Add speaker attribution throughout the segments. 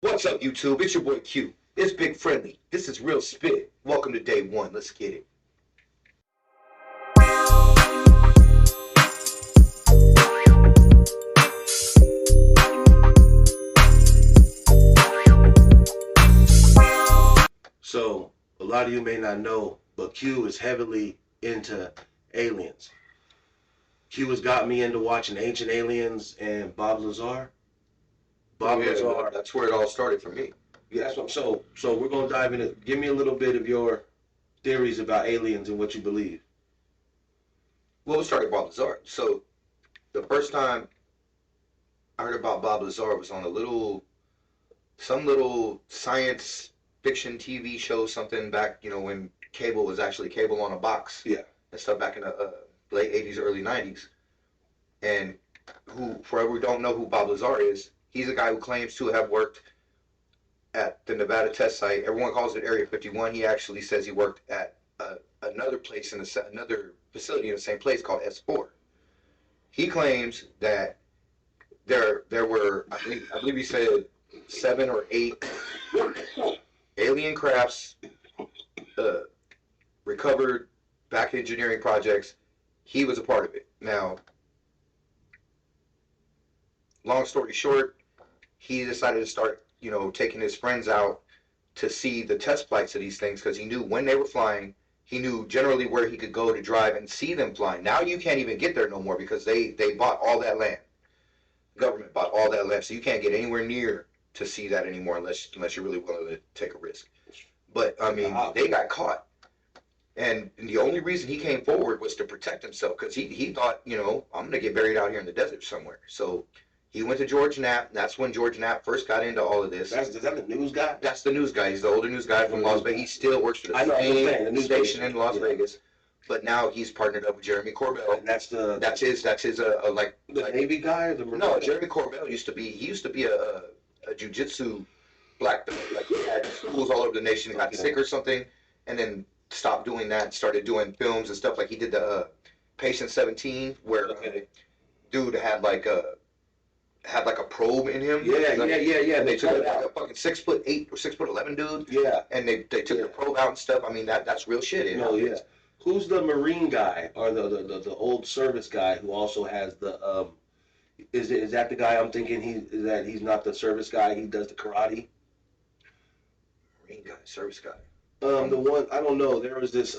Speaker 1: What's up, YouTube? It's your boy Q. It's Big Friendly. This is Real Spit. Welcome to day one. Let's get it.
Speaker 2: So, a lot of you may not know, but Q is heavily into aliens. Q has got me into watching Ancient Aliens and Bob Lazar.
Speaker 1: Lazar. That's where it all started for me.
Speaker 2: Yeah, that's what. So we're gonna dive into. Give me a little bit of your theories about aliens and what you believe.
Speaker 1: Well, it started Bob Lazar. So the first time I heard about Bob Lazar was on some little science fiction TV show, something back, when cable was actually cable on a box.
Speaker 2: Yeah.
Speaker 1: And stuff back in the late 80s, early 90s. And for whoever don't know who Bob Lazar is, he's a guy who claims to have worked at the Nevada test site. Everyone calls it Area 51. He actually says he worked at another place another facility in the same place called S4. He claims that there were, I believe he said 7 or 8 alien crafts recovered back engineering projects. He was a part of it. Now, long story short, he decided to start, taking his friends out to see the test flights of these things because he knew when they were flying. He knew generally where he could go to drive and see them flying. Now you can't even get there no more because they bought all that land. The government bought all that land, so you can't get anywhere near to see that anymore unless you're really willing to take a risk. But, I mean, they got caught. And the only reason he came forward was to protect himself because he thought, I'm going to get buried out here in the desert somewhere. So he went to George Knapp. That's when George Knapp first got into all of this.
Speaker 2: Is that the news guy?
Speaker 1: That's the news guy. He's the older news guy from Las Vegas. He still works for the same station in Las Vegas. But now he's partnered up with Jeremy Corbell.
Speaker 2: And that's his
Speaker 1: the
Speaker 2: Navy guy or the Marine?
Speaker 1: No, Jeremy Corbell used to be a jiu-jitsu black belt. Like he had schools all over the nation. Got sick or something, and then stopped doing that and started doing films and stuff. Like he did the Patient 17, where dude had like a probe in him.
Speaker 2: Yeah.
Speaker 1: And they took like a fucking 6'8" or 6'11" dude.
Speaker 2: Yeah.
Speaker 1: And they took the probe out and stuff. I mean that's real shit.
Speaker 2: Yeah. Who's the Marine guy or the old service guy who also has the Is that the guy I'm thinking he's not the service guy? He does the karate.
Speaker 1: Marine guy, service guy.
Speaker 2: The one I don't know. There's this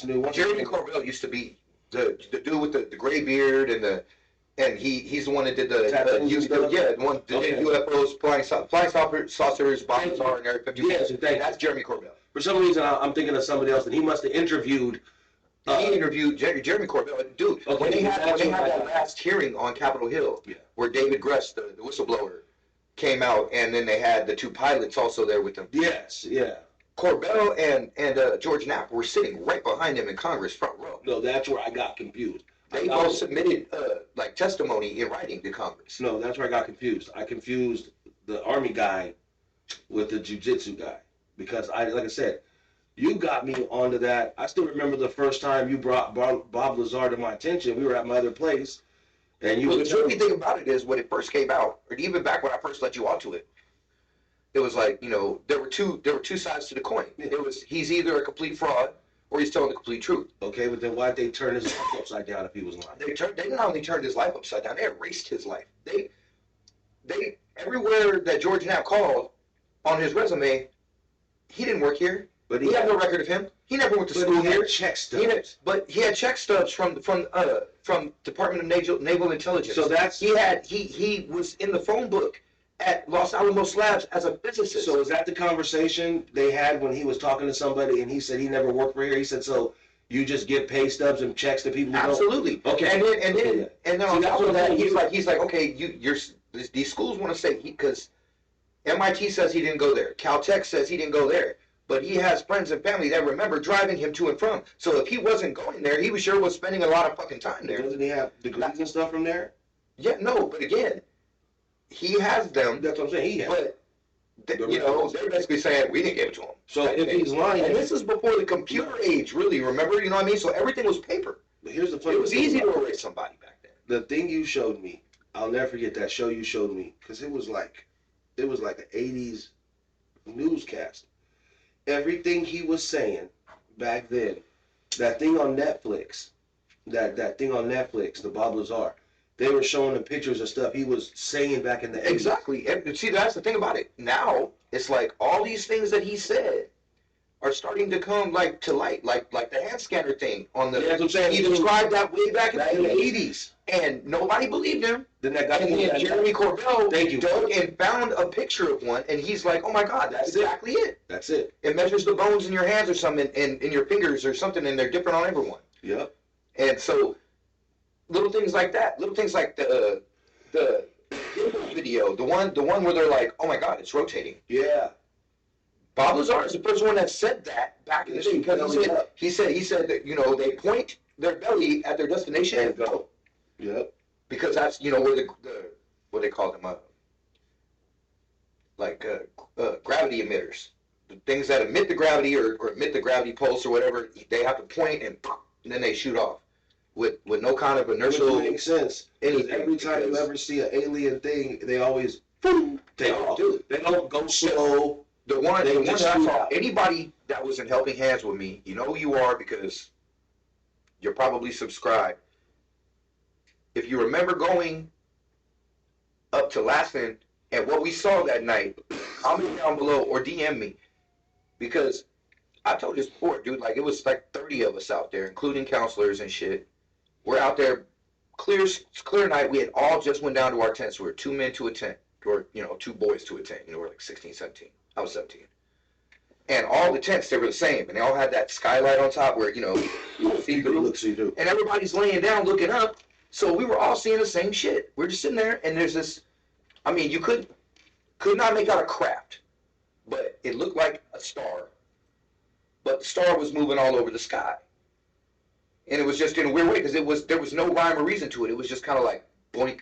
Speaker 2: new one.
Speaker 1: Jeremy Corbell used to be the dude with the gray beard and he's the one that did the one that did UFOs, flying saucers, Bob Lazar, and Area 51.
Speaker 2: Yes,
Speaker 1: that's Jeremy Corbell.
Speaker 2: For some reason, I'm thinking of somebody else, and he must have interviewed.
Speaker 1: He interviewed Jeremy Corbell, dude.
Speaker 2: Okay,
Speaker 1: when they had that last hearing on Capitol Hill, where David Gress, the whistleblower, came out, and then they had the 2 pilots also there with them.
Speaker 2: Yes, yeah.
Speaker 1: Corbell and George Knapp were sitting right behind him in Congress, front row.
Speaker 2: No, that's where I got confused.
Speaker 1: They both submitted testimony in writing to Congress.
Speaker 2: No, that's where I got confused. I confused the Army guy with the jiu-jitsu guy because like I said, you got me onto that. I still remember the first time you brought Bob Lazar to my attention. We were at my other place, and
Speaker 1: the tricky thing about it is when it first came out, or even back when I first let you onto it, it was like there were two sides to the coin. It was he's either a complete fraud or he's telling the complete truth.
Speaker 2: Okay, but then why'd they turn his life upside down if he was lying?
Speaker 1: They not only turned his life upside down, they erased his life. They everywhere that George Knapp called on his resume, he didn't work here. But he had no record of him. He never went to school here.
Speaker 2: Check stubs.
Speaker 1: But he had check stubs from Department of Naval Intelligence.
Speaker 2: So that's
Speaker 1: he was in the phone book at Los Alamos Labs as a physicist.
Speaker 2: So is that the conversation they had when he was talking to somebody and he said he never worked for here? He said, so you just give pay stubs and checks to people?
Speaker 1: Absolutely.
Speaker 2: Okay.
Speaker 1: And then on top of that, he's like, okay, these schools want to say because MIT says he didn't go there. Caltech says he didn't go there. But he has friends and family that remember driving him to and from. So if he wasn't going there, he was sure was spending a lot of fucking time there.
Speaker 2: Doesn't he have degrees and stuff from there?
Speaker 1: Yeah, no, but again, he has them.
Speaker 2: That's what I'm saying. He has.
Speaker 1: But they're basically saying we didn't give it to him.
Speaker 2: So if he's lying,
Speaker 1: and this is before the computer age, really. Remember, you know what I mean? So everything was paper.
Speaker 2: But here's the funny
Speaker 1: thing. It was easy to erase somebody back then.
Speaker 2: The thing you showed me, I'll never forget that show you showed me because it was like it was like an 80s newscast. Everything he was saying back then, that thing on Netflix, that thing on Netflix, the Bob Lazar, they were showing the pictures of stuff he was saying back in the 80s.
Speaker 1: Exactly. And see, that's the thing about it. Now it's like all these things that he said are starting to come like to light, like the hand scanner thing on the.
Speaker 2: Yeah, that's what I'm saying.
Speaker 1: He described that way back in the 80s,
Speaker 2: 80s.
Speaker 1: and nobody believed him.
Speaker 2: Then that guy,
Speaker 1: And then Jeremy Corbell
Speaker 2: Thank you.
Speaker 1: dug and found a picture of one, and he's like, "Oh my God, that's exactly it.
Speaker 2: That's it.
Speaker 1: It measures the bones in your hands or something, and in your fingers or something, and they're different on everyone."
Speaker 2: Yep.
Speaker 1: And so, little things like that, little things like the video, the one where they're like, "Oh my God, it's rotating."
Speaker 2: Yeah.
Speaker 1: Bob Lazar is the first one that said that back in the day, because he said that, you know, they point their belly at their destination and go.
Speaker 2: Yep.
Speaker 1: Because that's, you know, where the what they call them, gravity emitters, the things that emit the gravity or emit the gravity pulse or whatever, they have to point and then they shoot off with no kind of inertial.
Speaker 2: Which makes sense. Because every time you ever see an alien thing, they always take off. They don't go slow.
Speaker 1: The one that I saw, anybody that was in Helping Hands with me, you know who you are because you're probably subscribed. If you remember going up to Lassen and what we saw that night, comment down below or DM me. Because I told you this before, dude, like it was like 30 of us out there, including counselors and shit. We're out there, clear night. We had all just went down to our tents. We were 2 men to a tent, or, you know, 2 boys to a tent. You know, we're like 16, 17. I was 17. And all the tents, they were the same. And they all had that skylight on top where, you know, see through. And everybody's laying down looking up. So we were all seeing the same shit. We're just sitting there, and there's this, I mean, you could not make out a craft, but it looked like a star. But the star was moving all over the sky. And it was just in a weird way, because there was no rhyme or reason to it. It was just kind of like boink,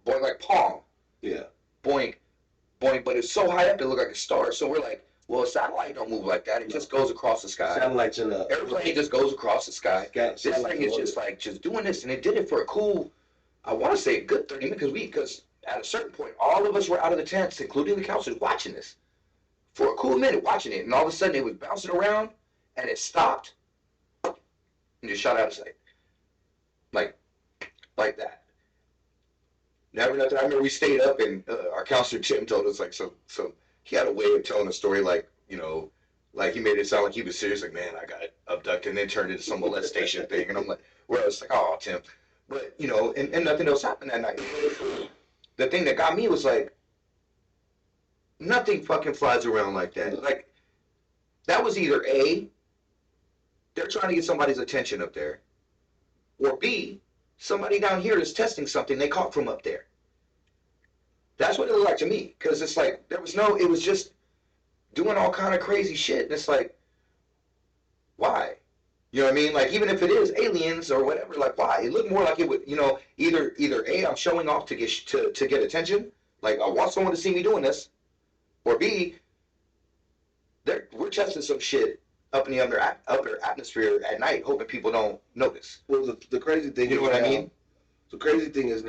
Speaker 1: boink, like pong.
Speaker 2: Yeah.
Speaker 1: Boink, boink, but it's so high up it looked like a star. So we're like, well, a satellite don't move like that. It just goes across the sky.
Speaker 2: Satellites in the
Speaker 1: airplane just goes across the sky. This thing is just like just doing this, and it did it for a cool, I want to say a good 30 minutes, because at a certain point, all of us were out of the tents, including the counselors, watching this for a cool minute, watching it, and all of a sudden it was bouncing around, and it stopped, and just shot out of sight, like that. Never nothing. I remember we stayed up, and our counselor Tim told us like some. He had a way of telling a story, like, you know, like he made it sound like he was serious, like, man, I got abducted, and then turned into some molestation thing, and I'm like, where I was like, oh, Tim, but you know, and nothing else happened that night. The thing that got me was like, nothing fucking flies around like that. Like, that was either A, they're trying to get somebody's attention up there, or B, somebody down here is testing something they caught from up there. That's what it looked like to me, because it's like, it was just doing all kind of crazy shit, and it's like, why? You know what I mean? Like, even if it is aliens or whatever, like, why? It looked more like it would, you know, either A, I'm showing off to get attention, like, I want someone to see me doing this, or B, we're testing some shit up in the upper atmosphere at night, hoping people don't notice.
Speaker 2: Well, the crazy thing,
Speaker 1: you know what I mean?
Speaker 2: The crazy thing is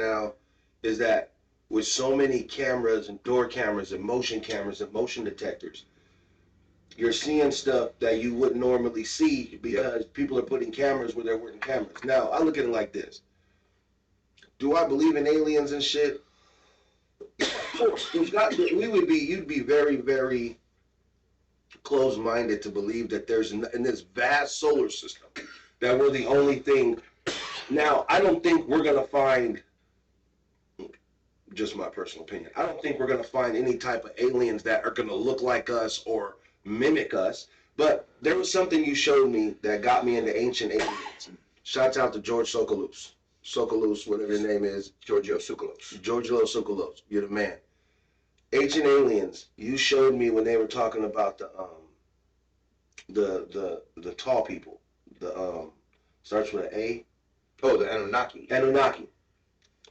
Speaker 2: that with so many cameras and door cameras and motion detectors, you're seeing stuff that you wouldn't normally see because people are putting cameras where there weren't cameras. Now, I look at it like this. Do I believe in aliens and shit? Of course. You'd be very, very closed-minded to believe that there's, in this vast solar system, that we're the only thing. Now, I don't think we're going to find, just my personal opinion, I don't think we're going to find any type of aliens that are going to look like us or mimic us, but there was something you showed me that got me into ancient aliens. Shouts out to George Sokolous, whatever his name is.
Speaker 1: Giorgio Tsoukalos.
Speaker 2: Giorgio Tsoukalos, you're the man. Ancient aliens, you showed me when they were talking about the tall people. The starts with an A.
Speaker 1: Oh, the Anunnaki.
Speaker 2: Anunnaki.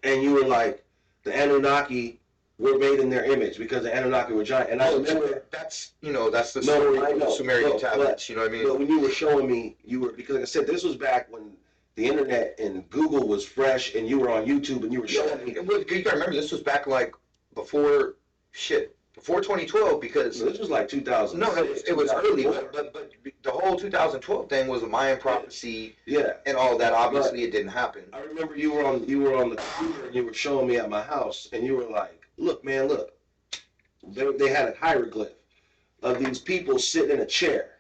Speaker 2: And you were like, the Anunnaki were made in their image because the Anunnaki were giant. And I remember
Speaker 1: that's the Sumerian tablets. You know what I mean?
Speaker 2: But when you were showing me, because like I said, this was back when the internet and Google was fresh, and you were on YouTube and you were showing me.
Speaker 1: You gotta remember, this was back like before shit, before 2012 because
Speaker 2: No, this was like 2000.
Speaker 1: no, it was early, but the whole 2012 thing was a Mayan prophecy,
Speaker 2: yeah,
Speaker 1: and all that. Obviously,
Speaker 2: but
Speaker 1: it didn't happen.
Speaker 2: I remember you were on the computer and you were showing me at my house, and you were like, "Look, man, look." They had a hieroglyph of these people sitting in a chair,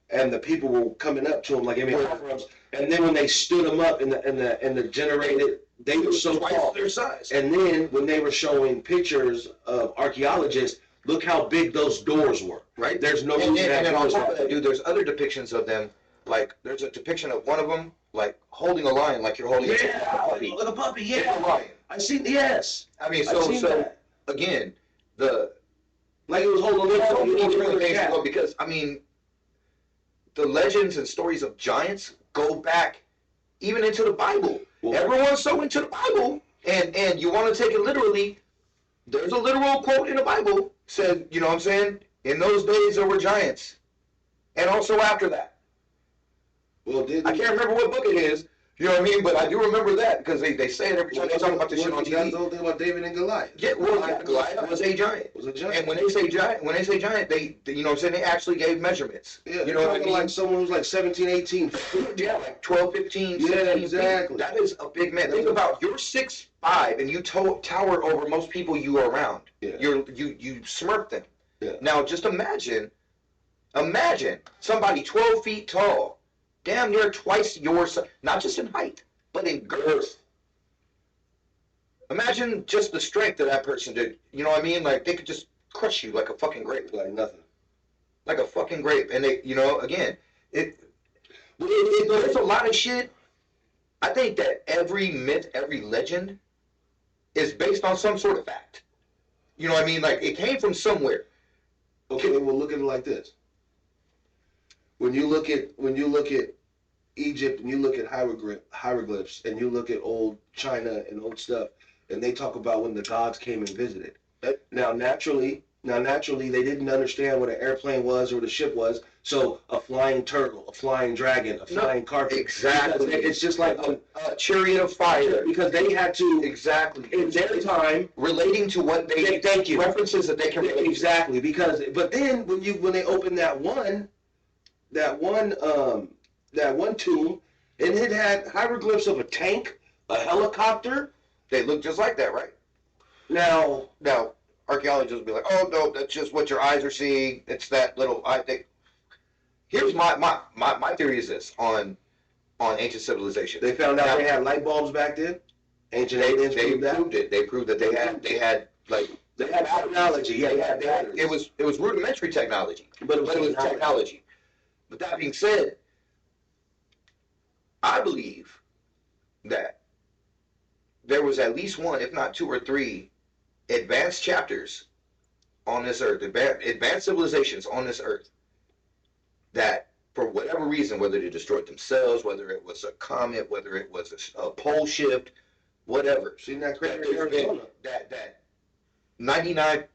Speaker 2: and the people were coming up to them like giving offer arms. And then when they stood them up in the generated, they were so tall.
Speaker 1: Their size.
Speaker 2: And then when they were showing pictures of archaeologists, look how big those doors were.
Speaker 1: Right.
Speaker 2: There's no
Speaker 1: And
Speaker 2: reason
Speaker 1: then on top of that, dude, there's other depictions of them. Like there's a depiction of one of them like holding a lion, like you're holding
Speaker 2: yeah,
Speaker 1: a puppy.
Speaker 2: like a puppy.
Speaker 1: It's
Speaker 2: Yeah,
Speaker 1: a lion.
Speaker 2: I seen. Yes,
Speaker 1: I mean,
Speaker 2: I've seen that.
Speaker 1: again, the
Speaker 2: Like it was holding a
Speaker 1: so
Speaker 2: little
Speaker 1: many different things to
Speaker 2: cat.
Speaker 1: go because I mean, the legends and stories of giants go back even into the Bible.
Speaker 2: Well,
Speaker 1: Everyone's so into the Bible, and you want to take it literally. There's a literal quote in the Bible said, you know what I'm saying? In those days there were giants, and also after that.
Speaker 2: well,
Speaker 1: I can't remember what book it is. You know what I mean? But I do remember that because they say it every time they talk about this shit on
Speaker 2: That's the
Speaker 1: TV.
Speaker 2: whole thing about David and Goliath.
Speaker 1: Yeah, well, yeah, Goliath was a giant.
Speaker 2: Was a giant.
Speaker 1: And when they say giant, they you know what I'm saying, they actually gave measurements.
Speaker 2: Yeah,
Speaker 1: you know what I mean?
Speaker 2: Like someone who's like 17, 18.
Speaker 1: Yeah, like 12, 15,
Speaker 2: Yeah,
Speaker 1: 16
Speaker 2: exactly.
Speaker 1: feet. That is a big man. Think about you're 6'5" and you tower over most people you are around.
Speaker 2: Yeah.
Speaker 1: You smirk them.
Speaker 2: Yeah.
Speaker 1: Now just imagine somebody 12 feet tall, damn near twice your size, not just in height, but in girth. Imagine just the strength of that person, dude. You know what I mean? Like they could just crush you like a fucking grape.
Speaker 2: Like nothing.
Speaker 1: Like a fucking grape. And they, you know, again, there's a lot of shit. I think that every myth, every legend is based on some sort of fact. You know what I mean? Like it came from somewhere.
Speaker 2: Okay, well look at it like this. When you look at Egypt and you look at hieroglyphs and you look at old China and old stuff, and they talk about when the gods came and visited. Now naturally they didn't understand what an airplane was or what a ship was. So a flying turtle, a flying dragon, a flying carpet.
Speaker 1: Exactly.
Speaker 2: It's just like
Speaker 1: A chariot of fire.
Speaker 2: because they had to
Speaker 1: Exactly.
Speaker 2: in their time
Speaker 1: Relating to what they
Speaker 2: thank you.
Speaker 1: references that they can relate to.
Speaker 2: Exactly, but then when they opened that one tomb, and it had hieroglyphs of a tank, a helicopter.
Speaker 1: They look just like that, right?
Speaker 2: Now,
Speaker 1: Now, archaeologists will be like, oh, no, that's just what your eyes are seeing. It's that little eye thing. Here's my theory is this on ancient civilization.
Speaker 2: they found out they had light bulbs back then. Ancient aliens
Speaker 1: They
Speaker 2: proved that.
Speaker 1: proved it. They proved that they had like
Speaker 2: They had technology. Yeah,
Speaker 1: they had it was rudimentary technology,
Speaker 2: but it was
Speaker 1: technology. But that being said, I believe that there was at least one, if not two or three, advanced chapters on this earth, advanced civilizations on this earth, that for whatever reason, whether they destroyed themselves, whether it was a comet, whether it was a pole shift, whatever,
Speaker 2: Seen that
Speaker 1: that
Speaker 2: crater in
Speaker 1: there's been,
Speaker 2: Arizona?
Speaker 1: that 99%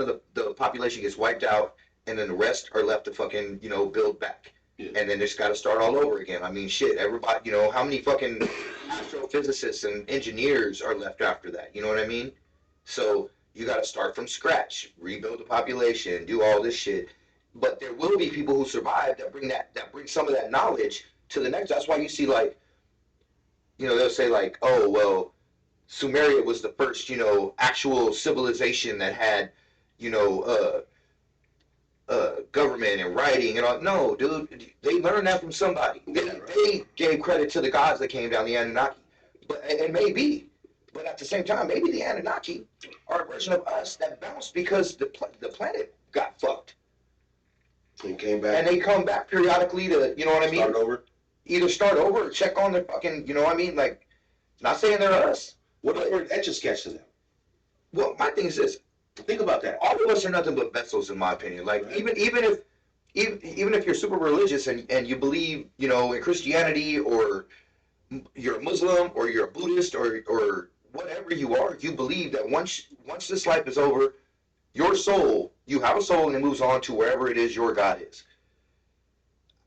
Speaker 1: of the population gets wiped out, and then the rest are left to fucking, you know, build back.
Speaker 2: Yeah.
Speaker 1: And then it's got to start all over again. I mean, shit, everybody, you know, how many fucking astrophysicists and engineers are left after that? You know what I mean? So you got to start from scratch, rebuild the population, do all this shit. But there will be people who survive that bring some of that knowledge to the next. That's why you see, like, you know, they'll say like, oh, well, Sumeria was the first, you know, actual civilization that had, you know, government and writing and all. No, dude, they learned that from somebody. They gave credit to the gods that came down, the Anunnaki. But and maybe, but at the same time, maybe the Anunnaki are a version of us that bounced because the planet got fucked.
Speaker 2: And came back.
Speaker 1: And they come back periodically to, you know what I mean?
Speaker 2: Start over.
Speaker 1: Either start over or check on their fucking, you know what I mean? Like, not saying they're us.
Speaker 2: What if we're etch a sketch to them?
Speaker 1: Well, my thing is this.
Speaker 2: Think about that.
Speaker 1: All of us are nothing but vessels, in my opinion. Like,
Speaker 2: Right.
Speaker 1: even if you're super religious and you believe, you know, in Christianity, or you're a Muslim or you're a Buddhist or whatever you are, you believe that once this life is over, your soul, you have a soul and it moves on to wherever it is your God is.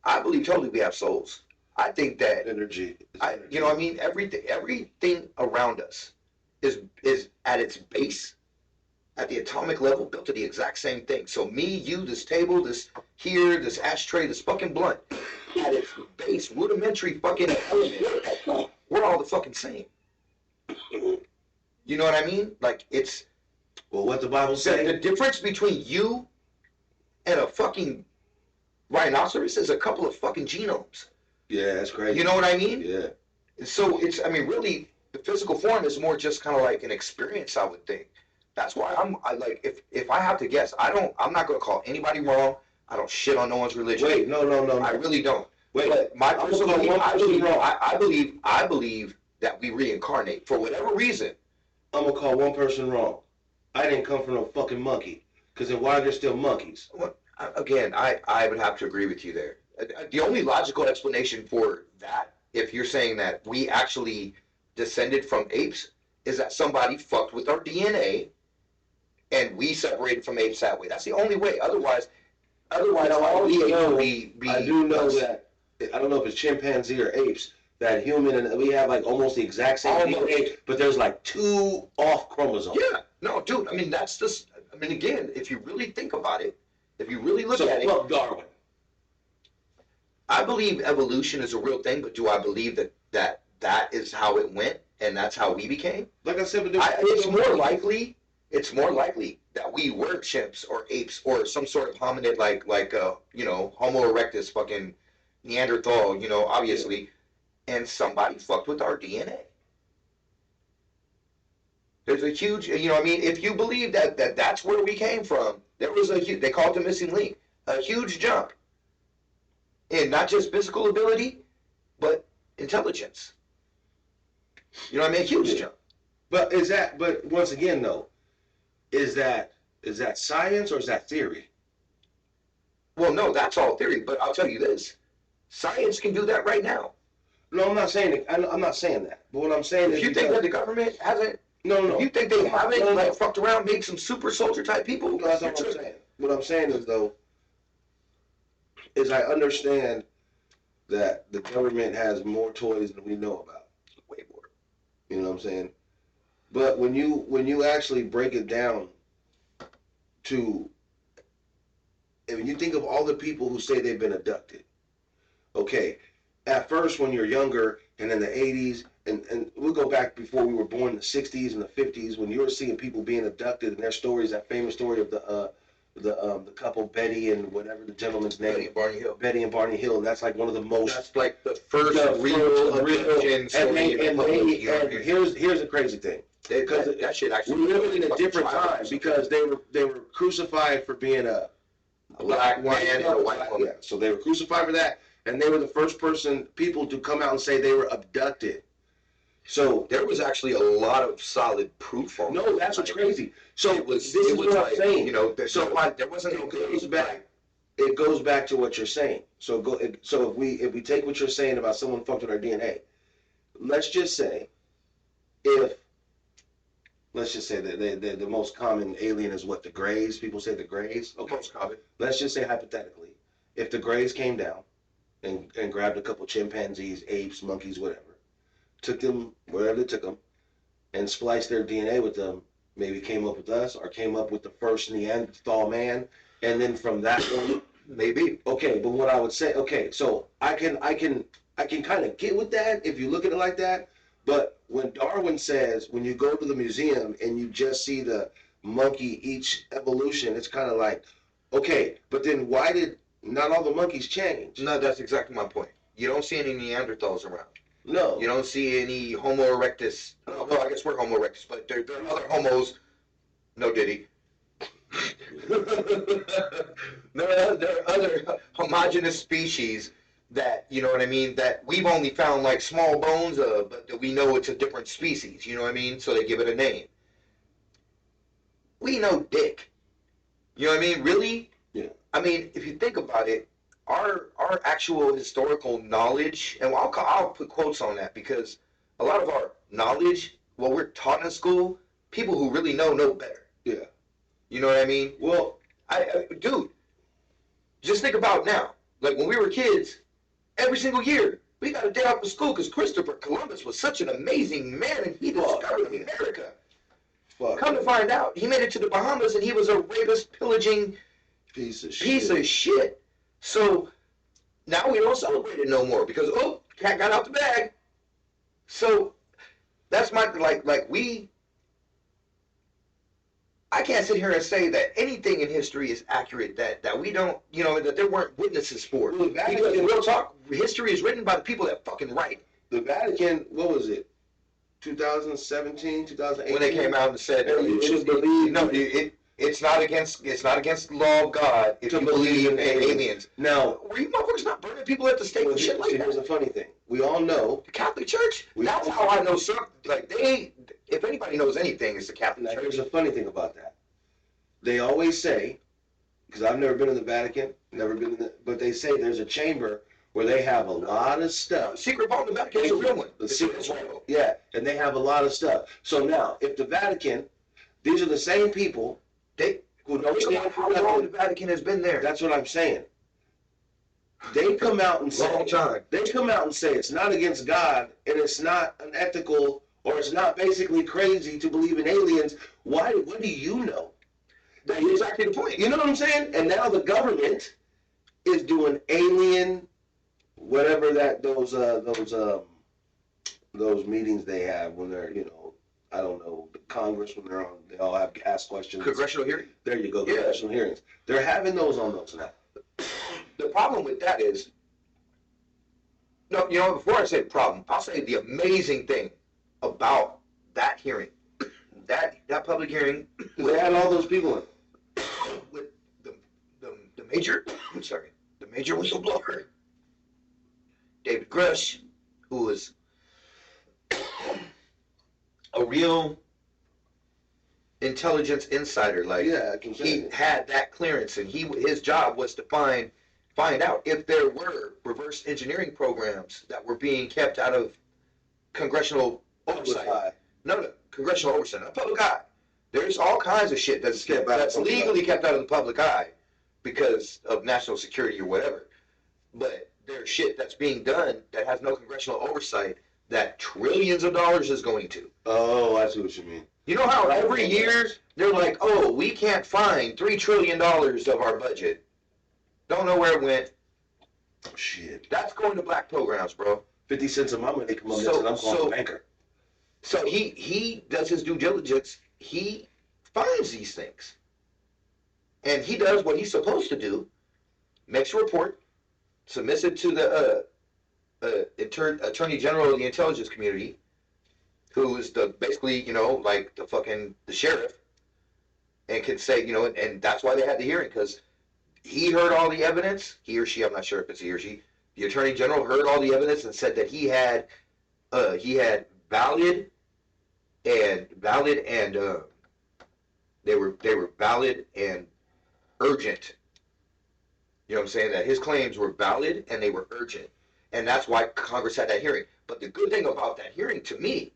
Speaker 1: I believe totally we have souls. I think that
Speaker 2: Energy.
Speaker 1: you know what I mean? Everything around us is at its base at the atomic level built to the exact same thing. So me, you, this table, this here, this ashtray, this fucking blunt, at its base, rudimentary fucking element, we're all the fucking same. You know what I mean? Like it's
Speaker 2: Well, what the Bible
Speaker 1: the
Speaker 2: say?
Speaker 1: difference between you and a fucking rhinoceros is a couple of fucking genomes.
Speaker 2: Yeah, that's crazy.
Speaker 1: You know what I mean?
Speaker 2: Yeah.
Speaker 1: So it's, I mean, really, the physical form is more just kind of like an experience, I would think. That's why I like, if I have to guess, I'm not going to call anybody wrong. I don't shit on no one's religion.
Speaker 2: Wait, no.
Speaker 1: I really don't.
Speaker 2: Wait,
Speaker 1: But my
Speaker 2: I'm
Speaker 1: personal
Speaker 2: gonna call
Speaker 1: belief,
Speaker 2: one person wrong.
Speaker 1: I believe that we reincarnate for whatever reason.
Speaker 2: I'm gonna call one person wrong. I didn't come from no fucking monkey. Because then why are there still monkeys?
Speaker 1: Well, again, I would have to agree with you there. The only logical explanation for that, if you're saying that we actually descended from apes, is that somebody fucked with our DNA and we separated from apes that way. That's the only way. Otherwise,
Speaker 2: I
Speaker 1: we
Speaker 2: know-
Speaker 1: be
Speaker 2: I do know
Speaker 1: us.
Speaker 2: that, I don't know if it's chimpanzee or apes, that human and we have like almost the exact same
Speaker 1: Almost.
Speaker 2: DNA, but there's like 2 off chromosomes.
Speaker 1: Yeah, no, dude. I mean, that's just. I mean, again, if you really think about it, if you really look
Speaker 2: So
Speaker 1: at it,
Speaker 2: fuck Darwin.
Speaker 1: I believe evolution is a real thing. But do I believe that is how it went and that's how we became?
Speaker 2: Like I said, but
Speaker 1: It's more likely. It's more likely that we were chimps or apes or some sort of hominid like Homo erectus, fucking Neanderthal, obviously, and somebody fucked with our DNA. There's a huge, I mean, if you believe that's where we came from, there was they call it the missing link, a huge jump in not just physical ability, but intelligence. You know what I mean? A huge jump.
Speaker 2: But once again though, is that science or is that theory?
Speaker 1: Well, no, that's all theory, but I'll tell you this. Science can do that right now.
Speaker 2: No, I'm not saying it. I'm not saying that. But what I'm saying
Speaker 1: If
Speaker 2: is
Speaker 1: you think that the government hasn't,
Speaker 2: no.
Speaker 1: if you think they haven't
Speaker 2: No.
Speaker 1: like fucked around, made some super soldier type people,
Speaker 2: No, that's not what I'm saying. What I'm saying is though, is I understand that the government has more toys than we know about.
Speaker 1: way more.
Speaker 2: You know what I'm saying? But when you actually break it down to, and when you think of all the people who say they've been abducted, okay, at first when you're younger and in the 80s, and we'll go back before we were born, the 60s and the 50s, when you were seeing people being abducted and their stories, that famous story of the couple Betty and whatever the gentleman's name,
Speaker 1: Betty and Barney Hill.
Speaker 2: Betty and Barney Hill, and that's like one of the most.
Speaker 1: That's like the first real abduction story in the public.
Speaker 2: And here's the crazy thing.
Speaker 1: Because that shit actually.
Speaker 2: We're living in a different time because they were crucified for being a
Speaker 1: black man and a white woman.
Speaker 2: Yeah, so they were crucified for that, and they were the first people to come out and say they were abducted. So
Speaker 1: there was actually a lot of solid proof on.
Speaker 2: No, that's what's crazy. So
Speaker 1: this is what I'm saying. There wasn't no
Speaker 2: goes back. It goes back to what you're saying. So if we take what you're saying about someone fucked with our DNA, let's just say that the most common alien is what, the Greys? People say the Greys. Okay.
Speaker 1: Most common.
Speaker 2: Let's just say hypothetically, if the Greys came down and grabbed a couple chimpanzees, apes, monkeys, whatever, took them wherever they took them, and spliced their DNA with them, maybe came up with us or came up with the first Neanderthal man, and then from that one,
Speaker 1: maybe.
Speaker 2: Okay, but what I would say, okay, so I can kind of get with that if you look at it like that. But when Darwin says, when you go to the museum and you just see the monkey each evolution, it's kind of like, okay, but then why did not all the monkeys change?
Speaker 1: No, that's exactly my point. You don't see any Neanderthals around.
Speaker 2: No.
Speaker 1: You don't see any Homo erectus. Well, I guess we're Homo erectus, but there are other homos. No, Diddy. there are other homogenous species that, you know what I mean, that we've only found like small bones of, but that we know it's a different species, you know what I mean? So they give it a name. We know dick. You know what I mean? Really?
Speaker 2: Yeah.
Speaker 1: I mean, if you think about it, our actual historical knowledge, and I'll put quotes on that, because a lot of our knowledge, what we're taught in school, people who really know better.
Speaker 2: Yeah.
Speaker 1: You know what I mean?
Speaker 2: Well,
Speaker 1: dude, just think about now. Like when we were kids, every single year, we got a day off of school because Christopher Columbus was such an amazing man and he discovered America.
Speaker 2: Fuck.
Speaker 1: Come to find out, he made it to the Bahamas and he was a rapist, pillaging
Speaker 2: piece of
Speaker 1: shit. So now we don't celebrate it no more because cat got out the bag. So that's my I can't sit here and say that anything in history is accurate that we don't, that there weren't witnesses for.
Speaker 2: Well,
Speaker 1: because in real talk, history is written by the people that fucking write.
Speaker 2: The Vatican, what was it? 2017, 2018?
Speaker 1: When they came out and said it's not against the law of God if you believe in aliens.
Speaker 2: Now,
Speaker 1: were you motherfuckers not burning people at the stake and shit like that?
Speaker 2: Here's the funny thing. We all know
Speaker 1: the Catholic Church. That's how I know something. Like if anybody knows anything, it's the Catholic Church.
Speaker 2: Here's the funny thing about that. They always say, because I've never been in the Vatican, but they say there's a chamber where they have a lot of stuff.
Speaker 1: Secret vault in the Vatican is a real one.
Speaker 2: The secret vault. Yeah, and they have a lot of stuff. So now, if the Vatican, these are the same people, who don't stand for
Speaker 1: how long the
Speaker 2: nothing.
Speaker 1: Vatican has been there.
Speaker 2: That's what I'm saying. They come out and say,
Speaker 1: long time.
Speaker 2: They come out and say it's not against God and it's not unethical or it's not basically crazy to believe in aliens. Why? What do you know?
Speaker 1: That's exactly the point.
Speaker 2: You know what I'm saying? And now the government is doing alien, whatever those meetings they have when they're, I don't know, the Congress when they're on, they all have ask questions.
Speaker 1: Congressional hearing?
Speaker 2: There you go, congressional hearings. They're having those on those now.
Speaker 1: The problem with that is, no, before I say the problem, I'll say the amazing thing about that hearing, that public hearing.
Speaker 2: They had all those people in.
Speaker 1: With the major, the major whistleblower, David Grush, who was a real intelligence insider. He had that clearance, and his job was to find out if there were reverse engineering programs that were being kept out of congressional oversight. No, congressional oversight, not public eye. There's all kinds of shit that's legally kept out of the public eye because of national security or whatever. But there's shit that's being done that has no congressional oversight that trillions of dollars is going to.
Speaker 2: Oh, I see what you mean.
Speaker 1: You know how every year they're like, oh, we can't find $3 trillion of our budget. Don't know where it went.
Speaker 2: Oh, shit.
Speaker 1: That's going to black programs, bro.
Speaker 2: 50 cents a month when they come up next and I'm calling the banker.
Speaker 1: So he does his due diligence. He finds these things. And he does what he's supposed to do. Makes a report. Submits it to the Attorney General of the Intelligence Community, who is basically, the sheriff, and can say, and that's why they had the hearing, because he heard all the evidence, he or she, I'm not sure if it's he or she, the Attorney General heard all the evidence and said that he had valid and they were valid and urgent. You know what I'm saying? That his claims were valid and they were urgent. And that's why Congress had that hearing. But the good thing about that hearing to me,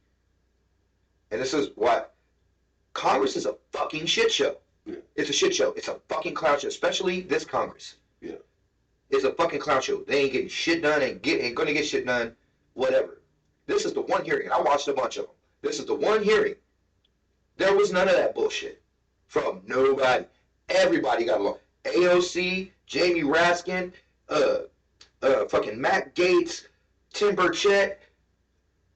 Speaker 1: and this is what, Congress is a fucking shit show.
Speaker 2: Yeah.
Speaker 1: It's a shit show. It's a fucking clown show, especially this Congress.
Speaker 2: Yeah.
Speaker 1: It's a fucking clown show. They ain't getting shit done, ain't gonna get shit done, whatever. This is the one hearing, and I watched a bunch of them. This is the one hearing. There was none of that bullshit from nobody. Everybody got along. AOC, Jamie Raskin, fucking Matt Gaetz, Tim Burchett,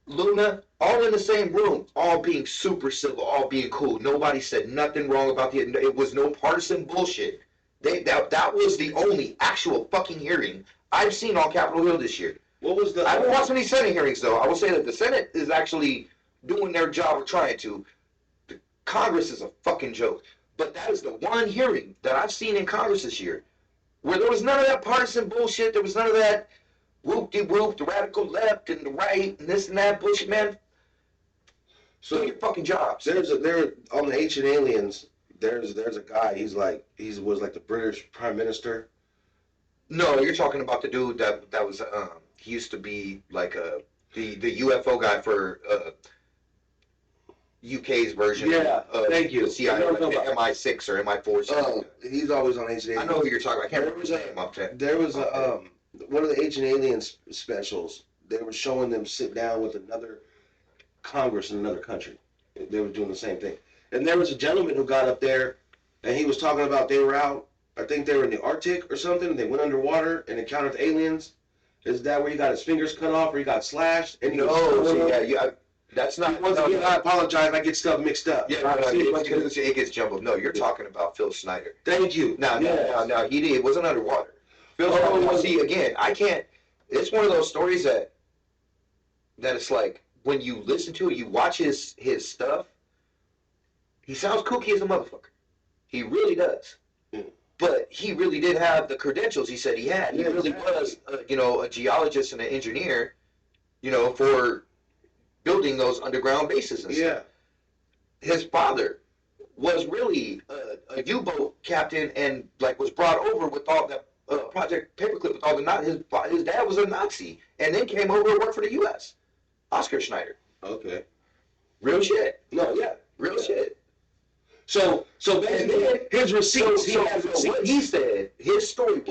Speaker 1: Luna, all in the same room, all being super civil, all being cool. Nobody said nothing wrong about it was no partisan bullshit. That was the only actual fucking hearing I've seen on Capitol Hill this year. I haven't watched any Senate hearings, though. I will say that the Senate is actually doing their job or trying to. The Congress is a fucking joke. But that is the one hearing that I've seen in Congress this year where there was none of that partisan bullshit. There was none of that whoop-de-whoop, the radical left and the right and this and that bullshit, man. So do your fucking jobs.
Speaker 2: There on the Ancient Aliens, there's a guy, he was like the British Prime Minister.
Speaker 1: No, you're talking about the dude that was he used to be like the UFO guy for UK's version of
Speaker 2: thank you.
Speaker 1: The CIA, like the MI6 or MI4.
Speaker 2: He's always on Ancient Aliens.
Speaker 1: I know who you're talking about. I can't remember his name up there.
Speaker 2: There was one of the Ancient Aliens specials. They were showing them sit down with another Congress in another country. They were doing the same thing. And there was a gentleman who got up there, and he was talking about they were out. I think they were in the Arctic or something. And they went underwater and encountered aliens. Is that where he got his fingers cut off or he got slashed? And he
Speaker 1: that's not.
Speaker 2: Once again, I apologize. I get stuff mixed up.
Speaker 1: Yeah, it gets jumbled. No, you're talking about Phil Schneider.
Speaker 2: Thank you.
Speaker 1: No, he did. It wasn't underwater. Phil Schneider. See, again, I can't. It's one of those stories that it's like when you listen to it, you watch his stuff. He sounds kooky as a motherfucker. He really does. But he really did have the credentials he said he had. He really was, a geologist and an engineer, for building those underground bases and stuff. His father was really a U-boat captain and was brought over with all that Project Paperclip with all the his dad was a Nazi and then came over and worked for the U.S. Oscar Schneider.
Speaker 2: Okay.
Speaker 1: Real shit.
Speaker 2: No, yeah.
Speaker 1: Real shit.
Speaker 2: So basically, his receipts.
Speaker 1: So what he said, his story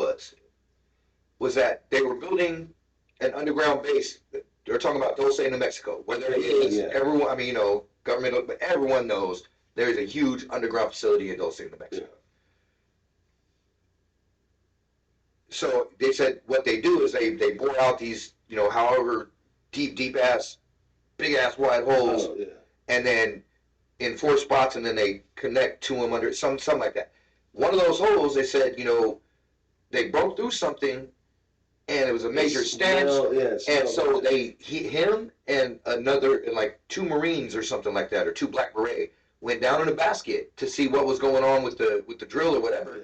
Speaker 1: was that they were building an underground base. They're talking about Dulce, New Mexico, where there is everyone. I mean, government, but everyone knows there is a huge underground facility in Dulce, New Mexico. Yeah. So they said what they do is they bore out these, however deep ass, big ass wide holes, and then in 4 spots, and then they connect to them under something like that. One of those holes, they said, they broke through something, and it was a major stench, and so him and another, 2 Marines or something like that, or 2 Black Beret, went down in a basket to see what was going on with the drill or whatever,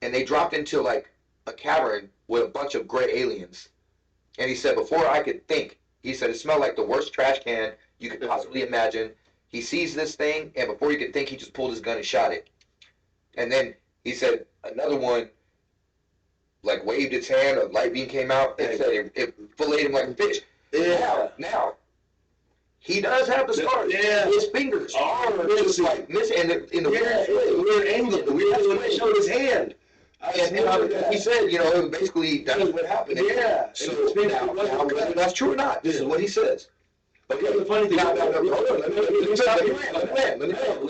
Speaker 1: and they dropped into a cavern with a bunch of gray aliens. And he said, before I could think, he said it smelled like the worst trash can you could possibly imagine. He sees this thing, and before he could think, he just pulled his gun and shot it. And then he said another one, waved its hand, a light beam came out, and said it filleted him like a fish.
Speaker 2: Yeah.
Speaker 1: Now, he does have the scars.
Speaker 2: Yeah.
Speaker 1: His fingers are just missing. And in the
Speaker 2: weird angle. The weird angle when they showed his hand.
Speaker 1: And he said, basically, that's what happened.
Speaker 2: Yeah.
Speaker 1: So now, whether that's true or not, this is what he says.
Speaker 2: Okay, the funny thing. Let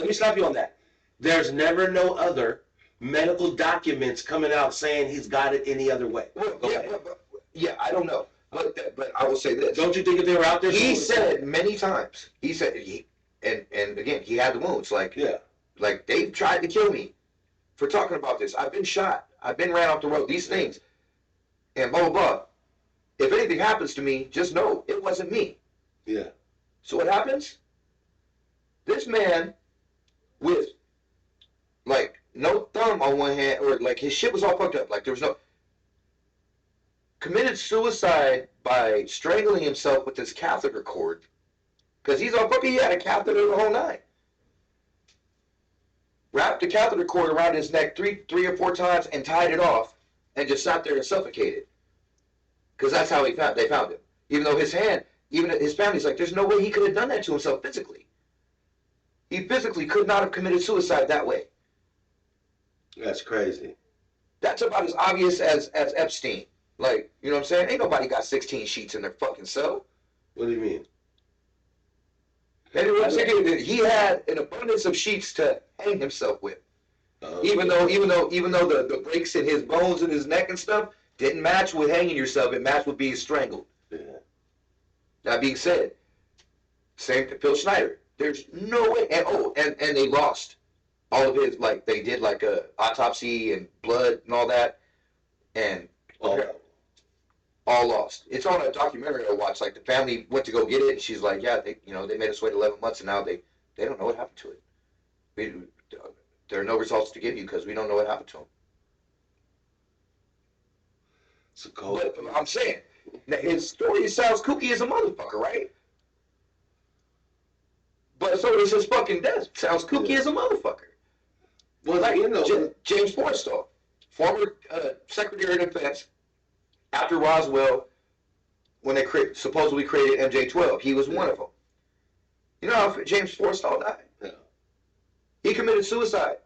Speaker 2: me stop you on that. There's never no other medical documents coming out saying he's got it any other way.
Speaker 1: I don't know. But I will say this.
Speaker 2: Don't you think if they were out there?
Speaker 1: He said many times. He said, and again, he had the wounds. They tried to kill me for talking about this. I've been shot. I've been ran off the road. These things. And blah, blah, blah. If anything happens to me, just know it wasn't me.
Speaker 2: Yeah.
Speaker 1: So what happens? This man with, no thumb on one hand, or, his shit was all fucked up. There was no... Committed suicide by strangling himself with his catheter cord. Because he's all fucking, he had a catheter the whole night. Wrapped the catheter cord around his neck three or four times and tied it off and just sat there and suffocated. Because that's how they found him. Even though his hand, even his family's like, there's no way he could have done that to himself physically. He physically could not have committed suicide that way.
Speaker 2: That's crazy.
Speaker 1: That's about as obvious as Epstein. You know what I'm saying? Ain't nobody got 16 sheets in their fucking cell.
Speaker 2: What do you mean?
Speaker 1: He had an abundance of sheets to hang himself with. Even though the breaks in his bones and his neck and stuff didn't match with hanging yourself, it matched with being strangled.
Speaker 2: Yeah.
Speaker 1: That being said, same to Phil Schneider. There's no way, and they lost all of his, they did a autopsy and blood and all that, and all lost. It's on a documentary I watched. The family went to go get it, and she's like, yeah, they made us wait 11 months, and now they don't know what happened to it. There are no results to give you because we don't know what happened to him.
Speaker 2: It's a cold.
Speaker 1: But I'm saying, his story sounds kooky as a motherfucker, right? But so does his fucking death. Sounds kooky as a motherfucker. Well, James Forrestal, former Secretary of Defense, after Roswell, when they supposedly created MJ-12, he was one of them. You know how James Forrestal died?
Speaker 2: Yeah.
Speaker 1: He committed suicide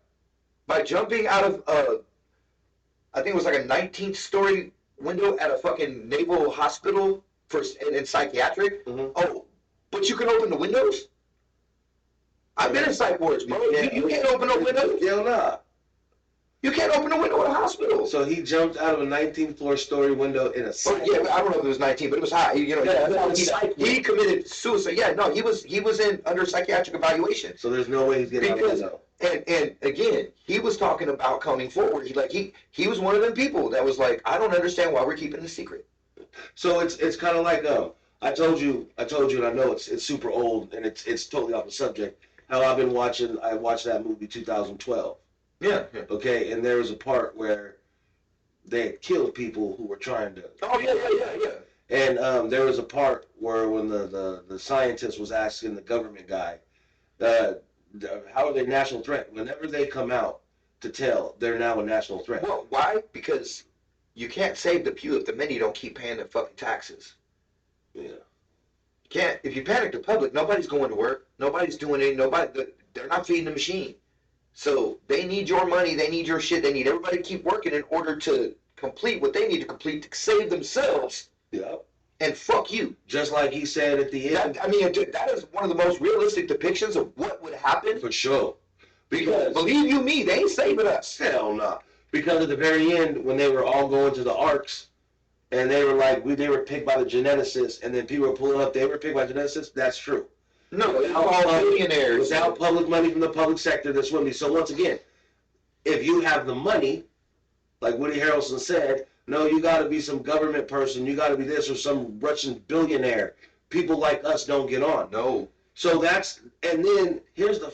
Speaker 1: by jumping out of I think it was a 19th story window at a fucking naval hospital in psychiatric.
Speaker 2: Mm-hmm.
Speaker 1: Oh, but you can open the windows? I've been in psych wards, bro. You can't open no window.
Speaker 2: Hell nah.
Speaker 1: You can't open a window in a hospital.
Speaker 2: So he jumped out of a 19th floor story window in a psych.
Speaker 1: Yeah, I don't know if it was 19, but it was high. You know, he committed suicide. Yeah, no, he was under psychiatric evaluation.
Speaker 2: So there's no way he's getting out of the window.
Speaker 1: And again, he was talking about coming forward. He was one of them people that was like, I don't understand why we're keeping this secret.
Speaker 2: So it's kind of like I told you, and I know it's super old and it's totally off the subject. How I watched that movie 2012.
Speaker 1: Yeah.
Speaker 2: Okay, and there was a part where they had killed people who were trying to.
Speaker 1: Oh yeah.
Speaker 2: And there was a part where when the scientist was asking the government guy, how are they a national threat? Whenever they come out to tell, they're now a national threat.
Speaker 1: Well, why? Because you can't save the few if the many don't keep paying their fucking taxes.
Speaker 2: Yeah.
Speaker 1: You can't. If you panic the public, nobody's going to work. Nobody's doing it. They're not feeding the machine. So they need your money. They need your shit. They need everybody to keep working in order to complete what they need to complete to save themselves.
Speaker 2: Yeah.
Speaker 1: And fuck you.
Speaker 2: Just like he said at the end.
Speaker 1: That is one of the most realistic depictions of what would happen.
Speaker 2: For sure.
Speaker 1: Because believe you me, they ain't saving us.
Speaker 2: Hell no. Because at the very end, when they were all going to the arcs, and they were like, they were picked by the geneticists, and then people were pulling up, they were picked by geneticists, that's true.
Speaker 1: No, they're all billionaires.
Speaker 2: Without public money from the public sector, this wouldn't be. So once again, if you have the money, like Woody Harrelson said, no, you got to be some government person, you got to be this, or some Russian billionaire. People like us don't get on.
Speaker 1: No.
Speaker 2: So and then here's the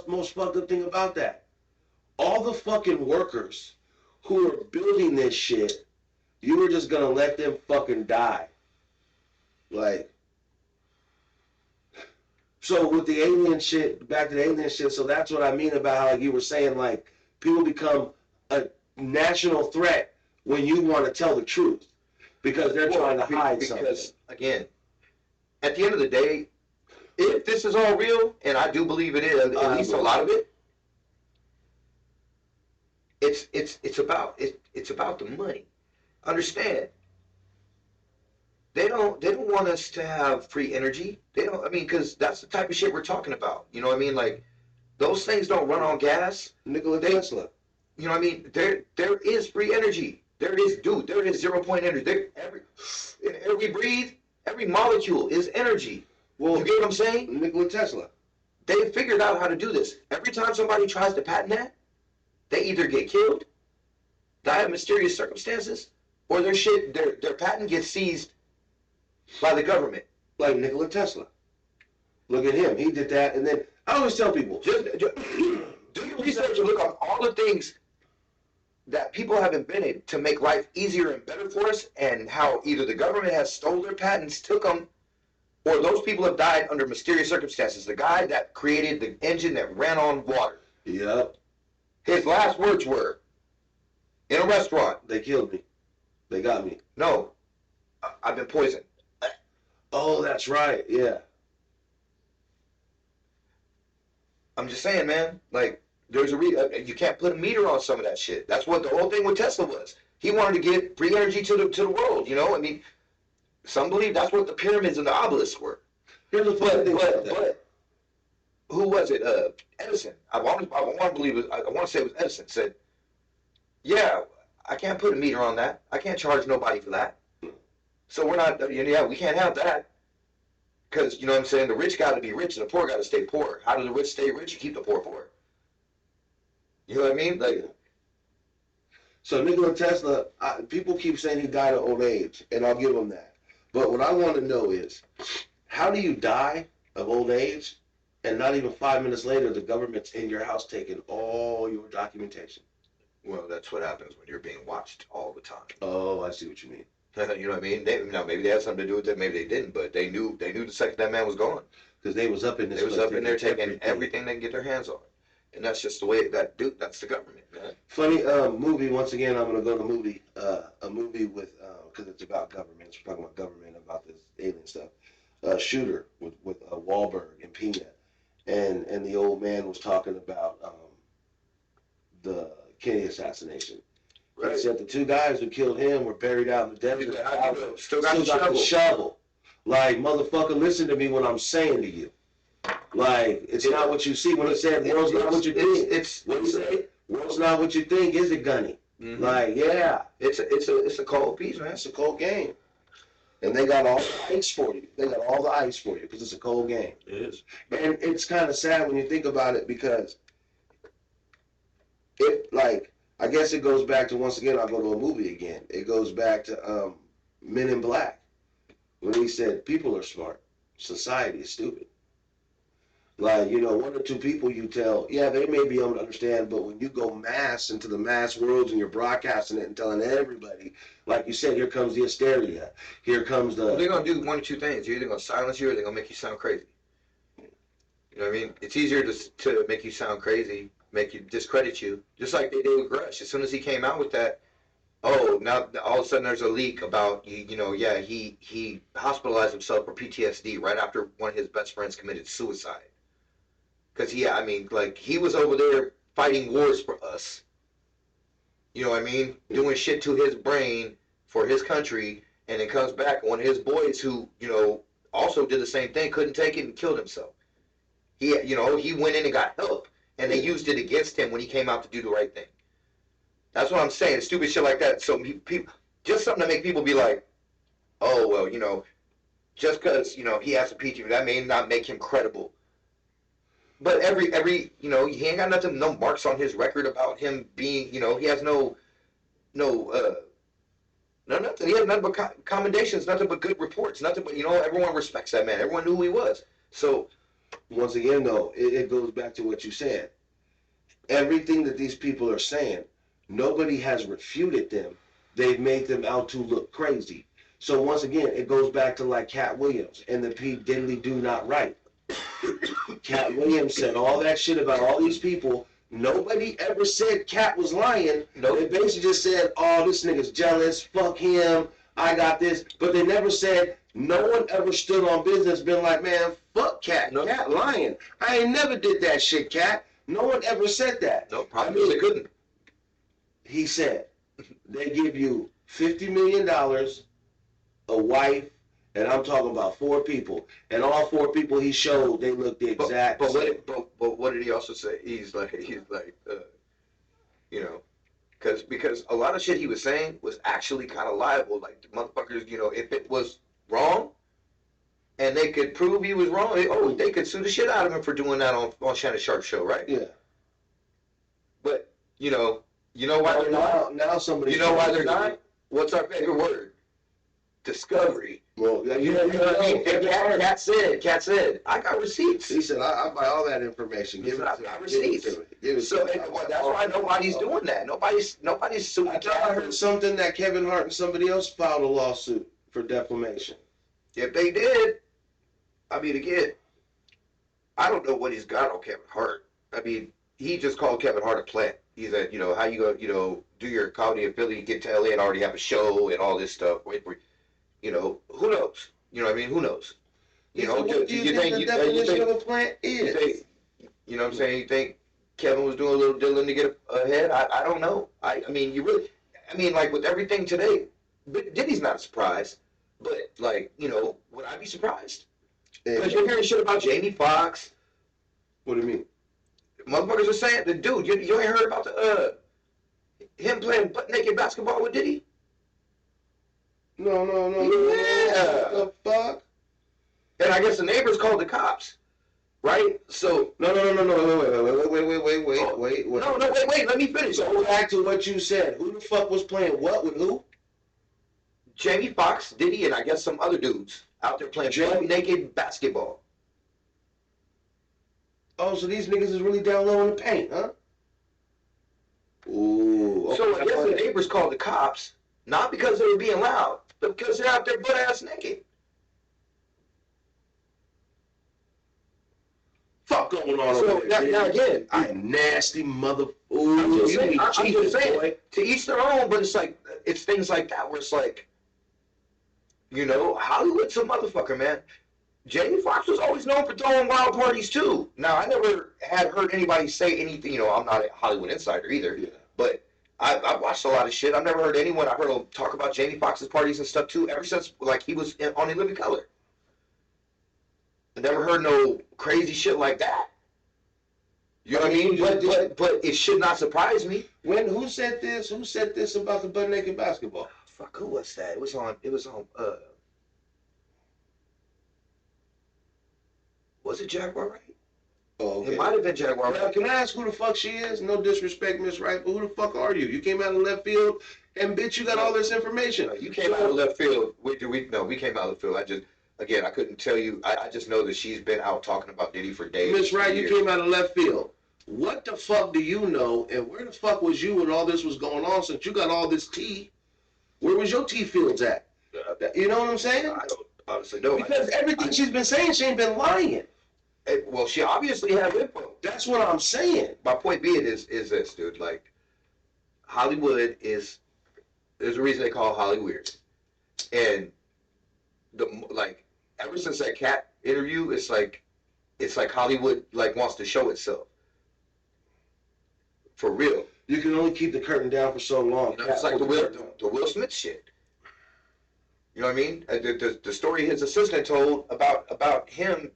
Speaker 2: most fucked up thing about that. All the fucking workers who are building this shit, you were just gonna let them fucking die. Like, so with the alien shit, back to the alien shit, so that's what I mean about how, like you were saying, like, people become a national threat when you want to tell the truth. Because they're trying to hide something. Because,
Speaker 1: again, at the end of the day, if this is all real, and I do believe it is, at least a lot of it, it's about the money. Understand? They don't want us to have free energy. They don't. I mean, because that's the type of shit we're talking about. You know what I mean? Like, those things don't run on gas.
Speaker 2: Nikola Tesla.
Speaker 1: You know what I mean? There is free energy. There is 0 point energy. Every we breathe, every molecule is energy. Well, you get what I'm saying?
Speaker 2: Nikola Tesla.
Speaker 1: They figured out how to do this. Every time somebody tries to patent that, they either get killed, die of mysterious circumstances, or their patent gets seized by the government.
Speaker 2: Like Nikola Tesla. Look at him. He did that, and then I always tell people,
Speaker 1: just do your research and look on all the things that people have invented to make life easier and better for us, and how either the government has stole their patents, took them, or those people have died under mysterious circumstances. The guy that created the engine that ran on water.
Speaker 2: Yep.
Speaker 1: His last words were, in a restaurant,
Speaker 2: "They killed me. They got me."
Speaker 1: No, I've been poisoned.
Speaker 2: Oh, that's right. Yeah.
Speaker 1: I'm just saying, man. Like, there's you can't put a meter on some of that shit. That's what the whole thing with Tesla was. He wanted to get free energy to the world. You know, I mean, some believe that's what the pyramids and the obelisks were.
Speaker 2: Here's the funny thing about that.
Speaker 1: But who was it? Edison. I want to say it was Edison. Said, "Yeah, I can't put a meter on that. I can't charge nobody for that. So we're not. Yeah, we can't have that. Because you know what I'm saying. The rich got to be rich, and the poor got to stay poor. How do the rich stay rich? You keep the poor poor. You know what I mean? Like."
Speaker 2: So Nikola Tesla, people keep saying he died of old age, and I'll give him that. But what I want to know is, how do you die of old age, and not even 5 minutes later, the government's in your house taking all your documentation?
Speaker 1: Well, that's what happens when you're being watched all the time.
Speaker 2: Oh, I see what you mean.
Speaker 1: You know what I mean? Maybe they had something to do with it, maybe they didn't, but they knew the second that man was gone.
Speaker 2: Because they was up in this.
Speaker 1: They was up in there taking everything they can get their hands on. And that's just the way that's the government, man.
Speaker 2: Funny movie, once again, I'm going to go to a movie with, because it's about government. We're talking about government, about this alien stuff. Shooter with Wahlberg and Pena. And the old man was talking about the Kennedy assassination. Right. He said the two guys who killed him were buried out in the desert.
Speaker 1: Still got the shovel.
Speaker 2: Like, motherfucker, listen to me when I'm saying to you. Like, it's not what you see. When he said, world's not what you think.
Speaker 1: It's
Speaker 2: What he say? World's not what you think, is it, Gunny?
Speaker 1: mm-hmm.
Speaker 2: Like, yeah.
Speaker 1: It's a cold piece, man.
Speaker 2: It's a cold game. And they got all the ice for you. They got all the ice for you because it's a cold game.
Speaker 1: It is.
Speaker 2: And it's kind of sad when you think about it because it, like, I guess it goes back to, once again, I'll go to a movie again. It goes back to Men in Black when he said, people are smart. Society is stupid. Like, you know, one or two people you tell, yeah, they may be able to understand, but when you go mass into the mass worlds and you're broadcasting it and telling everybody, like you said, here comes the hysteria. Here comes the...
Speaker 1: Well, they're going to do one or two things. They're either going to silence you or they're going to make you sound crazy. You know what I mean? It's easier to make you sound crazy, make you discredit you, just like they did with Grush. As soon as he came out with that, oh, now all of a sudden there's a leak about, you know, yeah, he hospitalized himself for PTSD right after one of his best friends committed suicide. Because, yeah, I mean, like, he was over there fighting wars for us. You know what I mean? Doing shit to his brain for his country, and it comes back, one of his boys who, you know, also did the same thing, couldn't take it and killed himself. He, you know, he went in and got help, and they used it against him when he came out to do the right thing. That's what I'm saying, stupid shit like that. So people, just something to make people be like, oh, well, you know, just because, you know, he has a PTSD, that may not make him credible. But every you know, he ain't got nothing, no marks on his record about him being, you know, he has no nothing. He has nothing but commendations, nothing but good reports, nothing but, you know, everyone respects that man. Everyone knew who he was. So,
Speaker 2: once again, though, it goes back to what you said. Everything that these people are saying, nobody has refuted them. They've made them out to look crazy. So once again, it goes back to like Cat Williams and the P. Diddy do not write. Cat Williams said all that shit about all these people. Nobody ever said Cat was lying.
Speaker 1: Nope.
Speaker 2: They basically just said, oh, this nigga's jealous, fuck him, I got this. But they never said, no one ever stood on business, been like, man, fuck Cat.
Speaker 1: Nope.
Speaker 2: Cat lying. I ain't never did that shit, Cat. No one ever said that.
Speaker 1: no, probably they couldn't.
Speaker 2: He said, they give you $50 million, a wife, and I'm talking about 4 people. And all 4 people he showed, they looked the exact same.
Speaker 1: But what did he also say? He's like, you know, because a lot of shit he was saying was actually kind of liable. Like, the motherfuckers, you know, if it was wrong, and they could prove he was wrong, they could sue the shit out of him for doing that on Shannon Sharp's show, right?
Speaker 2: Yeah.
Speaker 1: But, you know why they're not?
Speaker 2: Now somebody.
Speaker 1: You know why they're not? What's our favorite word? Discovery.
Speaker 2: Well,
Speaker 1: You know what I mean? And Cat said, I got receipts.
Speaker 2: He said, I buy all that information. Give it
Speaker 1: I
Speaker 2: to
Speaker 1: got
Speaker 2: me.
Speaker 1: receipts. So that's why nobody's doing that. Nobody's suing
Speaker 2: I thought I heard something that Kevin Hart and somebody else filed a lawsuit for defamation.
Speaker 1: If they did, I mean, again, I don't know what he's got on Kevin Hart. I mean, he just called Kevin Hart a plant. He said, you know, how you go, you know, do your comedy affiliate, get to LA and already have a show and all this stuff. You know, who knows? You know what I mean? Who knows? You know,
Speaker 2: what do you think the definition of a plant is?
Speaker 1: You know what I'm saying? You think Kevin was doing a little diddling to get ahead? I don't know. I mean, like with everything today, Diddy's not a surprise. But, like, you know, would I be surprised? Because you're hearing shit about Jamie Foxx.
Speaker 2: What do you mean?
Speaker 1: Motherfuckers are saying, the dude, you ain't heard about him playing butt-naked basketball with Diddy?
Speaker 2: No.
Speaker 1: Yeah.
Speaker 2: What the fuck?
Speaker 1: And I guess the neighbors called the cops, right? So
Speaker 2: No, wait.
Speaker 1: wait, let me finish.
Speaker 2: So go back to what you said. Who the fuck was playing what with who?
Speaker 1: Jamie Foxx, Diddy, and I guess some other dudes out there playing butt-naked basketball.
Speaker 2: Oh, so these niggas is really down low in the paint, huh? Ooh. Okay.
Speaker 1: So I guess the neighbors called the cops, not because they were being loud, but because they're out there butt-ass naked.
Speaker 2: Fuck going on
Speaker 1: So
Speaker 2: over there?
Speaker 1: now again,
Speaker 2: I nasty mother.
Speaker 1: I'm
Speaker 2: Ooh,
Speaker 1: just saying,
Speaker 2: boy.
Speaker 1: to each their own, but it's like, it's things like that where it's like, you know, Hollywood's a motherfucker, man. Jamie Foxx was always known for throwing wild parties too. Now, I never had heard anybody say anything, you know, I'm not a Hollywood insider either, but I've watched a lot of shit. I've never heard anyone, I heard them talk about Jamie Foxx's parties and stuff too, ever since, like, he was on In Living Color. I never heard no crazy shit like that. You know what I mean? But it should not surprise me.
Speaker 2: Who said this? Who said this about the butt naked basketball?
Speaker 1: Fuck, who was that? It was on. Was it Jaguar Wright?
Speaker 2: Oh, okay.
Speaker 1: It might have been Jaguar
Speaker 2: Now,
Speaker 1: Wright.
Speaker 2: can I ask who the fuck she is? No disrespect, Miss Wright, but who the fuck are you? You came out of left field, and bitch, you got all this information.
Speaker 1: You came out of left field. We came out of the field. I couldn't tell you. I just know that she's been out talking about Diddy for days.
Speaker 2: Miss Wright, you came out of left field. What the fuck do you know, and where the fuck was you when all this was going on? Since you got all this tea, where was your tea fields at? You know what I'm saying?
Speaker 1: I don't honestly know.
Speaker 2: Because everything she's been saying, she ain't been lying.
Speaker 1: Well, she obviously had info.
Speaker 2: That's what I'm saying.
Speaker 1: My point being is this, dude. Like, Hollywood is. There's a reason they call Holly weird, and ever since that cat interview, it's like Hollywood wants to show itself. For real.
Speaker 2: You can only keep the curtain down for so long.
Speaker 1: It's like the Will Smith shit. You know what I mean? The story his assistant told about him.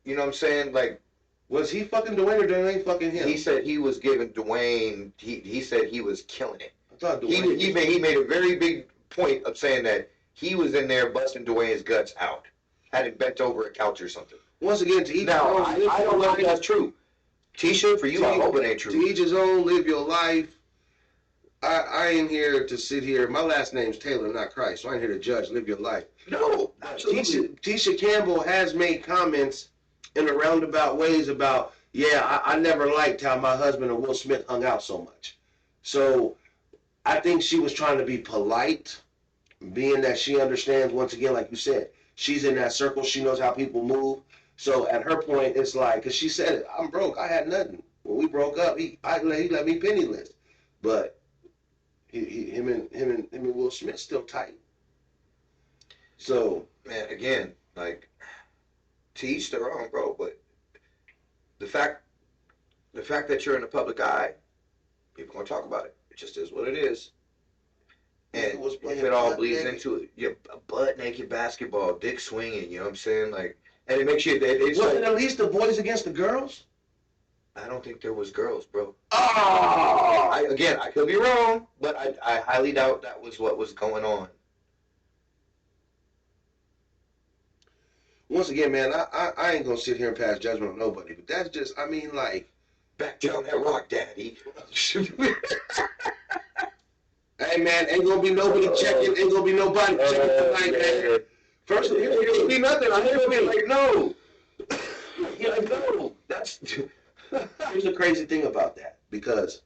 Speaker 1: You know what I'm saying? Like,
Speaker 2: was he fucking Dwayne or Dwayne fucking him?
Speaker 1: He said he was giving Dwayne. He said he was killing it.
Speaker 2: I thought Dwayne.
Speaker 1: He made a very big point of saying that he was in there busting Dwayne's guts out, had him bent over a couch or something.
Speaker 2: Once again, to each
Speaker 1: now I don't know if that's true. Tisha, for you, I hope it ain't true.
Speaker 2: To each his own. Live your life. I ain't here to sit here. My last name's Taylor, not Christ, so I ain't here to judge. Live your life.
Speaker 1: No, absolutely.
Speaker 2: Tisha Campbell has made comments in a roundabout ways about, I never liked how my husband and Will Smith hung out so much. So I think she was trying to be polite, being that she understands, once again, like you said, she's in that circle. She knows how people move. So at her point, it's like, because she said it, I'm broke. I had nothing. When we broke up, he let me penniless. But him and Will Smith still tight. So,
Speaker 1: man, again, like, to each their own, bro. But the fact that you're in the public eye, people gonna talk about it. It just is what it is. And if it all bleeds into it, butt naked basketball, dick swinging. You know what I'm saying? Like, and it makes you.
Speaker 2: Wasn't at least the boys against the girls?
Speaker 1: I don't think there was girls, bro.
Speaker 2: Oh!
Speaker 1: I could be wrong, but I highly doubt that was what was going on.
Speaker 2: Once again, man, I ain't gonna sit here and pass judgment on nobody, but that's just, I mean, like,
Speaker 1: back down that rock, daddy.
Speaker 2: Hey, man, ain't gonna be nobody checking tonight, man. First of all, it ain't be nothing. I ain't gonna be like, no.
Speaker 1: Yeah, like, no. That's.
Speaker 2: Here's the crazy thing about that, because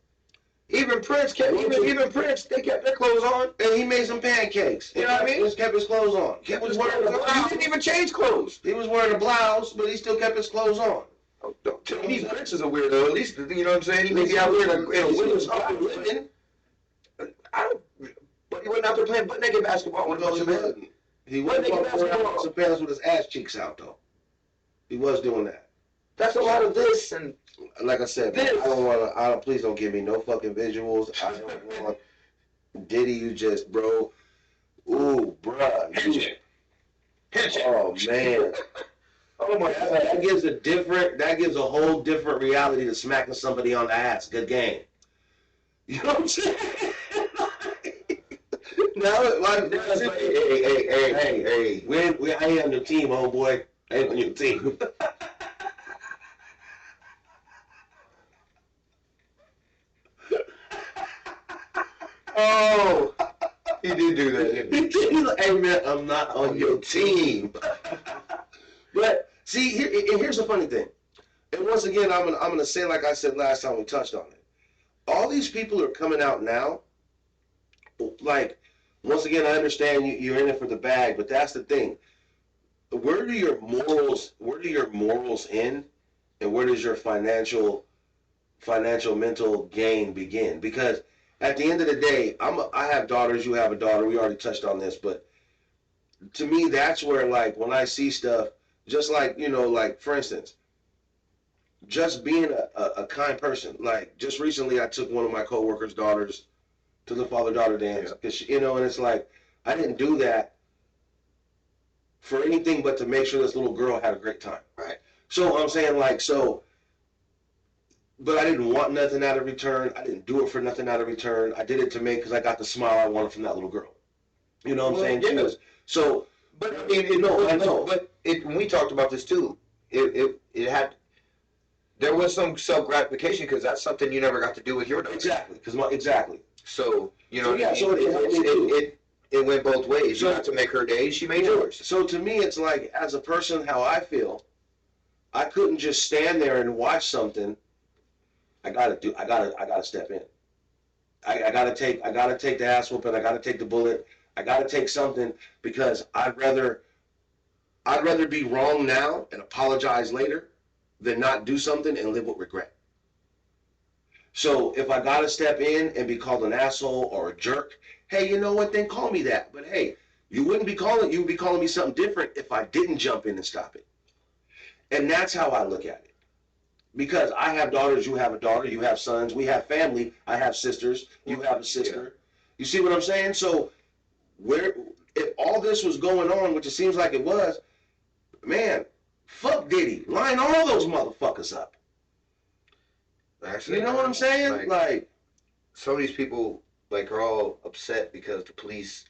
Speaker 1: even Prince they kept their clothes on,
Speaker 2: and he made some pancakes.
Speaker 1: You know what I mean?
Speaker 2: He just kept his clothes on.
Speaker 1: He didn't even change clothes.
Speaker 2: He was wearing a blouse, but he still kept his clothes on.
Speaker 1: Oh, don't tell me Prince is a weirdo. At least, you know what I'm saying? He may be out here in a winter's living. But he wasn't out there playing butt naked basketball with a bunch of men.
Speaker 2: He wasn't wearing some pants with his ass cheeks out, though. He was doing that.
Speaker 1: That's a lot of this, and
Speaker 2: like I said, man, please don't give me no fucking visuals. I don't want Diddy, you just, bro. Ooh, bruh. Oh, man.
Speaker 1: Oh, my God.
Speaker 2: That gives a whole different reality to smacking somebody on the ass. Good game. You know what I'm saying? Hey. I ain't on your team, homeboy. I ain't on your team.
Speaker 1: Oh, he did do that.
Speaker 2: He's like, hey, man, I'm not on your team. But see, here's the funny thing. And once again, I'm gonna say, like I said last time we touched on it. All these people are coming out now. Like, once again, I understand you're in it for the bag, but that's the thing. Where do your morals end, and where does your financial mental gain begin? Because at the end of the day, I have daughters, you have a daughter, we already touched on this, but to me, that's where, like, when I see stuff, just like, you know, like, for instance, just being a kind person. Like, just recently, I took one of my coworkers' daughters to the father-daughter dance, because, you know, and it's like, I didn't do that for anything but to make sure this little girl had a great time.
Speaker 1: Right.
Speaker 2: So I'm saying but I didn't want nothing out of return. I didn't do it for nothing out of return. I did it to make because I got the smile I wanted from that little girl. You know what I'm saying?
Speaker 1: Yeah. But I mean, I know. But when we talked about this too, it had. There was some self gratification because that's something you never got to do with your daughter.
Speaker 2: Exactly. Exactly.
Speaker 1: So you know, it went both ways. You got to make her day. She made yours.
Speaker 2: So to me, it's like as a person, how I feel. I couldn't just stand there and watch something. I gotta step in. I gotta take the ass whooping. I gotta take the bullet. I gotta take something because I'd rather be wrong now and apologize later than not do something and live with regret. So if I gotta step in and be called an asshole or a jerk, hey, you know what? Then call me that. But hey, you would be calling me something different if I didn't jump in and stop it. And that's how I look at it. Because I have daughters, you have a daughter, you have sons, we have family, I have sisters, you have a sister. Yeah. You see what I'm saying? So if all this was going on, which it seems like it was, man, fuck Diddy. Line all those motherfuckers up. Actually, you know what I'm saying? Like
Speaker 1: some of these people are all upset because the police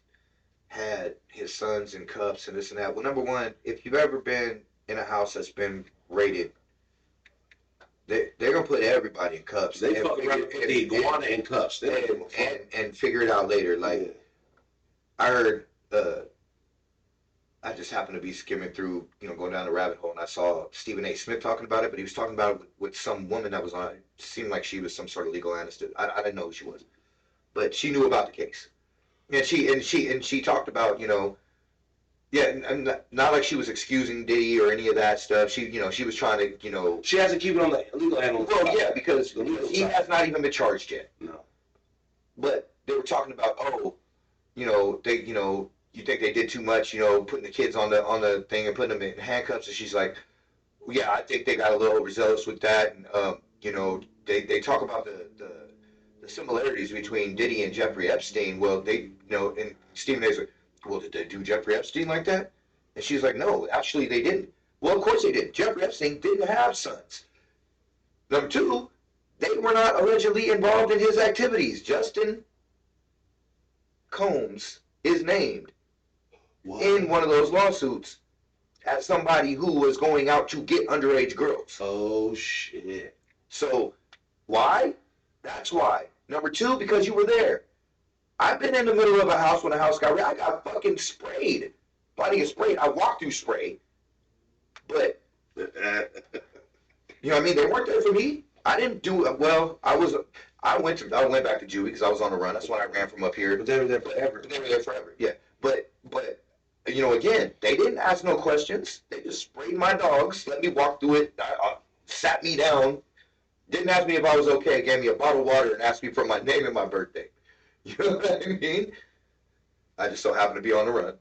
Speaker 1: had his sons in cuffs and this and that. Well, number one, if you've ever been in a house that's been raided, they're gonna put everybody in cuffs.
Speaker 2: They fuck around and put the iguana in cuffs.
Speaker 1: And figure it out later. I heard, I just happened to be skimming through, going down the rabbit hole, and I saw Stephen A. Smith talking about it, but he was talking about it with some woman that was on it. Seemed like she was some sort of legal analyst. I didn't know who she was, but she knew about the case. And she talked about, yeah, and not like she was excusing Diddy or any of that stuff. She was trying to,
Speaker 2: She has to keep it on the legal analyst.
Speaker 1: Well, yeah, because he has not even been charged yet.
Speaker 2: No.
Speaker 1: But they were talking about, you think they did too much, putting the kids on the thing and putting them in handcuffs, and she's like, well, yeah, I think they got a little overzealous with that, and they talk about the similarities between Diddy and Jeffrey Epstein. Well, and Stephen A's like, well, did they do Jeffrey Epstein like that? And she's like, no, actually they didn't. Well, of course they didn't. Jeffrey Epstein didn't have sons. Number two, they were not allegedly involved in his activities. Justin Combs is named in one of those lawsuits as somebody who was going out to get underage girls.
Speaker 2: Oh, shit.
Speaker 1: So, why? That's why. Number two, because you were there. I've been in the middle of a house when a house got raided. I got fucking sprayed. Plenty of sprayed. I walked through spray. But, you know what I mean? They weren't there for me. I didn't do it. Well, I went back to juvie because I was on the run. That's when I ran from up here.
Speaker 2: But they were there forever.
Speaker 1: Yeah. But again, they didn't ask no questions. They just sprayed my dogs, let me walk through it, sat me down, didn't ask me if I was okay, gave me a bottle of water, and asked me for my name and my birthday. You know what I mean? I just so happened to be on the run.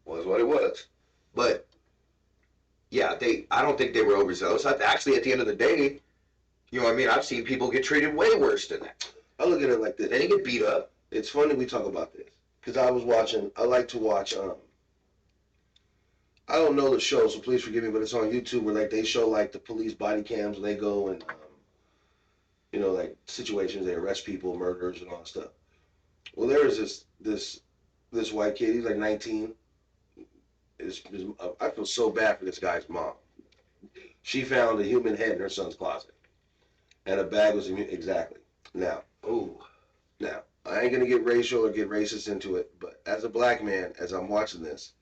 Speaker 1: Was what it was. But, yeah, I don't think they were overzealous. Actually, at the end of the day, you know what I mean? I've seen people get treated way worse than that.
Speaker 2: I look at it like this.
Speaker 1: They didn't get beat up.
Speaker 2: It's funny we talk about this. Because I like to watch, I don't know the show, so please forgive me, but it's on YouTube where they show the police body cams and they go and, situations, they arrest people, murderers and all that stuff. Well, there is this white kid, he's 19. I feel so bad for this guy's mom. She found a human head in her son's closet. And a bag was, exactly. Now, I ain't going to get racial or get racist into it, but as a black man, as I'm watching this,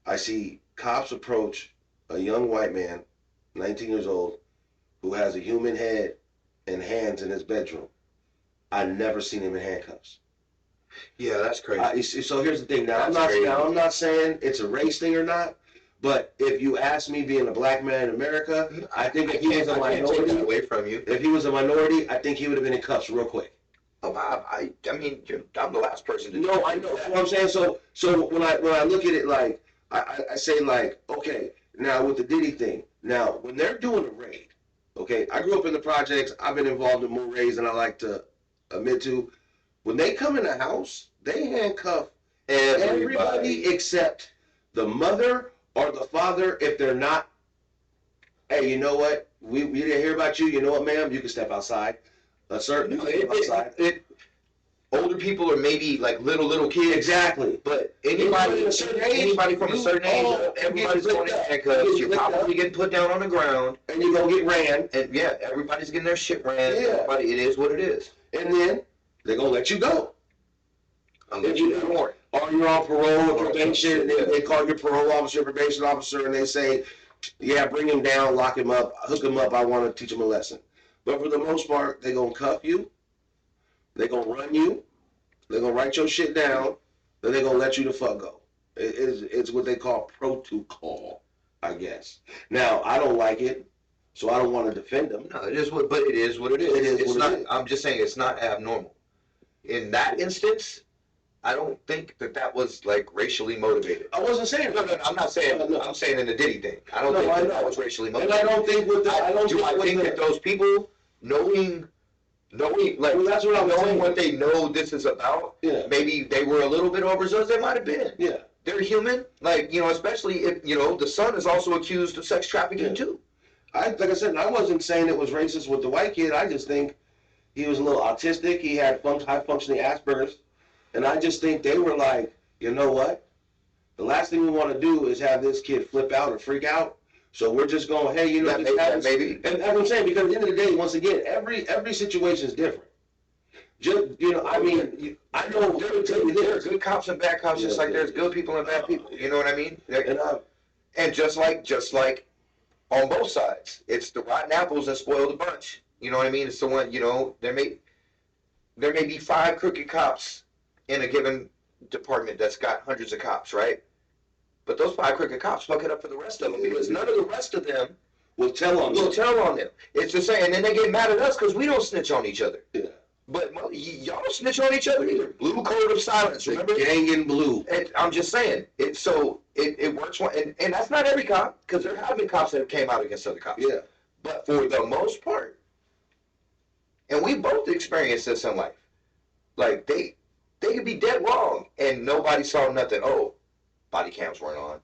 Speaker 2: I see cops approach a young white man, 19 years old, who has a human head and hands in his bedroom. I've never seen him in handcuffs.
Speaker 1: Yeah, that's crazy.
Speaker 2: So here's the thing. Now, I'm not saying it's a race thing or not, but if you ask me being a black man in America, I think if he was a minority,
Speaker 1: away from you.
Speaker 2: If he was a minority, I think he would have been in cuffs real quick.
Speaker 1: I mean, I'm the last person to.
Speaker 2: No, I know. What I'm saying. So when I look at it, I say okay, now with the Diddy thing, now when they're doing a raid, okay, I grew up in the projects. I've been involved in more raids than I like to admit to. When they come in the house, they handcuff everybody except the mother or the father, if they're not, hey, you know what? We didn't hear about you. You know what, ma'am? You can step outside. Sir, you can step outside.
Speaker 1: Older people or maybe like little kids.
Speaker 2: Exactly.
Speaker 1: But anybody from a certain age, everybody's going in handcuffs. You're probably getting put down on the ground.
Speaker 2: And you're going to get ran.
Speaker 1: And yeah, everybody's getting their shit ran.
Speaker 2: Yeah.
Speaker 1: Everybody, it is what it is.
Speaker 2: And then they're going to let you go.
Speaker 1: Unless you do more.
Speaker 2: Or you're on parole or probation, and they call your parole officer, probation officer, and they say, yeah, bring him down, lock him up, hook him up, I want to teach him a lesson. But for the most part, they're going to cuff you. They're going to run you. They're going to write your shit down. Then they're going to let you the fuck go. It's what they call protocol, I guess. Now, I don't like it, so I don't want to defend them.
Speaker 1: No, it is what, but it is what it is. It's not. I'm just saying it's not abnormal. In that instance, I don't think that was like racially motivated.
Speaker 2: I wasn't saying
Speaker 1: no. I'm not saying. No. I'm saying in the Diddy thing. I don't think that was racially motivated.
Speaker 2: And I don't think with the.
Speaker 1: I think that those people knowing like
Speaker 2: well, that's what I'm
Speaker 1: knowing
Speaker 2: saying.
Speaker 1: what they know this is about.
Speaker 2: Yeah.
Speaker 1: Maybe they were a little bit overzealous. They might have been.
Speaker 2: Yeah.
Speaker 1: They're human. Like especially if the son is also accused of sex trafficking too.
Speaker 2: Like I said, I wasn't saying it was racist with the white kid. I just think he was a little autistic. He had high functioning Asperger's. And I just think they were like, you know what? The last thing we want to do is have this kid flip out or freak out. So we're just going, hey,
Speaker 1: maybe.
Speaker 2: And that's what I'm saying, because at the end of the day, once again, every situation is different. Just, I mean, I know
Speaker 1: there are good cops and bad cops, just like there's good people and bad people. You know what I mean? And just like on both sides, it's the rotten apples that spoil the bunch. You know what I mean? It's the one, there may be 5 crooked cops in a given department that's got hundreds of cops, right? But those 5 crooked cops fuck it up for the rest of them because none of the rest of them
Speaker 2: will tell on
Speaker 1: them. It's the same, and then they get mad at us because we don't snitch on each other.
Speaker 2: Yeah.
Speaker 1: But y'all don't snitch on each other either. Blue code of silence, remember?
Speaker 2: Gang in blue.
Speaker 1: And I'm just saying, it works, and that's not every cop, because there have been cops that have came out against other cops.
Speaker 2: Yeah.
Speaker 1: But for the most part, and we both experienced this in life, like they could be dead wrong, and nobody saw nothing. Oh, body cams weren't on.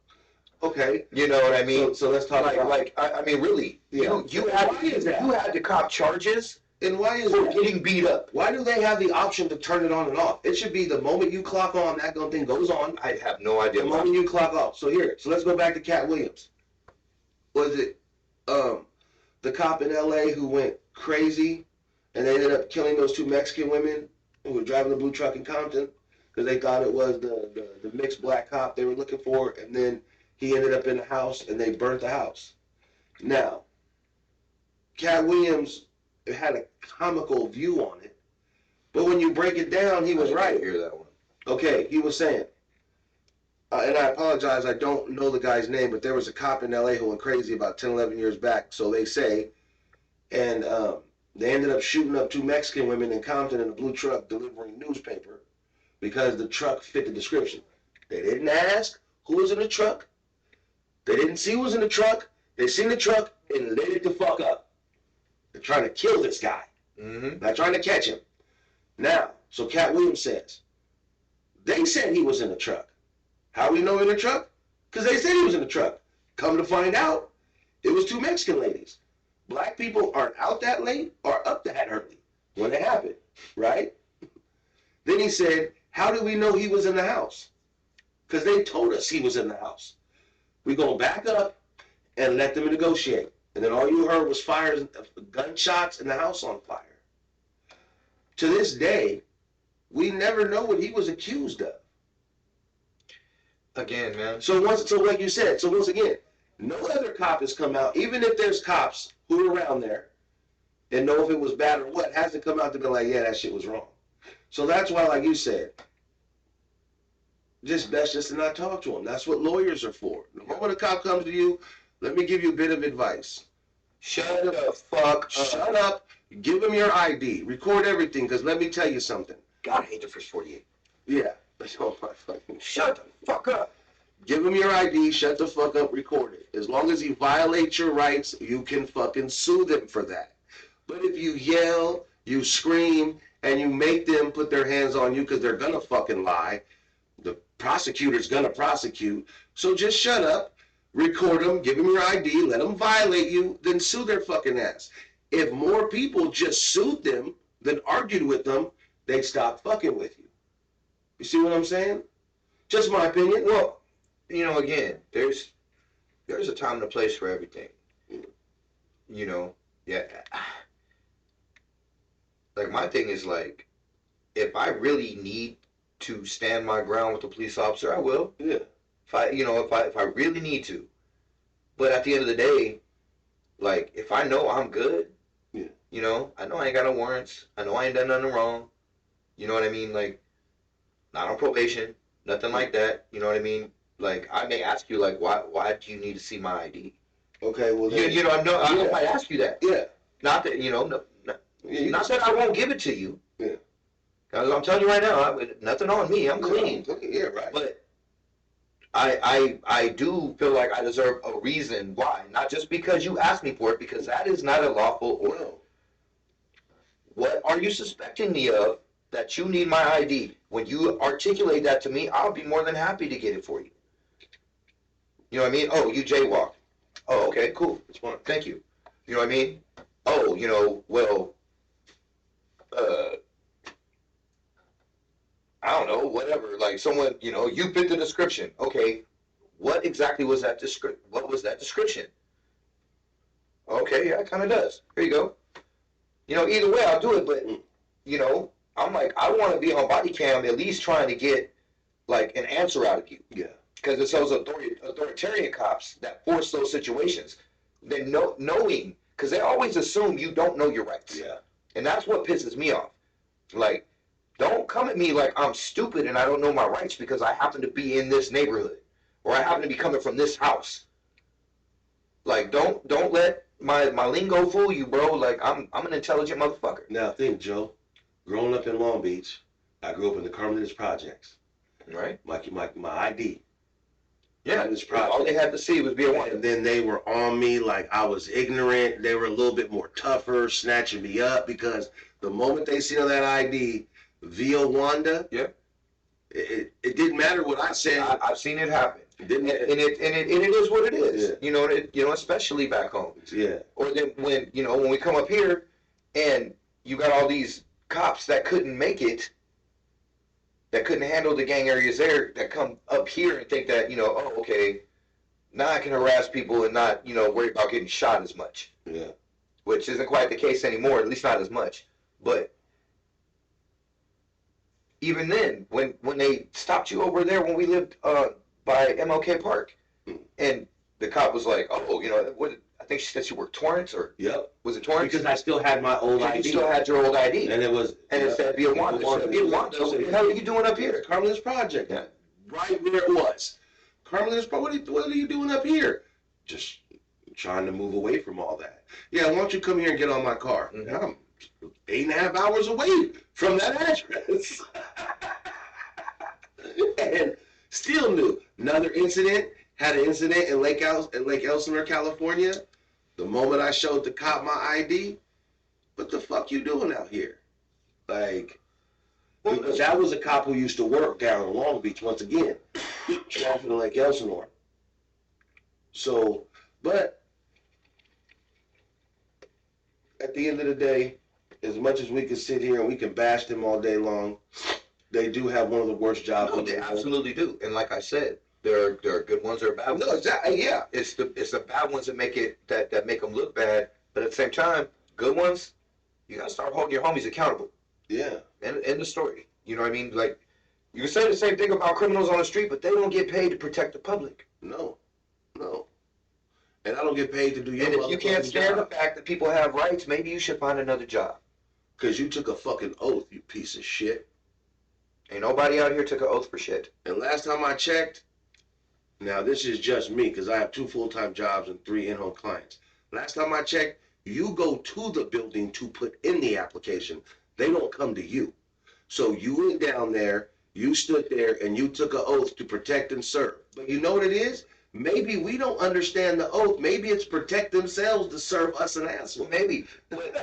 Speaker 2: Okay.
Speaker 1: You know what I mean?
Speaker 2: So let's talk about
Speaker 1: I mean, really,
Speaker 2: yeah.
Speaker 1: you had to cop charges.
Speaker 2: And why is
Speaker 1: that? Getting beat up.
Speaker 2: Why do they have the option to turn it on and off? It should be the moment you clock on, that thing goes on.
Speaker 1: I have no idea.
Speaker 2: The moment you clock off. So let's go back to Cat Williams. Was it the cop in L.A. who went crazy and they ended up killing those 2 Mexican women who were driving the blue truck in Compton because they thought it was the mixed black cop they were looking for, and then he ended up in the house and they burnt the house. Now, Cat Williams had a comical view on it, but when you break it down, he was right.
Speaker 1: Hear that one?
Speaker 2: Okay, he was saying, and I apologize, I don't know the guy's name, but there was a cop in L.A. who went crazy about 10, 11 years back, so they say, and they ended up shooting up 2 Mexican women in Compton in a blue truck delivering newspaper because the truck fit the description. They didn't ask who was in the truck. They didn't see who was in the truck. They seen the truck and lit it the fuck up. They're trying to kill this guy.
Speaker 1: Mm-hmm.
Speaker 2: Not trying to catch him. Now, so Cat Williams says, they said he was in the truck. How we know in the truck? Because they said he was in the truck. Come to find out, it was 2 Mexican ladies. Black people aren't out that late or up that early when it happened, right? Then he said, how do we know he was in the house? Because they told us he was in the house. We're going to back up and let them negotiate. And then all you heard was fires, gunshots, and the house on fire. To this day, we never know what he was accused of.
Speaker 1: Again, man.
Speaker 2: So like you said, once again, no other cop has come out, even if there's cops who are around there and know if it was bad or what, hasn't come out to be like, yeah, that shit was wrong. So that's why, like you said, best just to not talk to him. That's what lawyers are for. The moment a cop comes to you, let me give you a bit of advice.
Speaker 1: Shut the fuck up.
Speaker 2: Shut up. Give him your ID. Record everything, because let me tell you something.
Speaker 1: God, I hate the first 48.
Speaker 2: Yeah.
Speaker 1: Shut the fuck up.
Speaker 2: Give him your ID, shut the fuck up, record it. As long as he violates your rights, you can fucking sue them for that. But if you yell, you scream, and you make them put their hands on you because they're gonna fucking lie, The prosecutor's gonna prosecute. So just shut up, record them, give them your ID, let them violate you, then sue their fucking ass. If more people just sued them than argued with them, they'd stop fucking with you. You see what I'm saying? Just my opinion.
Speaker 1: Well, again, there's a time and a place for everything. Yeah. Like my thing is like, if I really need to stand my ground with a police officer, I will.
Speaker 2: Yeah.
Speaker 1: If I really need to. But at the end of the day, like if I know I'm good,
Speaker 2: yeah.
Speaker 1: I know I ain't got no warrants. I know I ain't done nothing wrong. You know what I mean? Like, not on probation, nothing like that. You know what I mean? Like I may ask you like, why do you need to see my ID?
Speaker 2: Okay, well then,
Speaker 1: I might ask you that.
Speaker 2: Yeah.
Speaker 1: Not that not that I won't give it to you.
Speaker 2: Yeah.
Speaker 1: Because I'm telling you right now, nothing on me. I'm clean.
Speaker 2: Yeah, right.
Speaker 1: But I do feel like I deserve a reason why. Not just because you asked me for it, because that is not a lawful order.
Speaker 2: No.
Speaker 1: What are you suspecting me of that you need my ID? When you articulate that to me, I'll be more than happy to get it for you. You know what I mean? Oh, you jaywalked. Oh, okay, cool.
Speaker 2: It's fine.
Speaker 1: Thank you. You know what I mean? Oh, well, I don't know, whatever. Like someone, you fit the description. Okay, what exactly was that What was that description? Okay, yeah, it kind of does. Here you go. Either way, I'll do it. But I'm like, I want to be on body cam at least trying to get like an answer out of you.
Speaker 2: Yeah.
Speaker 1: Because it's those authoritarian cops that force those situations. They knowing, because they always assume you don't know your rights.
Speaker 2: Yeah.
Speaker 1: And that's what pisses me off. Like, don't come at me like I'm stupid and I don't know my rights because I happen to be in this neighborhood or I happen to be coming from this house. Like, don't let my lingo fool you, bro. Like, I'm an intelligent motherfucker.
Speaker 2: Now think, Joe. Growing up in Long Beach, I grew up in the Carmelita Projects.
Speaker 1: Right.
Speaker 2: My ID.
Speaker 1: Yeah, all they had to see was be a
Speaker 2: And then they were on me like I was ignorant. They were a little bit more tougher, snatching me up because the moment they see that ID via Wanda,
Speaker 1: yeah,
Speaker 2: it didn't matter what I said.
Speaker 1: I've seen it happen.
Speaker 2: Didn't it?
Speaker 1: And it is what it is.
Speaker 2: Yeah.
Speaker 1: Especially back home.
Speaker 2: Yeah.
Speaker 1: Or then when we come up here, and you got all these cops that couldn't make it. That couldn't handle the gang areas there, that come up here and think that, oh, okay, now I can harass people and not, worry about getting shot as much.
Speaker 2: Yeah.
Speaker 1: Which isn't quite the case anymore, at least not as much. But even then, when they stopped you over there when we lived by MLK Park, and the cop was like, oh, what? I think she said she worked Torrance, or
Speaker 2: yep.
Speaker 1: Was it Torrance?
Speaker 2: Because I still had my old ID.
Speaker 1: You still had your old ID.
Speaker 2: And it was.
Speaker 1: And it said, be a Wanda. What the hell are you doing up here?
Speaker 2: Carmelita's Project.
Speaker 1: Yeah.
Speaker 2: Right where it was. Carmelita's Project, what are you doing up here? Just trying to move away from all that. Yeah, why don't you come here and get on my car?
Speaker 1: Mm-hmm.
Speaker 2: I'm 8.5 hours away from that address. And still new. Another incident. Had an incident in Lake Elsinore, California. The moment I showed the cop my ID, what the fuck you doing out here? Like, because that was a cop who used to work down in Long Beach once again, traffic in Lake Elsinore. So, but at the end of the day, as much as we can sit here and we can bash them all day long, they do have one of the worst jobs.
Speaker 1: No, they absolutely do. And like I said, there are good ones, there are bad ones.
Speaker 2: No, exactly. Yeah,
Speaker 1: it's the bad ones that make it that make them look bad. But at the same time, good ones, you gotta start holding your homies accountable.
Speaker 2: Yeah.
Speaker 1: End the story. You know what I mean? Like, you can say the same thing about criminals on the street, but they don't get paid to protect the public.
Speaker 2: No. And I don't get paid to do your.
Speaker 1: And if you can't stand the fact that people have rights, maybe you should find another job.
Speaker 2: Because you took a fucking oath, you piece of shit.
Speaker 1: Ain't nobody out here took an oath for shit.
Speaker 2: And last time I checked, now this is just me because I have 2 full-time jobs and 3 in-home clients. Last time I checked, you go to the building to put in the application. They don't come to you. So you went down there, you stood there, and you took an oath to protect and serve. But you know what it is? maybe we don't understand the oath. Maybe it's protect themselves to serve us an asshole.
Speaker 1: Maybe. But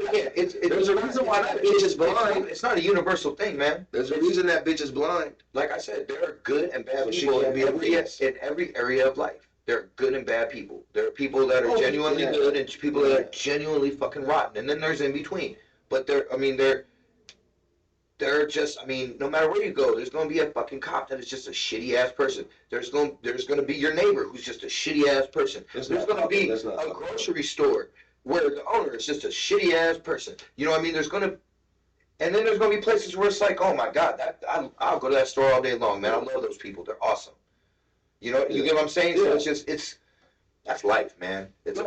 Speaker 1: again,
Speaker 2: There's a reason why that bitch is blind.
Speaker 1: It's not a universal thing, man.
Speaker 2: There's a reason that bitch is blind.
Speaker 1: Like I said, there are good and bad
Speaker 2: So she
Speaker 1: people
Speaker 2: can't be a witness.
Speaker 1: in every area of life. There are good and bad people. There are people that are
Speaker 2: Oh,
Speaker 1: genuinely
Speaker 2: yeah.
Speaker 1: good and people that are genuinely fucking rotten. And then there's in between. But they're just, I mean, no matter where you go, there's going to be a fucking cop that is just a shitty ass person. There's going to be your neighbor who's just a shitty ass person. There's going to be a grocery store where the owner is just a shitty ass person. You know what I mean? There's going to, and then there's going to be places where it's like, oh my God, I'll go to that store all day long, man. I love those people. They're awesome. You know, you get what I'm saying?
Speaker 2: Yeah.
Speaker 1: So it's just, that's life, man. It's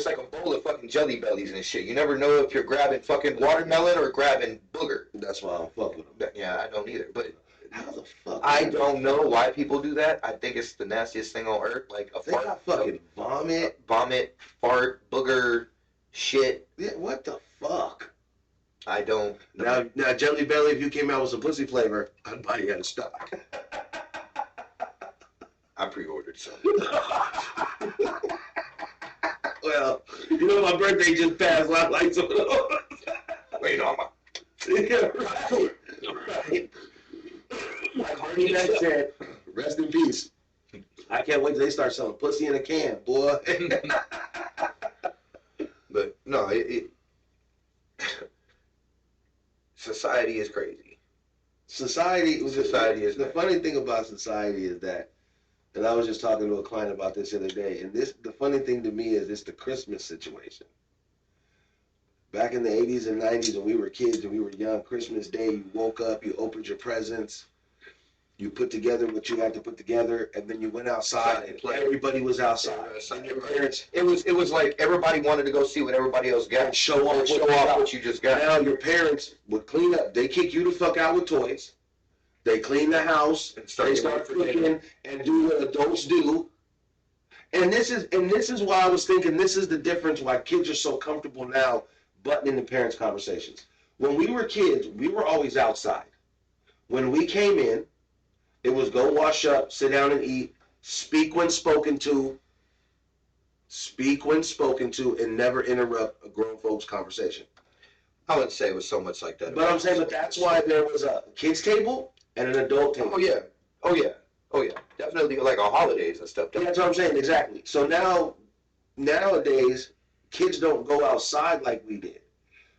Speaker 1: like a bowl of fucking jelly bellies and shit. You never know if you're grabbing fucking watermelon or grabbing booger.
Speaker 2: That's why I don't fuck with them.
Speaker 1: Yeah, I don't either. But
Speaker 2: how the fuck?
Speaker 1: I don't know why people do that. I think it's the nastiest thing on earth. Like a
Speaker 2: They got fucking vomit,
Speaker 1: fart, booger, shit.
Speaker 2: Yeah, what the fuck?
Speaker 1: I don't.
Speaker 2: Now, Jelly Belly, if you came out with some pussy flavor, I'd buy you out of stock.
Speaker 1: I pre-ordered some.
Speaker 2: Well, you know my birthday just passed. I like some of those.
Speaker 1: Wait, no,
Speaker 2: Yeah, right. Like Hardy that said, rest in peace. I can't wait till they start selling pussy in a can, boy.
Speaker 1: But no, society is crazy.
Speaker 2: Society is the
Speaker 1: bad.
Speaker 2: funny thing about society is that, and I was just talking to a client about this the other day, and the funny thing to me is it's the Christmas situation. Back in the 80s and 90s when we were kids and we were young, Christmas Day, you woke up, you opened your presents, you put together what you had to put together, and then you went outside and everybody was outside. And your parents,
Speaker 1: it was like everybody wanted to go see what everybody else got
Speaker 2: and show off
Speaker 1: what you just got.
Speaker 2: Now your parents would clean up. They kick you the fuck out with toys. They clean the house.
Speaker 1: And
Speaker 2: They start cooking and do what adults do. And this is why I was thinking this is the difference why kids are so comfortable now buttoning the parents' conversations. When we were kids, we were always outside. When we came in, it was go wash up, sit down and eat, speak when spoken to, and never interrupt a grown folks' conversation.
Speaker 1: I wouldn't say it was so much like that.
Speaker 2: But I'm saying, but that's why there was a kids table and an adult table.
Speaker 1: Oh yeah. Definitely like on holidays and stuff.
Speaker 2: Yeah, that's what I'm saying, exactly. So nowadays, kids don't go outside like we did.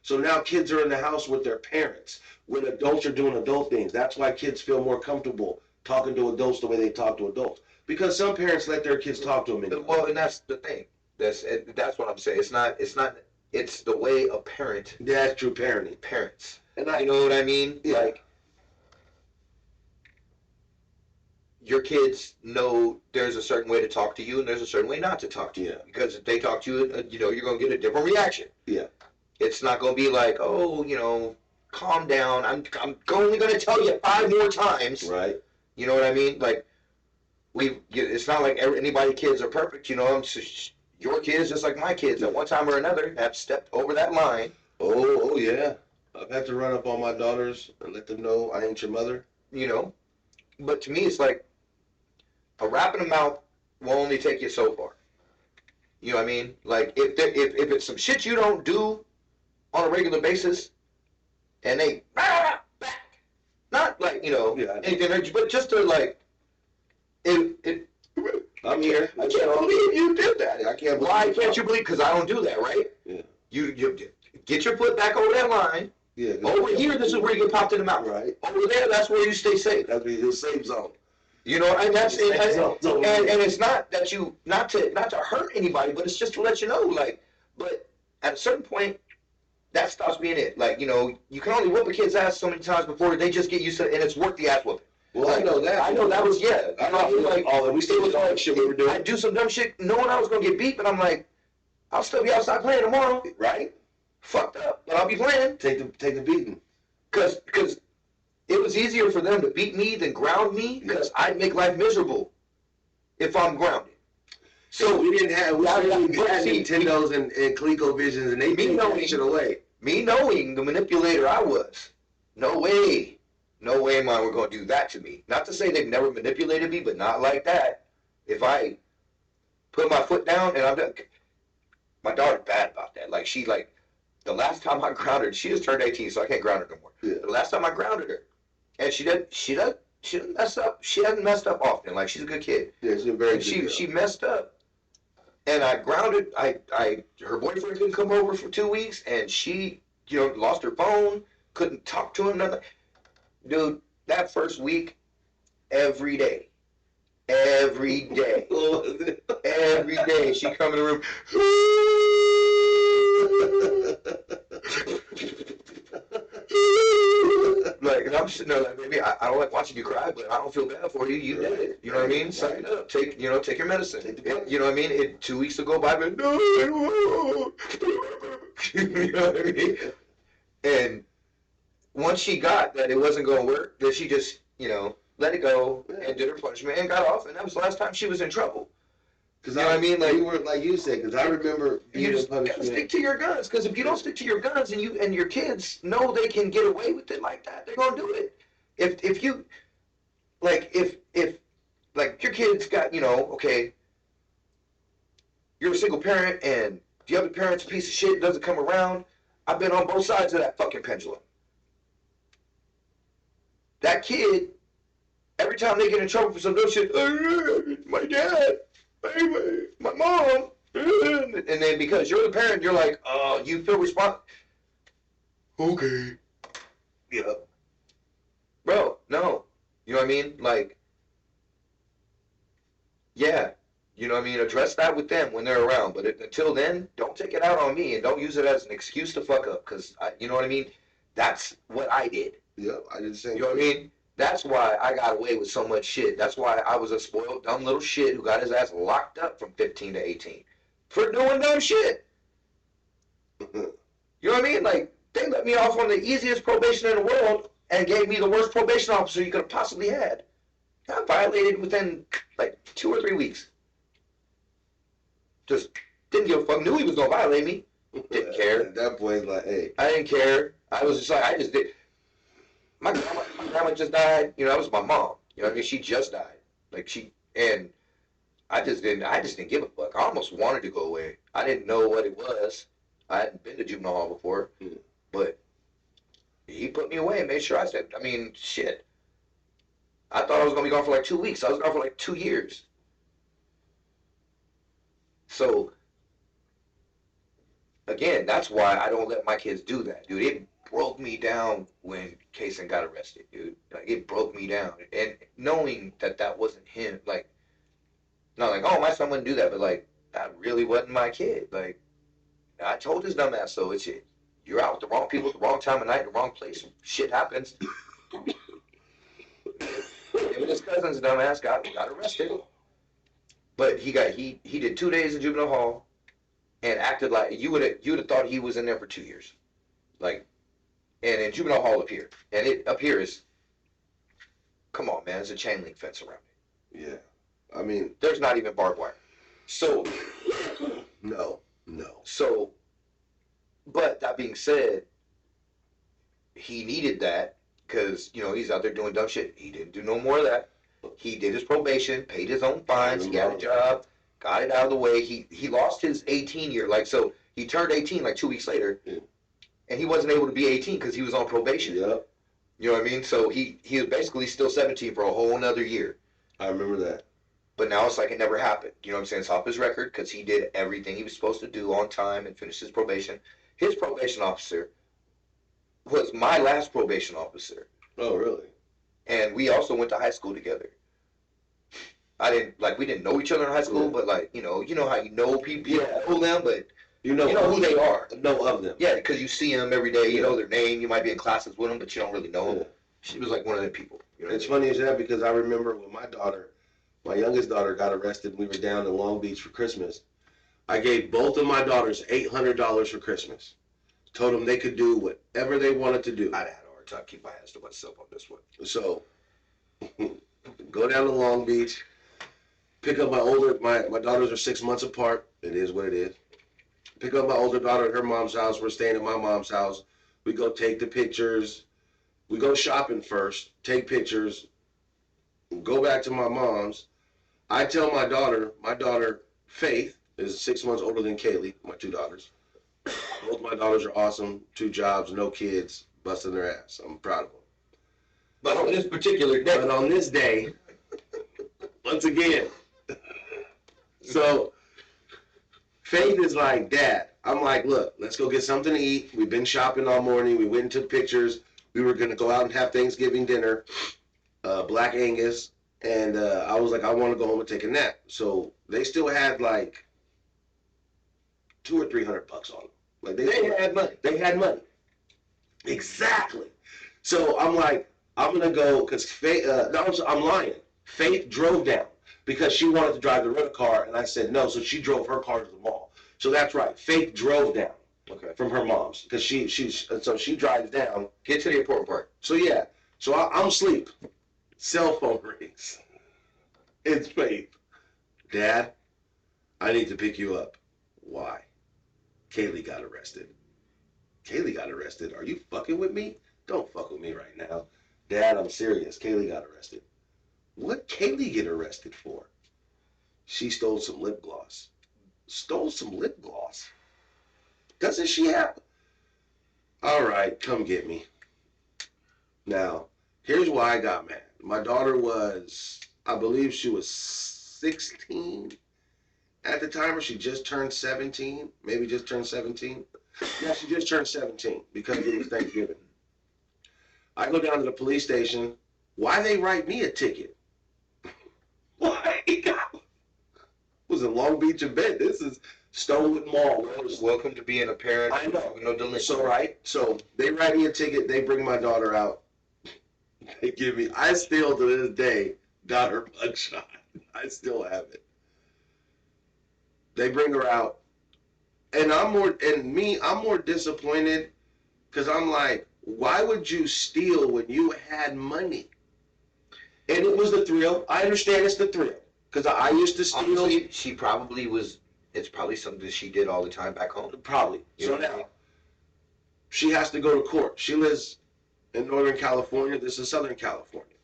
Speaker 2: So now kids are in the house with their parents when adults are doing adult things. That's why kids feel more comfortable talking to adults the way they talk to adults. Because some parents let their kids talk to them.
Speaker 1: Well, and that's the thing. That's what I'm saying. It's the way a parent.
Speaker 2: That's true parenting.
Speaker 1: Parents.
Speaker 2: And
Speaker 1: you know what I mean?
Speaker 2: Yeah.
Speaker 1: Like, your kids know there's a certain way to talk to you and there's a certain way not to talk to you.
Speaker 2: Yeah.
Speaker 1: Because if they talk to you, you're going to get a different reaction.
Speaker 2: Yeah.
Speaker 1: It's not going to be like, oh, calm down. I'm only going to tell you 5 more times.
Speaker 2: Right.
Speaker 1: You know what I mean? Like, it's not like anybody's kids are perfect. Your kids, just like my kids, at one time or another, have stepped over that line.
Speaker 2: Oh yeah. I've had to run up on my daughters and let them know I ain't your mother.
Speaker 1: But to me, it's like a rap in the mouth will only take you so far. You know what I mean? Like, if it's some shit you don't do on a regular basis, and they back, not like anything, but just to like,
Speaker 2: I'm here.
Speaker 1: I can't believe you did that.
Speaker 2: I can't.
Speaker 1: Why can't you believe? Because I don't do that, right?
Speaker 2: Yeah.
Speaker 1: You get your foot back over that line.
Speaker 2: Yeah.
Speaker 1: Over here, this is where you get popped in the mouth.
Speaker 2: Right.
Speaker 1: Over there, that's where you stay safe.
Speaker 2: That's your safe zone.
Speaker 1: And that's it. And it's not that you not to hurt anybody, but it's just to let you know, like. But at a certain point, that stops being it. Like, you can only whip a kid's ass so many times before they just get used to it, and it's worth the ass whooping.
Speaker 2: Well, I know that.
Speaker 1: I know that was
Speaker 2: I know
Speaker 1: like
Speaker 2: all that. We still was all that shit we were doing.
Speaker 1: I do some dumb shit, knowing I was gonna get beat, but I'm like, I'll still be outside playing tomorrow.
Speaker 2: Right.
Speaker 1: Fucked up, but I'll be playing.
Speaker 2: Take the beating.
Speaker 1: Cause it was easier for them to beat me than ground me, because I'd make life miserable if I'm grounded.
Speaker 2: So we didn't have Nintendos and ColecoVisions, and they took that shit away.
Speaker 1: Me knowing the manipulator I was, no way, mine were gonna do that to me. Not to say they've never manipulated me, but not like that. If I put my foot down and I'm done, my daughter's bad about that. Like she like the last time I grounded her, she just turned 18, so I can't ground her no more.
Speaker 2: Yeah.
Speaker 1: The last time I grounded her, and she doesn't mess up. She hasn't messed up often. Like she's a good kid.
Speaker 2: Yeah, she's a very
Speaker 1: And
Speaker 2: good girl.
Speaker 1: she messed up, and I grounded. Her boyfriend couldn't come over for 2 weeks, and she lost her phone, couldn't talk to him, nothing. Dude, that first week, every day, every day, every day, she come in the room. Like, and I'm sitting there like, baby, I don't like watching you cry, but I don't feel bad for you. You did it. You know what I mean? Suck it up. Take your medicine. You know what I mean? 2 weeks ago, by no, I won't. You know what I mean? And once she got that it wasn't going to work, then she just, let it go and did her punishment and got off. And that was the last time she was in trouble.
Speaker 2: Because
Speaker 1: you know what I mean? Like
Speaker 2: you were, like you said, because I remember
Speaker 1: you just gotta stick to your guns. Because if you don't stick to your guns and your kids know they can get away with it like that, they're gonna do it. If you if your kid's got okay, you're a single parent and the other parent's a piece of shit, doesn't come around. I've been on both sides of that fucking pendulum. That kid, every time they get in trouble for some dumb shit, my dad, my mom, and then because you're the parent, you're like, you feel responsible. Okay. Yeah. Bro, no. You know what I mean? Like, yeah. You know what I mean? Address that with them when they're around. But until then, don't take it out on me and don't use it as an excuse to fuck up. Because, you know what I mean? That's what I did.
Speaker 2: Yeah, I did the same.
Speaker 1: You know what I mean? That's why I got away with so much shit. That's why I was a spoiled, dumb little shit who got his ass locked up from 15 to 18 for doing dumb shit. You know what I mean? Like, they let me off on the easiest probation in the world and gave me the worst probation officer you could have possibly had. I violated within, like, 2 or 3 weeks. Just didn't give a fuck. Knew he was going to violate me. Didn't care.
Speaker 2: At that point, like, hey.
Speaker 1: I didn't care. I was just like, I just did. My grandma just died. That was my mom. You know what I mean? She just died. And I just didn't give a fuck. I almost wanted to go away. I didn't know what it was. I hadn't been to juvenile hall before. But he put me away and made sure I said, shit. I thought I was going to be gone for like 2 weeks. I was gone for like 2 years. So, again, that's why I don't let my kids do that, dude. It broke me down when Kaysen got arrested, dude. Like, it broke me down. And knowing that wasn't him, like, not like, oh, my son wouldn't do that, but, like, that really wasn't my kid. Like, I told his dumb ass, so it's it. You're out with the wrong people at the wrong time of night, the wrong place. Shit happens. Him and his cousin's dumb ass got arrested. But he did 2 days in juvenile hall and acted like you would have thought he was in there for 2 years. Like, and in juvenile hall up here. And it up here is, come on, man, there's a chain link fence around it.
Speaker 2: Yeah. I mean,
Speaker 1: there's not even barbed wire. So,
Speaker 2: no.
Speaker 1: So, but that being said, he needed that because, he's out there doing dumb shit. He didn't do no more of that. He did his probation, paid his own fines, he got a job, got it out of the way. He lost his 18 year. Like, so he turned 18 like 2 weeks later.
Speaker 2: Yeah.
Speaker 1: And he wasn't able to be 18 because he was on probation.
Speaker 2: Yep.
Speaker 1: You know what I mean? So he was basically still 17 for a whole another year.
Speaker 2: I remember that.
Speaker 1: But now it's like it never happened. You know what I'm saying? It's off his record because he did everything he was supposed to do on time and finished his probation. His probation officer was my last probation officer.
Speaker 2: Oh, really?
Speaker 1: And we also went to high school together. We didn't know each other in high school, but like, you know how you know people, you know them, but you know who they are.
Speaker 2: Know of them.
Speaker 1: Yeah, because you see them every day, you know their name, you might be in classes with them, but you don't really know them. She was like one of them people. You know
Speaker 2: it's funny as that because I remember when my youngest daughter got arrested and we were down in Long Beach for Christmas. I gave both of my daughters $800 for Christmas. Told them they could do whatever they wanted to do.
Speaker 1: I'd had a hard time keep my hands to myself on this one.
Speaker 2: So, go down to Long Beach, pick up my daughters are 6 months apart. It is what it is. Pick up my older daughter at her mom's house. We're staying at my mom's house. We go take the pictures. We go shopping first, take pictures, go back to my mom's. I tell my daughter Faith is 6 months older than Kaylee, my two daughters. Both my daughters are awesome, 2 jobs, no kids, busting their ass. I'm proud of them.
Speaker 1: But on this particular day,
Speaker 2: But on this day, once again, so Faith is like, Dad, I'm like, look, let's go get something to eat. We've been shopping all morning. We went and took pictures. We were going to go out and have Thanksgiving dinner, Black Angus. And I was like, I want to go home and take a nap. So they still had like $200 or $300 on them. Like they had money. They had money. Exactly. So I'm like, I'm going to go because Faith, I'm lying. Faith drove down because she wanted to drive the rental car. And I said no. So she drove her car to the mall. So that's right. Faith drove down from her mom's because so she drives down.
Speaker 1: Get to the important part.
Speaker 2: So yeah. So I'm asleep. Cell phone rings. It's Faith. Dad, I need to pick you up. Why? Kaylee got arrested. Kaylee got arrested? Are you fucking with me? Don't fuck with me right now. Dad, I'm serious. Kaylee got arrested. What Kaylee get arrested for? She stole some lip gloss. Stole some lip gloss? Doesn't she have? All right, come get me. Now, here's why I got mad. My daughter was, I believe she was 16 at the time, or she just turned 17. Maybe just turned 17. Yeah, she just turned 17 because it was Thanksgiving. I go down to the police station. Why they write me a ticket? Why? It was in Long Beach event. This is Stonewood Mall.
Speaker 1: Welcome to being a parent.
Speaker 2: I know.
Speaker 1: No delinquent.
Speaker 2: So right. So they write me a ticket. They bring my daughter out. They give me. I still to this day got her mugshot. I still have it. They bring her out, and I'm more disappointed because I'm like, why would you steal when you had money? And it was the thrill. I understand it's the thrill because I used to steal.
Speaker 1: Honestly, she probably was. It's probably something she did all the time back home.
Speaker 2: Probably. So now she has to go to court. She lives in Northern California. This is Southern California.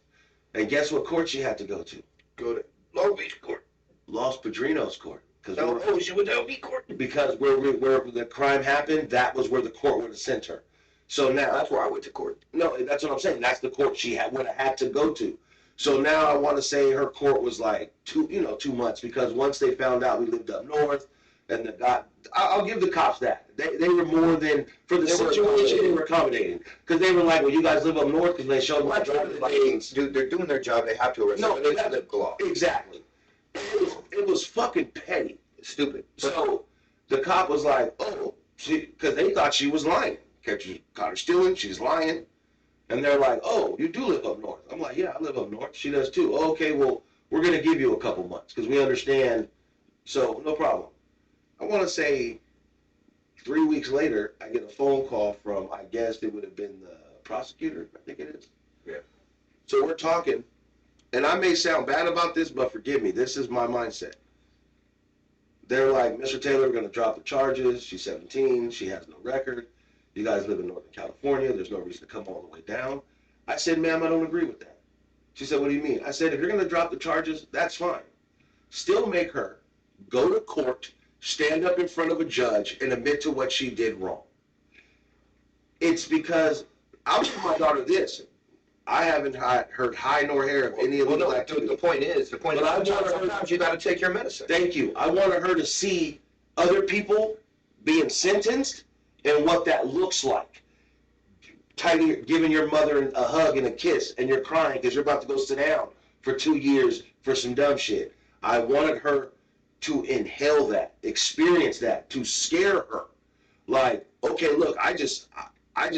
Speaker 2: And guess what court she had to go to?
Speaker 1: Go to Long Beach court.
Speaker 2: Los Padrinos court.
Speaker 1: She went to LB court.
Speaker 2: Because where the crime happened, that was where the court would have sent her. So now
Speaker 1: that's where I went to court.
Speaker 2: No, that's what I'm saying. That's the court she would have had to go to. So now I want to say her court was like 2 months because once they found out we lived up north, and the guy, I'll give the cops that they were more than for the situation. They were accommodating because they were like, well, you guys live up north because they showed my driver's license.
Speaker 1: Dude, they're doing their job. They have to arrest.
Speaker 2: No,
Speaker 1: that's the law.
Speaker 2: Exactly. It was fucking petty.
Speaker 1: Stupid.
Speaker 2: So the cop was like, oh, because they thought she was lying. Caught her stealing. She's lying. And they're like, oh, you do live up north. I'm like, yeah, I live up north. She does too. Oh, okay, well, we're going to give you a couple months because we understand. So no problem. I want to say 3 weeks later, I get a phone call from, I guess it would have been the prosecutor. I think it is.
Speaker 1: Yeah.
Speaker 2: So we're talking, and I may sound bad about this, but forgive me. This is my mindset. They're like, Mr. Taylor, we're going to drop the charges. She's 17. She has no record. You guys live in Northern California. There's no reason to come all the way down. I said, ma'am, I don't agree with that. She said, what do you mean? I said, if you're going to drop the charges, that's fine. Still make her go to court, stand up in front of a judge, and admit to what she did wrong. It's because I'll tell my daughter this. I haven't heard high nor hair of any illegal activity.
Speaker 1: The point is, sometimes you got to take your medicine.
Speaker 2: Thank you. I wanted her to see other people being sentenced and what that looks like. Giving your mother a hug and a kiss, and you're crying because you're about to go sit down for 2 years for some dumb shit. I wanted her to inhale that, experience that, to scare her. Like, okay, look, I just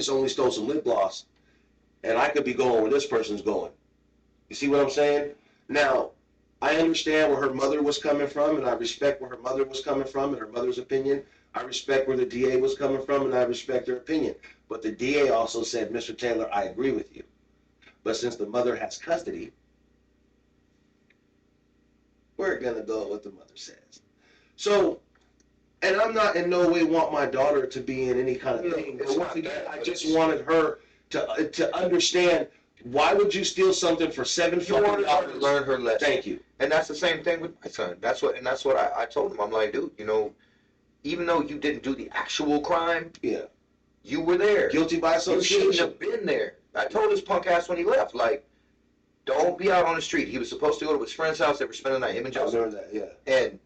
Speaker 2: only stole some lip gloss, and I could be going where this person's going. You see what I'm saying? Now, I understand where her mother was coming from, and I respect where her mother was coming from and her mother's opinion. I respect where the DA was coming from, and I respect her opinion. But the DA also said, Mr. Taylor, I agree with you. But since the mother has custody, we're going to go with what the mother says. So, and I'm not in no way want my daughter to be in any kind of thing. But once again, I just wanted her to understand Why would you steal something for $7
Speaker 1: You want
Speaker 2: fucking
Speaker 1: her to learn her lesson.
Speaker 2: Thank you.
Speaker 1: And that's the same thing with my son. That's what I told him. I'm like, dude, you know, even though you didn't do the actual crime,
Speaker 2: Yeah.
Speaker 1: you were there.
Speaker 2: Guilty by
Speaker 1: You
Speaker 2: association.
Speaker 1: shouldn't have been there. I told his punk ass when he left, like, don't be out on the street. He was supposed to go to his friend's house. They were spending the night, him and
Speaker 2: I
Speaker 1: Joseph.
Speaker 2: learned that, yeah.
Speaker 1: And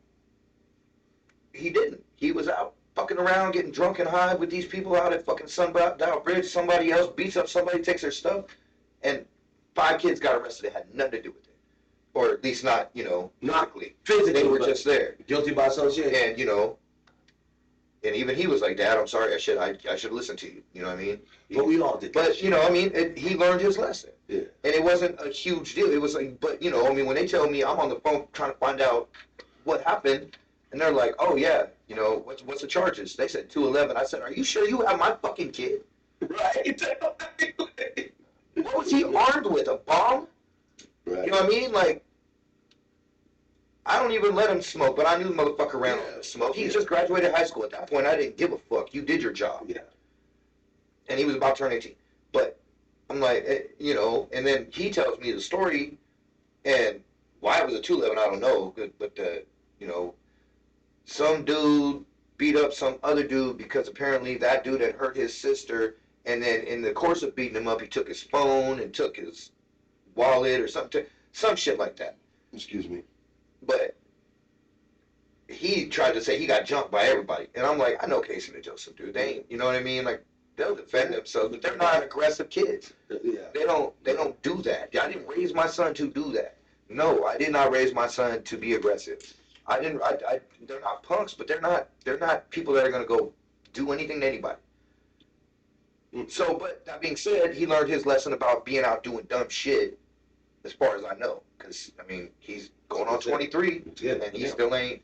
Speaker 1: he didn't. He was out fucking around, getting drunk and high with these people out at fucking Sundial Bridge. Somebody else beats up somebody, takes their stuff, and 5 kids got arrested. It had nothing to do with it. Or at least not, you know, physically.
Speaker 2: Physically,
Speaker 1: They were
Speaker 2: but
Speaker 1: just there.
Speaker 2: guilty by association.
Speaker 1: And, you know, and even he was like, Dad, I'm sorry, I should listen to you. You know what I mean?
Speaker 2: But we all did that.
Speaker 1: But, you know, I mean, he learned his lesson.
Speaker 2: Yeah.
Speaker 1: And it wasn't a huge deal. It was like, but, you know, I mean, when they tell me I'm on the phone trying to find out what happened, and they're like, oh, yeah, you know, what's the charges? They said 211. I said, are you sure you have my fucking kid?
Speaker 2: Right.
Speaker 1: What was he armed with? A bomb?
Speaker 2: Right.
Speaker 1: You know what I mean? Like, I don't even let him smoke, but I knew the motherfucker ran on to smoke. He just graduated high school. At that point, I didn't give a fuck. You did your job.
Speaker 2: Yeah.
Speaker 1: And he was about to turn 18. But I'm like, you know, and then he tells me the story, and why it was a 211, I don't know. But you know, some dude beat up some other dude because apparently that dude had hurt his sister, and then in the course of beating him up, he took his phone and took his wallet or something, some shit like that.
Speaker 2: Excuse me.
Speaker 1: But he tried to say he got jumped by everybody. And I'm like, I know Casey and Joseph, dude. They ain't, you know what I mean? Like, they'll defend themselves, but they're not aggressive kids.
Speaker 2: Yeah.
Speaker 1: They don't do that. I didn't raise my son to do that. No, I did not raise my son to be aggressive. They're not punks, but they're not people that are gonna go do anything to anybody. So, but that being said, he learned his lesson about being out doing dumb shit, as far as I know. Because, I mean, he's going on 23, and he still ain't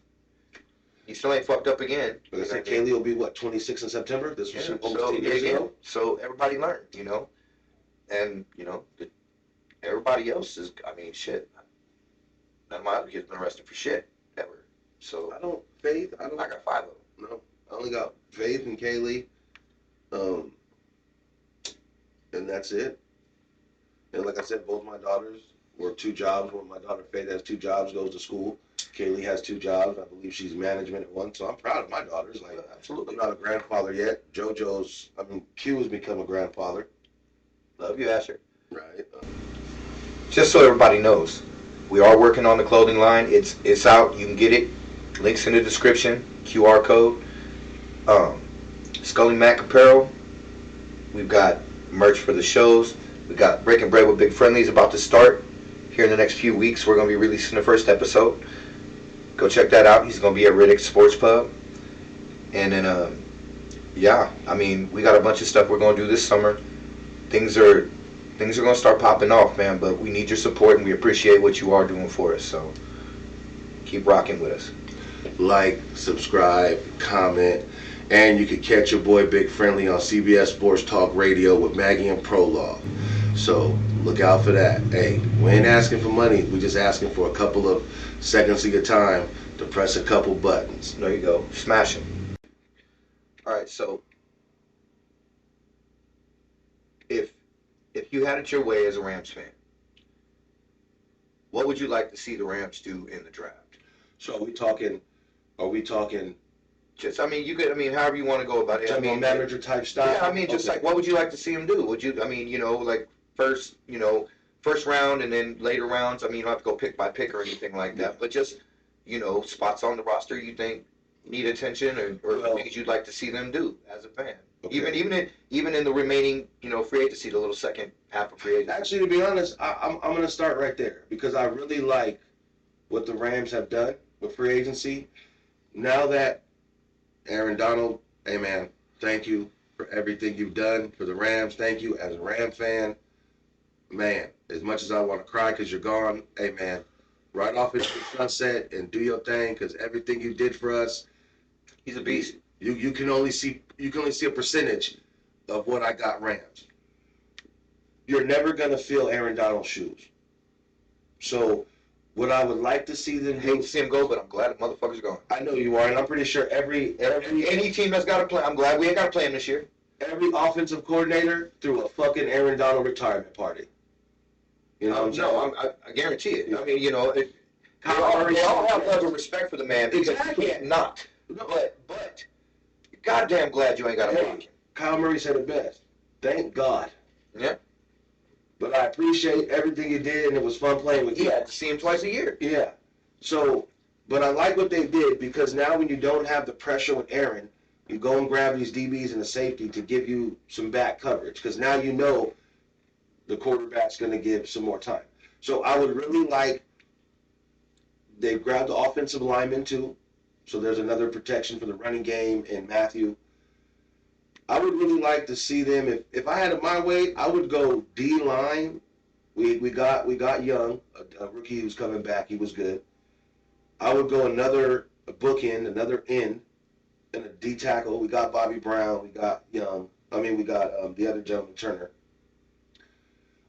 Speaker 1: fucked up again.
Speaker 2: Like I said, Kaylee will be, what, 26 in September? This was almost 10 years ago.
Speaker 1: So everybody learned, you know? And, you know, everybody else is, I mean, shit. None of my other kids been arrested for shit, ever. So, I got 5 of them.
Speaker 2: No, I only got Faith and Kaylee. And that's it. And like I said, both my daughters work 2 jobs. One, my daughter Faith has 2 jobs, goes to school. Kaylee has 2 jobs. I believe she's management at one. So I'm proud of my daughters. Like,
Speaker 1: Absolutely.
Speaker 2: I'm not a grandfather yet. Q has become a grandfather.
Speaker 1: Love you, Asher.
Speaker 2: Right.
Speaker 1: Just so everybody knows, we are working on the clothing line. It's out. You can get it. Links in the description. QR code. Scully Mac Apparel. We've got merch for the shows. We got Breaking Bread with Big Friendly's about to start here in the next few weeks. We're going to be releasing the first episode. Go check that out. He's going to be at Riddick's Sports Pub. And then, yeah, I mean, we got a bunch of stuff we're going to do this summer. Things are going to start popping off, man, but we need your support, and we appreciate what you are doing for us. So keep rocking with us.
Speaker 2: Like, subscribe, comment, and you can catch your boy Big Friendly on CBS Sports Talk Radio with Maggie and Prologue. So look out for that. Hey, we ain't asking for money. We just asking for a couple of seconds of your time to press a couple buttons.
Speaker 1: There you go. Smash them. All right, so if you had it your way as a Rams fan, what would you like to see the Rams do in the draft?
Speaker 2: So are we talking
Speaker 1: Just, I mean, however you want to go about it.
Speaker 2: general manager type style?
Speaker 1: Yeah, I mean, just like, what would you like to see him do? Would you, I mean, you know, like first round and then later rounds? I mean, you don't have to go pick by pick or anything like that, but just, you know, spots on the roster you think need attention or things you'd like to see them do as a fan.
Speaker 2: Okay.
Speaker 1: Even in the remaining, you know, free agency, the little second half of free agency.
Speaker 2: Actually, to be honest, I'm going to start right there because I really like what the Rams have done with free agency. Now that Aaron Donald, hey man, thank you for everything you've done for the Rams. Thank you as a Ram fan. Man, as much as I want to cry because you're gone, hey man, ride off into the sunset and do your thing because everything you did for us,
Speaker 1: He's a beast.
Speaker 2: You can only see a percentage of what I got Rams. You're never gonna fill Aaron Donald's shoes. So what I would like to see them
Speaker 1: Hate
Speaker 2: do,
Speaker 1: to see him go, but I'm glad the motherfucker's gone.
Speaker 2: I know you are, and I'm pretty sure every
Speaker 1: Any team that's got to play, I'm glad we ain't got to play him this year.
Speaker 2: offensive coordinator threw a fucking Aaron Donald retirement party. You know what I'm saying?
Speaker 1: No, I guarantee it. I mean,
Speaker 2: Kyle Murray
Speaker 1: they all
Speaker 2: said
Speaker 1: have
Speaker 2: it
Speaker 1: love and
Speaker 2: best.
Speaker 1: respect for the man because
Speaker 2: Exactly.
Speaker 1: you can't not.
Speaker 2: No.
Speaker 1: But goddamn glad you ain't got a
Speaker 2: Hey,
Speaker 1: block him.
Speaker 2: Kyle Murray said it best. Thank God.
Speaker 1: Yeah.
Speaker 2: But I appreciate everything you did, and it was fun playing with
Speaker 1: He
Speaker 2: you.
Speaker 1: had to see him twice a year.
Speaker 2: Yeah. So, but I like what they did because now when you don't have the pressure with Aaron, you go and grab these DBs and the safety to give you some back coverage because now you know the quarterback's going to give some more time. So I would really like they grabbed the offensive lineman too, so there's another protection for the running game and Matthew. I would really like to see them. If I had it my way, I would go D line. We got Young, a rookie who's coming back. He was good. I would go another bookend, another end, and a D tackle. We got Bobby Brown. We got Young. We got the other gentleman, Turner.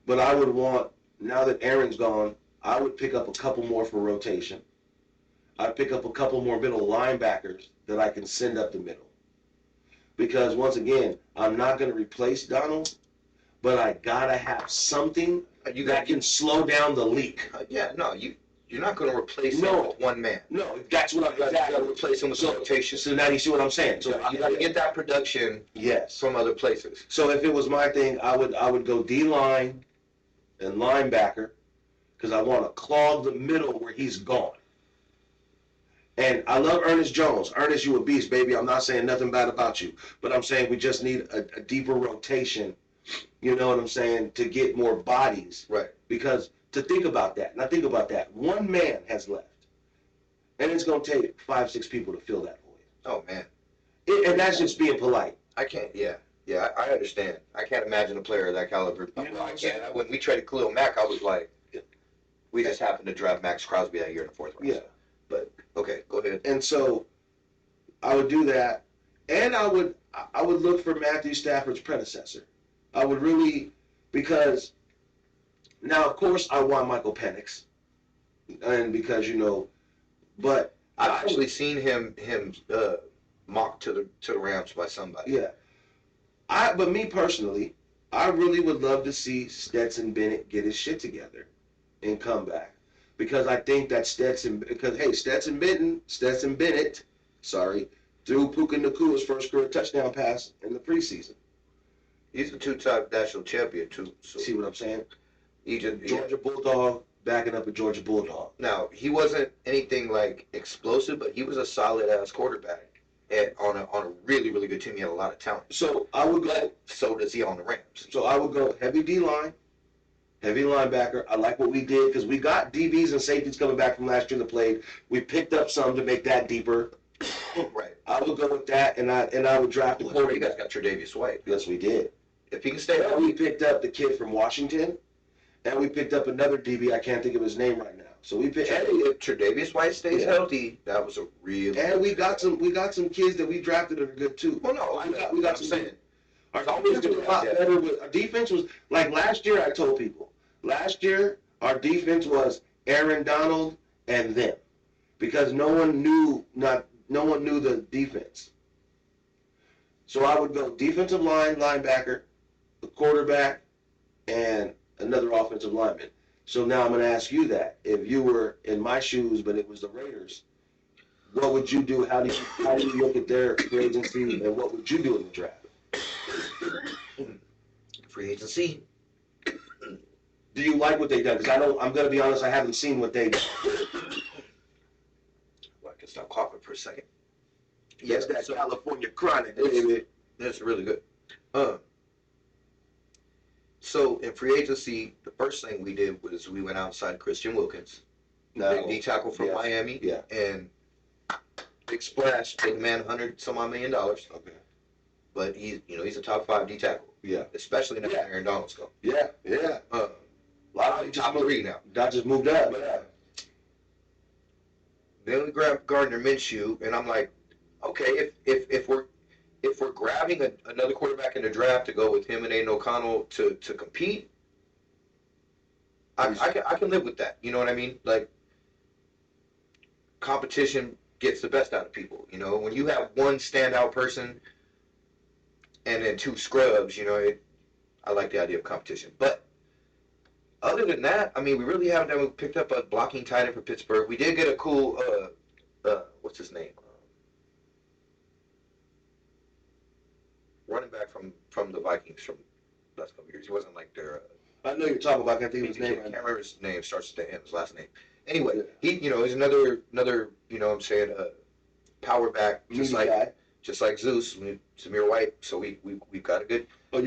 Speaker 2: But I would want, now that Aaron's gone, I would pick up a couple more for rotation. I'd pick up a couple more middle linebackers that I can send up the middle. Because once again, I'm not going to replace Donald, but I got to have something that can slow down the leak.
Speaker 1: You're not going to replace him with one man.
Speaker 2: No, that's what I'm
Speaker 1: You got to replace him with some rotation.
Speaker 2: So now you see what I'm saying.
Speaker 1: So you got to get that production from other places.
Speaker 2: So if it was my thing, I would go D-line and linebacker because I want to clog the middle where he's gone. And I love Ernest Jones. Ernest, you a beast, baby. I'm not saying nothing bad about you. But I'm saying we just need a deeper rotation, you know what I'm saying, to get more bodies.
Speaker 1: Right.
Speaker 2: Because to think about that, now think about that. One man has left. And it's going to take 5-6 people to fill that void.
Speaker 1: Oh, man.
Speaker 2: And that's just being polite.
Speaker 1: I can't, I understand. I can't imagine a player of that caliber.
Speaker 2: You know what I'm saying?
Speaker 1: When we traded Khalil Mack, I was like, we just happened to draft Max Crosby that year in the 4th round.
Speaker 2: Yeah.
Speaker 1: But, okay, go ahead.
Speaker 2: And so I would do that. And I would look for Matthew Stafford's predecessor. I would really, because now, of course, I want Michael Penix. And because, but
Speaker 1: I've actually seen him mocked to the Rams by somebody.
Speaker 2: Yeah. But me personally, I really would love to see Stetson Bennett get his shit together and come back. Because I think that Stetson Bennett, threw Puka Nakua's first career touchdown pass in the preseason.
Speaker 1: He's a 2-time national champion, too. So
Speaker 2: See what I'm saying?
Speaker 1: Georgia
Speaker 2: Bulldog backing up a Georgia Bulldog.
Speaker 1: Now, he wasn't anything like explosive, but he was a solid-ass quarterback on a really, really good team. He had a lot of talent.
Speaker 2: So I would go.
Speaker 1: So does he on the Rams.
Speaker 2: So I would go heavy D-line, heavy linebacker. I like what we did because we got DBs and safeties coming back from last year that played. We picked up some to make that deeper.
Speaker 1: Right.
Speaker 2: I would go with that, and I would draft a quarterback.
Speaker 1: You guys got Tre'Davious White.
Speaker 2: Yes, we did.
Speaker 1: If he can stay
Speaker 2: And
Speaker 1: healthy.
Speaker 2: we picked up the kid from Washington, and we picked up another DB. I can't think of his name right now. So we picked.
Speaker 1: If Tre'Davious White stays healthy, that was a real.
Speaker 2: And we got some kids that we drafted that are good too.
Speaker 1: Well, no,
Speaker 2: we got some.
Speaker 1: saying.
Speaker 2: Our defense was a lot better. Our defense was like last year. I told people last year our defense was Aaron Donald and them because no one knew the defense. So I would go defensive line, linebacker, the quarterback, and another offensive lineman. So now I'm going to ask you that. If you were in my shoes, but it was the Raiders, what would you do? How do you look at their free agency, and what would you do in the draft?
Speaker 1: Free agency.
Speaker 2: Do you like what they done? Because I'm going to be honest, I haven't seen what they done.
Speaker 1: Well, I can stop coughing for a second.
Speaker 2: Yes, that's California chronic, baby.
Speaker 1: That's really good. So in free agency, the first thing we did was we went outside Christian Wilkins, big D tackle from Miami, and big splash, big man, $100-some-odd million.
Speaker 2: Okay.
Speaker 1: But he's a top 5 D tackle.
Speaker 2: Yeah.
Speaker 1: Especially now that Aaron Donald's gone.
Speaker 2: Yeah.
Speaker 1: A lot of top 3 now.
Speaker 2: That just moved up. Yeah.
Speaker 1: Then we grabbed Gardner Minshew, and I'm like, okay, if we're grabbing another quarterback in the draft to go with him and Aiden O'Connell to compete, I can live with that. You know what I mean? Like, competition gets the best out of people. When you have one standout person and then 2 scrubs, I like the idea of competition. But Other than that, I mean, we really haven't done. We picked up a blocking tight end for Pittsburgh. We did get a cool, what's his name? Running back from the Vikings from the last couple years. He wasn't like their.
Speaker 2: I know you're talking about. I can't think of his name.
Speaker 1: I can't remember his name. Starts with the M. His last name. Anyway,
Speaker 2: Yeah.
Speaker 1: he's another. You know, what I'm saying, power back,
Speaker 2: Meaty guy.
Speaker 1: just like Zeus, Samir White. So we've got a good.
Speaker 2: Oh, you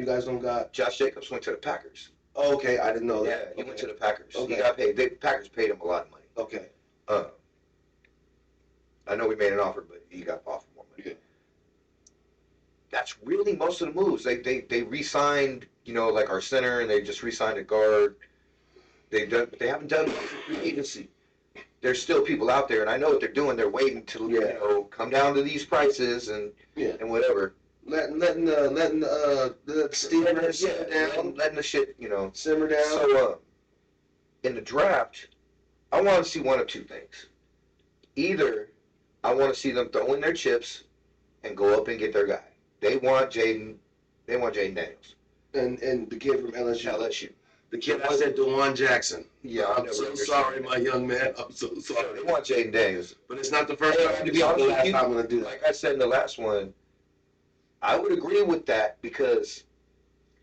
Speaker 2: guys don't got.
Speaker 1: Josh Jacobs went to the Packers.
Speaker 2: Oh, okay, I didn't know
Speaker 1: Yeah,
Speaker 2: that.
Speaker 1: he went to the Packers.
Speaker 2: Okay.
Speaker 1: He got paid. The Packers paid him a lot of money.
Speaker 2: Okay.
Speaker 1: I know we made an offer, but he got offered more money.
Speaker 2: Yeah.
Speaker 1: That's really most of the moves. They re-signed, you know, like our center, and they just re-signed a guard. They haven't done much free agency. There's still people out there, and I know what they're doing. They're waiting to you know, come down to these prices and whatever.
Speaker 2: Letting the steamer simmer down.
Speaker 1: Letting the shit, you know,
Speaker 2: Simmer down.
Speaker 1: So in the draft, I want to see one of two things. Either I want to see them throw in their chips and go up and get their guy. They want Jaden Daniels.
Speaker 2: And the kid from LSU.
Speaker 1: LSU.
Speaker 2: The kid I said DeJuan Jackson.
Speaker 1: Yeah,
Speaker 2: I'm so sorry, my young man. I'm so
Speaker 1: So
Speaker 2: sorry.
Speaker 1: they want Jaden Daniels.
Speaker 2: But it's not the first time.
Speaker 1: To be honest with you,
Speaker 2: I'm going to do that.
Speaker 1: like I said in the last one, I would agree with that because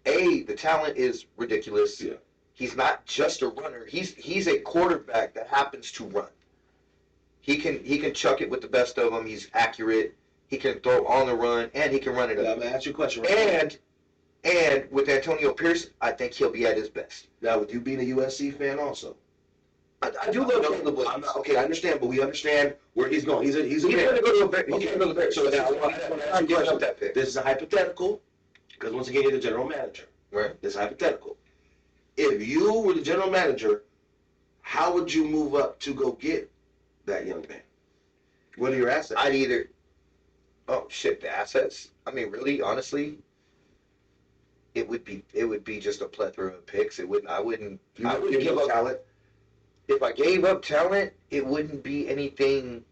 Speaker 1: the talent is ridiculous.
Speaker 2: Yeah.
Speaker 1: He's not just a runner. He's a quarterback that happens to run. He can chuck it with the best of them. He's accurate. He can throw on the run, and he can run it
Speaker 2: I'm
Speaker 1: up.
Speaker 2: going to ask you a question right
Speaker 1: And with Antonio Pierce, I think he'll be at his best.
Speaker 2: now, with you being a USC fan also.
Speaker 1: I do love Caleb Williams.
Speaker 2: Okay, I understand, but we understand where he's going. He's a
Speaker 1: He's going to go to the Bears. He's going to go to the Bears.
Speaker 2: So now,
Speaker 1: I'm giving up that pick.
Speaker 2: This is a hypothetical, because once again, you're the general manager.
Speaker 1: Right.
Speaker 2: This is hypothetical. If you were the general manager, how would you move up to go get that young man? What are your assets?
Speaker 1: I'd either, the assets. I mean, really, honestly, it would be just a plethora of picks. I wouldn't give up
Speaker 2: talent.
Speaker 1: If I gave up talent, it wouldn't be anything.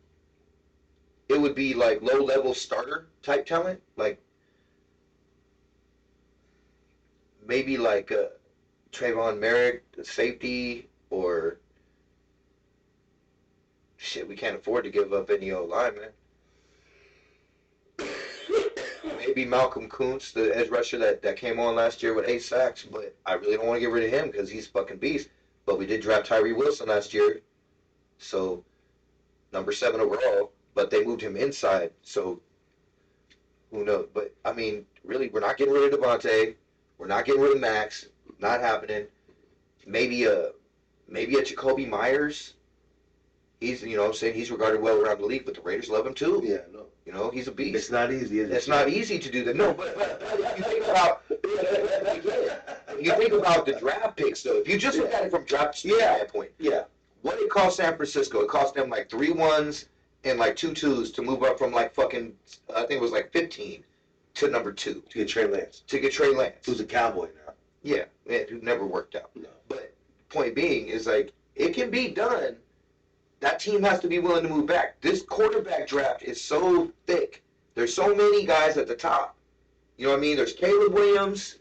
Speaker 1: It would be like low level starter type talent, like maybe like Trayvon Merrick, the safety, or shit. We can't afford to give up any old lineman. Maybe Malcolm Kuntz, the edge rusher that came on last year with 8 sacks, but I really don't want to get rid of him because he's fucking beast. But we did draft Tyree Wilson last year, so number 7 overall. But they moved him inside, so who knows? But I mean, really, we're not getting rid of Devontae. We're not getting rid of Max. Not happening. Maybe a Jacoby Myers. He's, you know what I'm saying, he's regarded well around the league, but the Raiders love him too.
Speaker 2: Yeah, no.
Speaker 1: You know, he's a beast.
Speaker 2: It's not easy, is it?
Speaker 1: It's not easy to do that. No, but you think about the draft picks though. If you just look at it from draft standpoint, what it cost San Francisco, it cost them like 3 1s and like 2 2s to move up from like fucking I think it was like 15 to number 2
Speaker 2: To get Trey Lance.
Speaker 1: Who's
Speaker 2: a Cowboy now.
Speaker 1: Yeah, who never worked out.
Speaker 2: No.
Speaker 1: But point being is like it can be done. That team has to be willing to move back. This quarterback draft is so thick. There's so many guys at the top. You know what I mean? There's Caleb Williams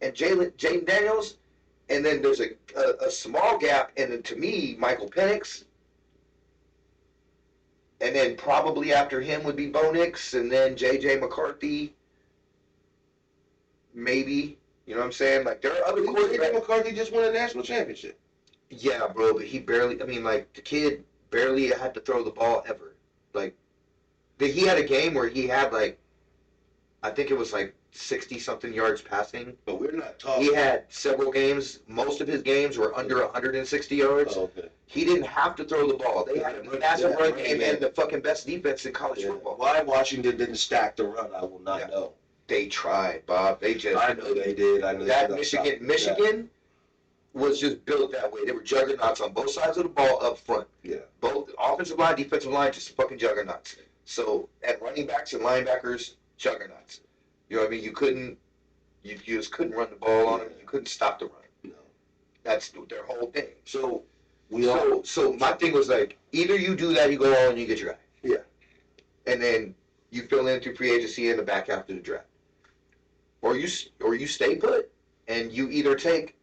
Speaker 1: and Jaden Daniels, and then there's a small gap, and then to me, Michael Penix. And then probably after him would be Bo Nix, and then J.J. McCarthy. Maybe. You know what I'm saying? Like, there are other quarterbacks.
Speaker 2: J.J. McCarthy just won a national championship.
Speaker 1: Yeah, bro, but he barely, I mean, like, the kid barely had to throw the ball ever. Like, he had a game where he had, like, I think it was, like, 60-something yards passing.
Speaker 2: But we're not talking.
Speaker 1: He had several games. Most of his games were under 160 yards.
Speaker 2: Oh, okay.
Speaker 1: He didn't have to throw the ball. They had a massive run game and the fucking best defense in college football.
Speaker 2: Why Washington didn't stack the run, I will not know.
Speaker 1: They tried, Bob. They just.
Speaker 2: I know they did. I know
Speaker 1: that Michigan was just built that way. They were juggernauts on both sides of the ball up front.
Speaker 2: Yeah.
Speaker 1: Both offensive line, defensive line, just fucking juggernauts. So, and running backs and linebackers, juggernauts. You know what I mean? You just couldn't run the ball on them. You couldn't stop the run.
Speaker 2: No.
Speaker 1: That's their whole thing.
Speaker 2: So,
Speaker 1: so my thing was like, either you do that, you go all and you get your guy.
Speaker 2: Yeah.
Speaker 1: And then you fill in through free agency in the back half of the draft. Or you stay put and you either take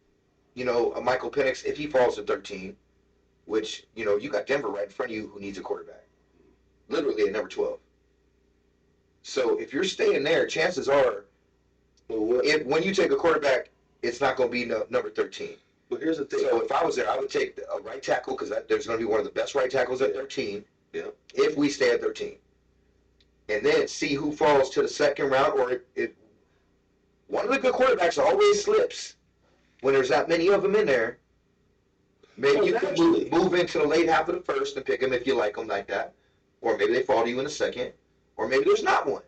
Speaker 1: a Michael Penix if he falls to 13, which, you got Denver right in front of you who needs a quarterback. Literally at number 12. So if you're staying there, chances are, when you take a quarterback, it's not going to be number 13.
Speaker 2: But here's the thing.
Speaker 1: So if I was there, I would take a right tackle because there's going to be one of the best right tackles at 13.
Speaker 2: Yeah.
Speaker 1: If we stay at 13. And then see who falls to the second round, or if one of the good quarterbacks always slips when there's that many of them in there. Maybe you can move into the late half of the first and pick them if you like them like that. Or maybe they fall to you in the second. Or maybe there's not one.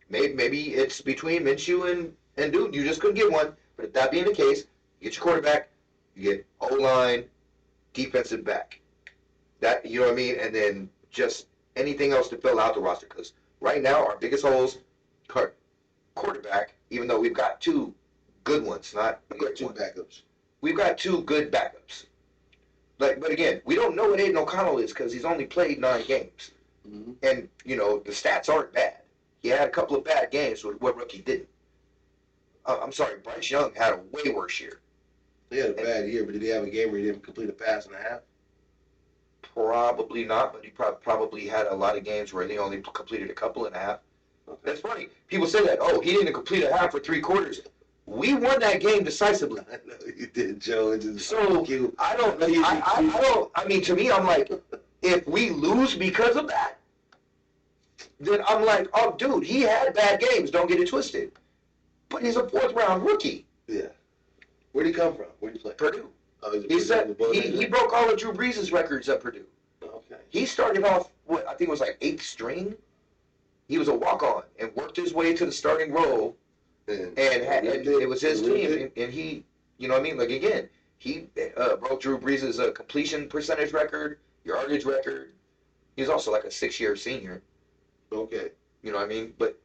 Speaker 1: Maybe it's between Minshew and Dude. You just couldn't get one. But if that being the case, you get your quarterback, you get O-line, defensive back. That, you know what I mean? And then just anything else to fill out the roster. Because right now, our biggest holes, quarterback, even though we've got two good ones, not
Speaker 3: We got two backups.
Speaker 1: We've got two good backups. But again, we don't know what Aiden O'Connell is because he's only played 9 games.
Speaker 3: Mm-hmm.
Speaker 1: And, the stats aren't bad. He had a couple of bad games with what rookie didn't. I'm sorry, Bryce Young had a way worse year.
Speaker 3: He had a bad year, but did he have a game where he didn't complete a pass and a half?
Speaker 1: Probably not, but he probably had a lot of games where he only completed a couple and a half.
Speaker 3: Okay.
Speaker 1: That's funny. People say that, he didn't complete a half for 3 quarters. We won that game decisively.
Speaker 3: I know you did, Joe.
Speaker 1: So I mean, to me, I'm like, if we lose because of that, then I'm like, oh, dude, he had bad games. Don't get it twisted. But he's a 4th-round rookie.
Speaker 3: Yeah. Where'd he come from? Where'd he play?
Speaker 1: Purdue.
Speaker 3: Oh,
Speaker 1: He broke all of Drew Brees' records at Purdue.
Speaker 3: Okay.
Speaker 1: He started off, I think it was like 8th string. He was a walk-on and worked his way to the starting role. And it was his team. And he, you know what I mean? Like, again, he broke Drew Brees' completion percentage record, yardage record. He was also like a 6-year senior.
Speaker 3: Okay.
Speaker 1: You know what I mean? But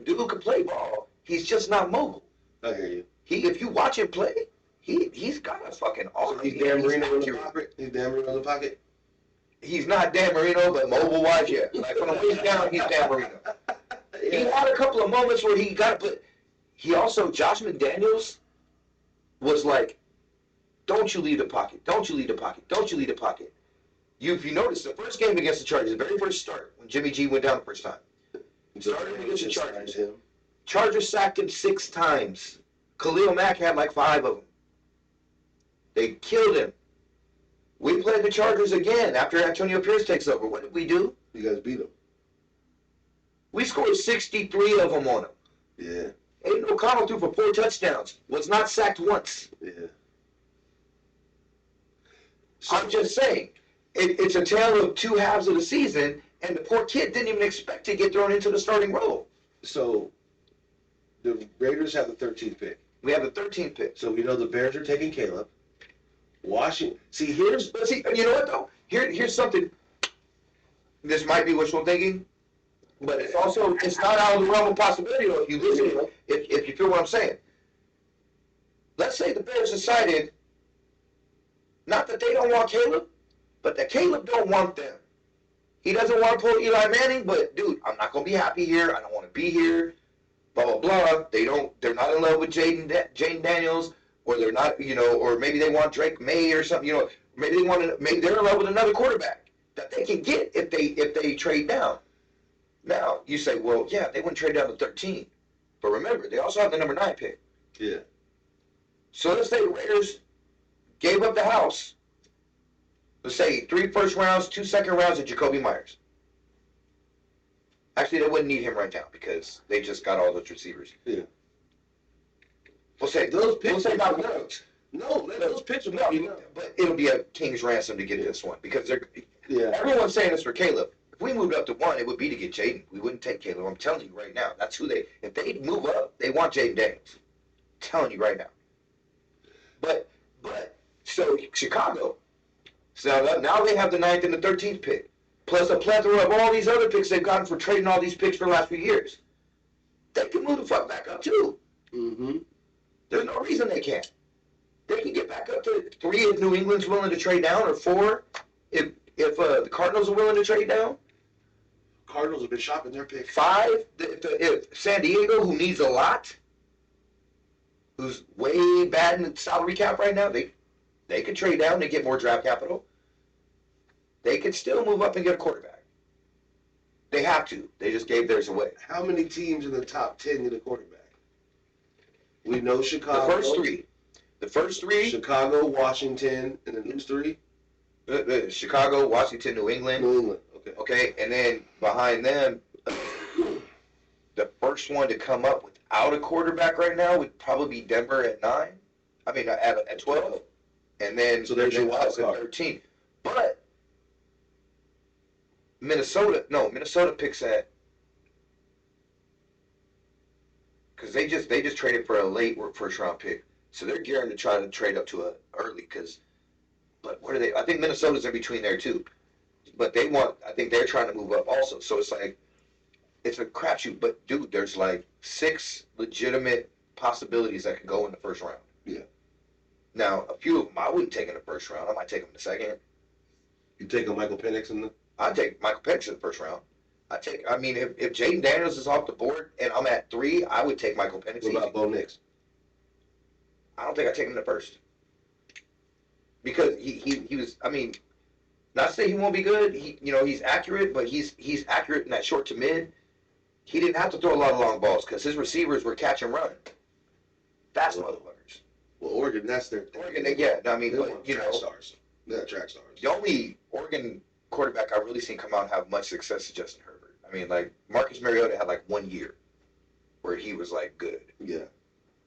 Speaker 1: dude can play ball. He's just not mobile.
Speaker 3: I hear you.
Speaker 1: If you watch him play, he's got a fucking arm.
Speaker 3: So he's Dan Marino in the pocket? He's Dan Marino in the pocket?
Speaker 1: He's not Dan Marino, but mobile-wise, yeah. Like, from the waist down, he's Dan Marino. Yeah. He had a couple of moments where he got, but he also, Josh McDaniels was like, don't you leave the pocket, don't you leave the pocket, don't you leave the pocket. If you notice, the first game against the Chargers, the very first start, when Jimmy G went down the first time, started against the Chargers. Chargers sacked him 6 times. Khalil Mack had like 5 of them. They killed him. We played the Chargers again after Antonio Pierce takes over. What did we do?
Speaker 3: You guys beat him.
Speaker 1: We scored 63 of them on him.
Speaker 3: Yeah.
Speaker 1: Aiden O'Connell threw for 4 touchdowns. Was not sacked once.
Speaker 3: Yeah.
Speaker 1: So, I'm just saying, it's a tale of 2 halves of the season, and the poor kid didn't even expect to get thrown into the starting role.
Speaker 3: So, the Raiders have the 13th pick.
Speaker 1: We have the 13th pick.
Speaker 3: So we know the Bears are taking Caleb. Washington.
Speaker 1: But you know what though? Here's something. This might be wishful thinking, but it's not out of the realm of possibility though. If you listen, if you feel what I'm saying. Let's say the Bears decided, not that they don't want Caleb, but that Caleb don't want them. He doesn't want to pull Eli Manning, but dude, I'm not gonna be happy here. I don't want to be here. Blah blah blah. They're not in love with Jaden Daniels, or they're not, or maybe they want Drake May or something. Maybe they're in love with another quarterback that they can get if they trade down. Now you say, well, yeah, they wouldn't trade down to 13, but remember they also have the number 9 pick.
Speaker 3: Yeah.
Speaker 1: So let's say the Raiders gave up the house. Let's say 3 first rounds, 2 second rounds, and Jacoby Myers. Actually, they wouldn't need him right now because they just got all those receivers.
Speaker 3: Yeah.
Speaker 1: We'll say
Speaker 3: Those picks.
Speaker 1: We'll say about those.
Speaker 3: No, those picks are
Speaker 1: No, but it'll be a king's ransom to get this one because
Speaker 3: Yeah.
Speaker 1: everyone's saying this for Caleb. If we moved up to 1, it would be to get Jaden. We wouldn't take Caleb. I'm telling you right now. That's who if they move up, they want Jaden Daniels. I'm telling you right now. But so Chicago. So now they have the 9th and the 13th pick. Plus a plethora of all these other picks they've gotten for trading all these picks for the last few years. They can move the fuck back up too.
Speaker 3: Mm-hmm.
Speaker 1: There's no reason they can't. They can get back up to 3 if New England's willing to trade down, or 4 if the Cardinals are willing to trade down.
Speaker 3: Cardinals have been shopping their pick.
Speaker 1: 5 if San Diego, who needs a lot. who's way bad in the salary cap right now, they could trade down to get more draft capital. They could still move up and get a quarterback. They have to. They just gave theirs away.
Speaker 2: How many teams in the top 10 get a quarterback? We know Chicago.
Speaker 1: The first three.
Speaker 2: Chicago, Washington, and then who's three?
Speaker 1: Chicago, Washington, New England.
Speaker 2: New England. Okay.
Speaker 1: Okay, and then behind them, the first one to come up without a quarterback right now would probably be Denver at 9. I mean, at 12. And then
Speaker 2: So there's your wild
Speaker 1: us at
Speaker 2: card.
Speaker 1: 13. But Minnesota picks at, because they just traded for a late first round pick, so they're gearing to try to trade up to a early. But what are they? I think Minnesota's in between there too, but I think they're trying to move up also. So it's like it's a crapshoot. But dude, there's like 6 legitimate possibilities that could go in the first round.
Speaker 2: Yeah.
Speaker 1: Now a few of them I wouldn't take in the first round. I might take them in the second.
Speaker 2: You take a Michael Penix in the.
Speaker 1: I'd take Michael Penix in the first round. I mean, if Jaden Daniels is off the board and I'm at 3, I would take Michael Penix.
Speaker 2: What about Bo Nix?
Speaker 1: I don't think I'd take him in the first. Because he was, I mean, not to say he won't be good. He's accurate, but he's accurate in that short to mid. He didn't have to throw a lot of long balls because his receivers were catch and run. Fast motherfuckers.
Speaker 2: Well, Oregon, that's their thing.
Speaker 1: Oregon, yeah, I mean,
Speaker 2: They
Speaker 1: but
Speaker 2: want track stars. They're track stars.
Speaker 1: the only Oregon quarterback I've really seen come out and have much success is Justin Herbert. I mean, like, Marcus Mariota had like 1 year where he was like good.
Speaker 2: Yeah.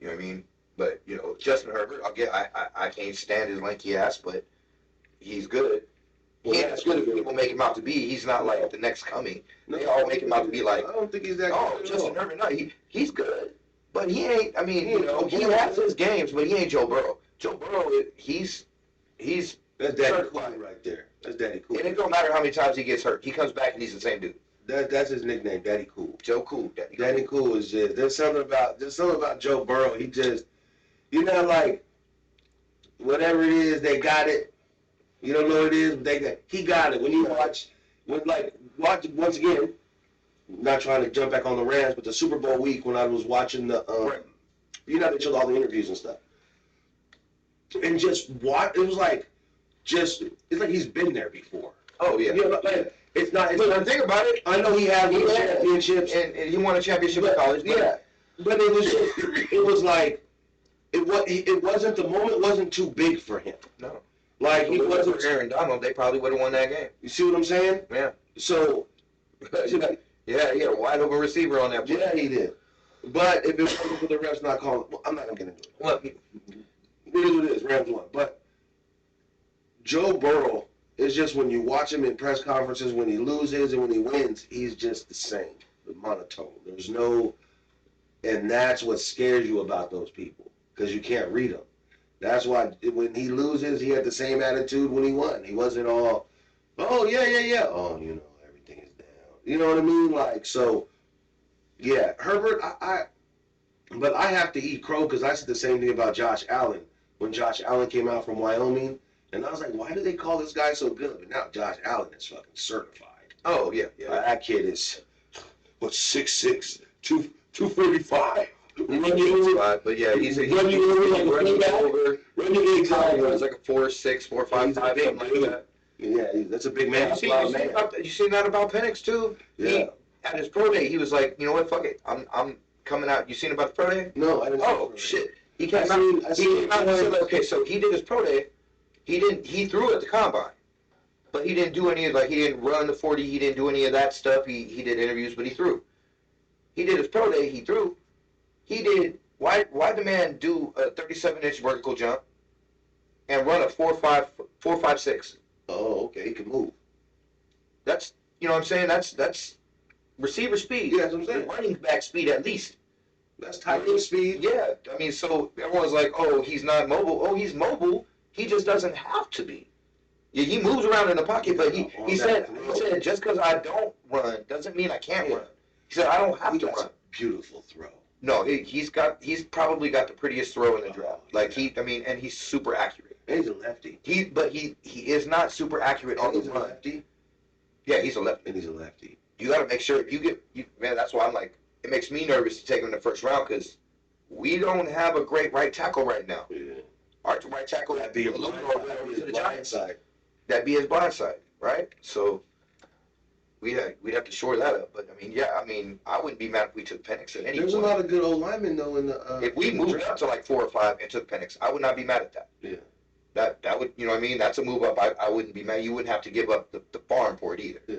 Speaker 1: You know what I mean? But, Justin Herbert, I can't stand his lanky ass, but he's good. He ain't as good as people make him out to be. He's not like the next coming. They all make him out to be like,
Speaker 2: I don't think he's that
Speaker 1: oh,
Speaker 2: good.
Speaker 1: Justin Herbert. No, he's good. But he ain't, I mean, he
Speaker 2: Joe
Speaker 1: has
Speaker 2: Burrow.
Speaker 1: his games, but he ain't Joe Burrow. Joe Burrow, he's
Speaker 2: That's Daddy Cool
Speaker 1: certified.
Speaker 2: right there. That's Daddy Cool.
Speaker 1: And it don't matter how many times he gets hurt. He comes back and he's the same dude.
Speaker 2: That's his nickname, Daddy Cool.
Speaker 1: Joe Cool.
Speaker 2: Daddy Cool is just there's something about Joe Burrow. He just like whatever it is, they got it. You don't know what it is, but he got it. When you watch once again, not trying to jump back on the Rams, but the Super Bowl week when I was watching the they showed all the interviews and stuff. And just what it was like it's like he's been there before.
Speaker 1: Oh, yeah.
Speaker 2: Like, it's not
Speaker 1: Think about it.
Speaker 2: I know he had championships
Speaker 1: And he won a championship in college. But
Speaker 2: but it was just, it was like it wasn't the moment wasn't too big for him.
Speaker 1: No.
Speaker 2: Like he wasn't.
Speaker 1: For Aaron Donald, they probably would have won that game.
Speaker 2: You see what I'm saying?
Speaker 1: Yeah.
Speaker 2: So
Speaker 1: Yeah, he had a wide open receiver on that play.
Speaker 2: yeah, he did. But if it wasn't for the refs not calling, I'm not gonna get into it.
Speaker 1: Well,
Speaker 2: It is what it is. Rams won. But Joe Burrow is just when you watch him in press conferences, when he loses and when he wins, he's just the same, the monotone. There's no, and that's what scares you about those people because you can't read them. That's why when he loses, he had the same attitude when he won. He wasn't all, oh yeah. Oh, everything is down. You know what I mean? Like so, yeah. Herbert, but I have to eat crow because I said the same thing about Josh Allen when Josh Allen came out from Wyoming, and I was like, why do they call this guy so good? But now Josh Allen is fucking certified.
Speaker 1: oh, yeah.
Speaker 2: That kid is 6'6", 245. Run you over,
Speaker 1: But yeah, he's
Speaker 2: run you over like a
Speaker 1: running
Speaker 2: fullback.
Speaker 1: over.
Speaker 2: Run you exactly.
Speaker 1: It's like a 4'6", 4'5",
Speaker 2: He's a
Speaker 1: 5",
Speaker 2: big
Speaker 1: something like
Speaker 2: dude.
Speaker 1: that.
Speaker 2: Yeah, that's a big man.
Speaker 1: You seen that about Penix too?
Speaker 2: Yeah.
Speaker 1: At his pro day, he was like, you know what, fuck it, I'm coming out. You seen about the pro day?
Speaker 2: No, I didn't.
Speaker 1: Oh shit! He came
Speaker 2: I
Speaker 1: out.
Speaker 2: seen-
Speaker 1: He came out and said, okay, so he did his pro day. He threw at the combine, but he didn't do any of he didn't run the 40. He didn't do any of that stuff. He did interviews, but he threw. He did his pro day. He threw. He did. Why the man do a 37-inch vertical jump and run a 4.56?
Speaker 2: Oh, okay, he can move.
Speaker 1: That's what I'm saying. That's receiver speed.
Speaker 2: Yeah, that's what I'm saying.
Speaker 1: Running back speed at least.
Speaker 2: That's tight end speed.
Speaker 1: Yeah, I mean, so everyone's like, oh, he's not mobile. Oh, he's mobile. He just doesn't have to be. Yeah, he moves around in the pocket, but he said just because I don't run doesn't mean I can't run. He said I don't have to run.
Speaker 2: Beautiful throw.
Speaker 1: No, he's probably got the prettiest throw in the draft. And he's super accurate.
Speaker 2: And he's a lefty.
Speaker 1: He is not super accurate on the
Speaker 2: He's a
Speaker 1: run.
Speaker 2: lefty.
Speaker 1: Yeah, he's a lefty.
Speaker 2: And he's a lefty.
Speaker 1: You got to make sure man. That's why I'm like, it makes me nervous to take him in the first round because we don't have a great right tackle right now.
Speaker 2: Yeah.
Speaker 1: Our right tackle
Speaker 2: That'd be a
Speaker 1: over
Speaker 2: blind
Speaker 1: to the Giants.
Speaker 2: side.
Speaker 1: That'd be his blind side, right? So we'd have to shore that up. But I mean, yeah, I mean, I wouldn't be mad if we took Penix at any
Speaker 3: There's a
Speaker 1: point.
Speaker 3: lot of good old linemen though in the.
Speaker 1: If we
Speaker 3: in the
Speaker 1: moved
Speaker 3: draft.
Speaker 1: up to like 4 or 5 and took Penix, I would not be mad at that.
Speaker 2: Yeah.
Speaker 1: That would, you know what I mean? That's a move up. I wouldn't be mad. You wouldn't have to give up the farm for it either.
Speaker 2: Yeah.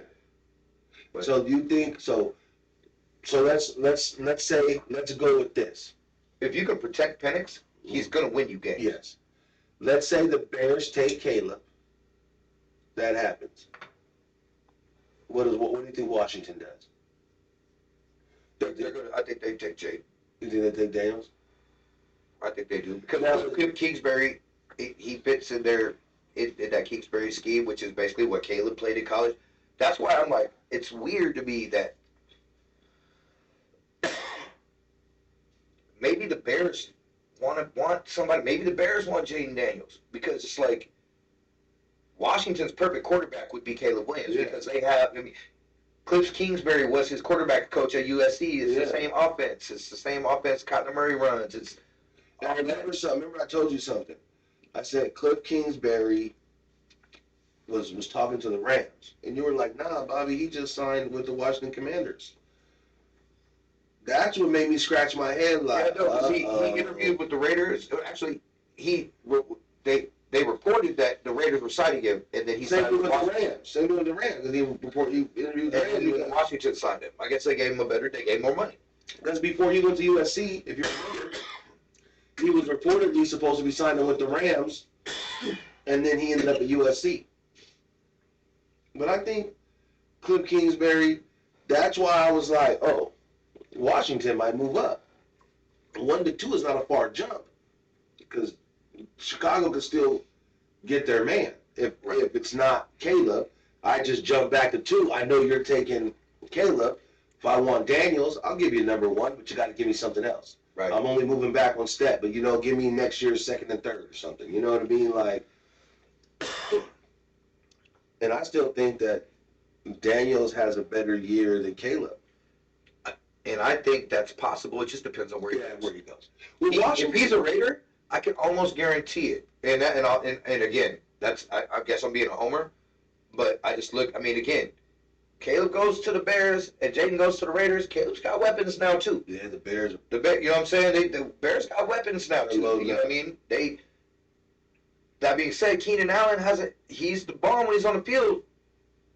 Speaker 1: But,
Speaker 2: So do you think so? So let's say let's go with this.
Speaker 1: if you can protect Penix, he's gonna win you games.
Speaker 2: Yes. Let's say the Bears take Caleb. That happens. What do you think Washington does?
Speaker 1: They're gonna, I think they take Jay.
Speaker 2: You think they take Daniels?
Speaker 1: I think they do because
Speaker 2: Now-
Speaker 1: Kingsbury, he fits in there in that Kingsbury scheme, which is basically what Caleb played in college. That's why I'm like, it's weird to me that maybe the Bears want somebody. Maybe the Bears want Jaden Daniels because it's like Washington's perfect quarterback would be Caleb Williams because they have. I mean, Cliff Kingsbury was his quarterback coach at USC. It's the same offense. It's the same offense Kyler Murray runs. It's.
Speaker 2: I remember something. Remember I told you something. I said Cliff Kingsbury was talking to the Rams, and you were like, "Nah, Bobby, he just signed with the Washington Commanders." That's what made me scratch my head. Like,
Speaker 1: Yeah, no, 'cause he interviewed with the Raiders. Actually, they reported that the Raiders were signing him, and then he
Speaker 2: Same
Speaker 1: signed
Speaker 2: thing with the
Speaker 1: Washington.
Speaker 2: Rams. Same thing with the Rams. Because he interviewed the
Speaker 1: And then
Speaker 2: Rams.
Speaker 1: Washington signed him. I guess they gave him they gave him more money.
Speaker 2: Because before he went to USC, if you remember, he was reportedly supposed to be signing with the Rams, and then he ended up at USC. But I think Cliff Kingsbury, that's why I was like, oh, Washington might move up. 1 to 2 is not a far jump because Chicago could still get their man. If it's not Caleb, I just jump back to 2. I know you're taking Caleb. If I want Daniels, I'll give you number 1, but you got to give me something else.
Speaker 1: Right.
Speaker 2: I'm only moving back 1 step, but give me next year's 2nd and 3rd or something. You know what I mean? Like, and I still think that Daniels has a better year than Caleb.
Speaker 1: And I think that's possible. It just depends on where he goes.
Speaker 2: Well,
Speaker 1: If he's a Raider, I can almost guarantee it. And again, I guess I'm being a homer, but I just look. I mean, again, Caleb goes to the Bears and Jaden goes to the Raiders. Caleb's got weapons now too.
Speaker 2: Yeah, the Bears.
Speaker 1: You know what I'm saying? The Bears got weapons now too. You know what I mean? That being said, Keenan Allen he's the bomb when he's on the field.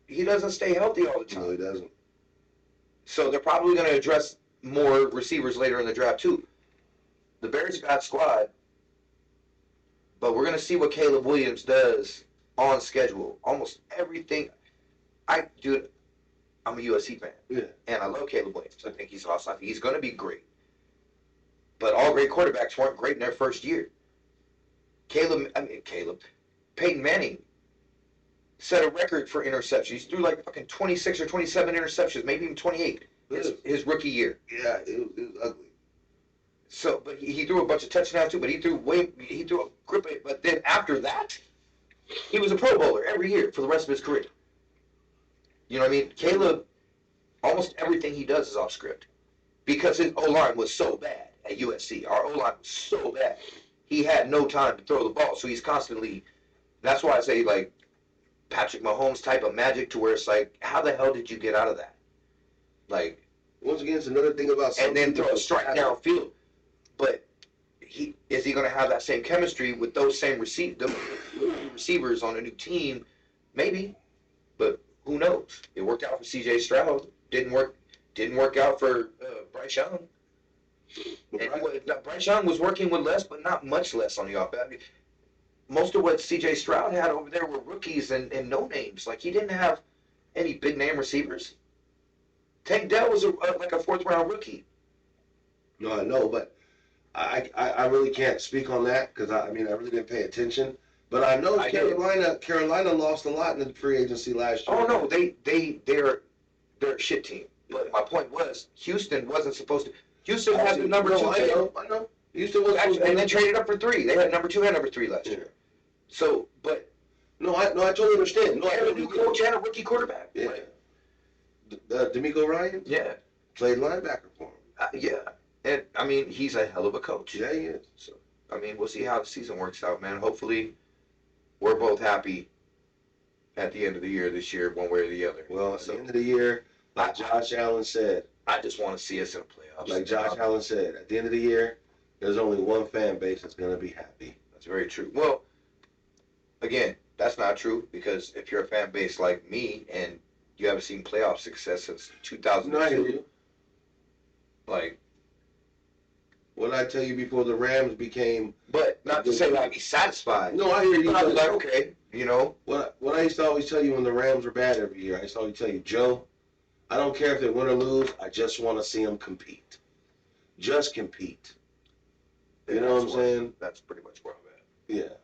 Speaker 1: He doesn't stay healthy all the time.
Speaker 2: No, he doesn't.
Speaker 1: So they're probably going to address more receivers later in the draft too. The Bears got squad, but we're going to see what Caleb Williams does on schedule. Almost everything. I'm a USC fan, and I love Caleb Williams. I think he's awesome. I think he's going to be great. But all great quarterbacks weren't great in their first year. Peyton Manning set a record for interceptions. He threw like fucking 26 or 27 interceptions, maybe even 28 his rookie year.
Speaker 2: Yeah, it was ugly.
Speaker 1: So, but he threw a bunch of touchdowns too. But he threw a grip. But then after that, he was a Pro Bowler every year for the rest of his career. You know what I mean? Caleb, almost everything he does is off script because his O-line was so bad at USC. Our O-line was so bad. He had no time to throw the ball, so he's constantly. That's why I say like Patrick Mahomes type of magic to where it's like, how the hell did you get out of that? Like,
Speaker 2: once again, it's another thing about
Speaker 1: and then throw a strike downfield. But is he going to have that same chemistry with those same receivers on a new team? Maybe, but who knows? It worked out for C.J. Stroud. Didn't work out for Bryce Young. And Bryce Young was working with less, but not much less on the offense. I mean, most of what C.J. Stroud had over there were rookies and no names. Like, he didn't have any big name receivers. Tank Dell was like a 4th round rookie.
Speaker 2: No, I know, but I really can't speak on that because I really didn't pay attention. But I know Carolina lost a lot in the free agency last year.
Speaker 1: Oh no, they're a shit team. But my point was, Houston wasn't supposed to. Houston had the number 2 team.
Speaker 2: I know. Houston was
Speaker 1: Actually, and then traded up for 3. They had number 2 and number 3 last year. So, but
Speaker 2: no, I totally understand. No,
Speaker 1: they had a new coach and a rookie quarterback.
Speaker 2: Yeah. D'Amico Ryan.
Speaker 1: Yeah.
Speaker 2: Played linebacker for him.
Speaker 1: Yeah. And I mean, he's a hell of a coach.
Speaker 3: Yeah, he is.
Speaker 1: So I mean, we'll see how the season works out, man. Hopefully, we're both happy at the end of the year this year, one way or the other.
Speaker 3: Well, at
Speaker 1: So
Speaker 3: the end of the year, like Josh Allen said,
Speaker 1: I just want to see us in the playoffs.
Speaker 3: like Josh Allen said, at the end of the year, there's only one fan base that's gonna be happy.
Speaker 1: That's very true. Well, again, that's not true because if you're a fan base like me and you haven't seen playoff success since
Speaker 3: No, I hear
Speaker 1: 2002,
Speaker 3: you.
Speaker 1: like,
Speaker 3: What did I tell you before the Rams became?
Speaker 1: but not to say that I'd be satisfied.
Speaker 3: No, I hear you.
Speaker 1: But I'd be like, okay, you know,
Speaker 3: What I used to always tell you when the Rams were bad every year, I used to always tell you, Joe, I don't care if they win or lose. I just want to see them compete. Just compete. You know what I'm saying?
Speaker 1: that's pretty much where I'm at.
Speaker 3: Yeah.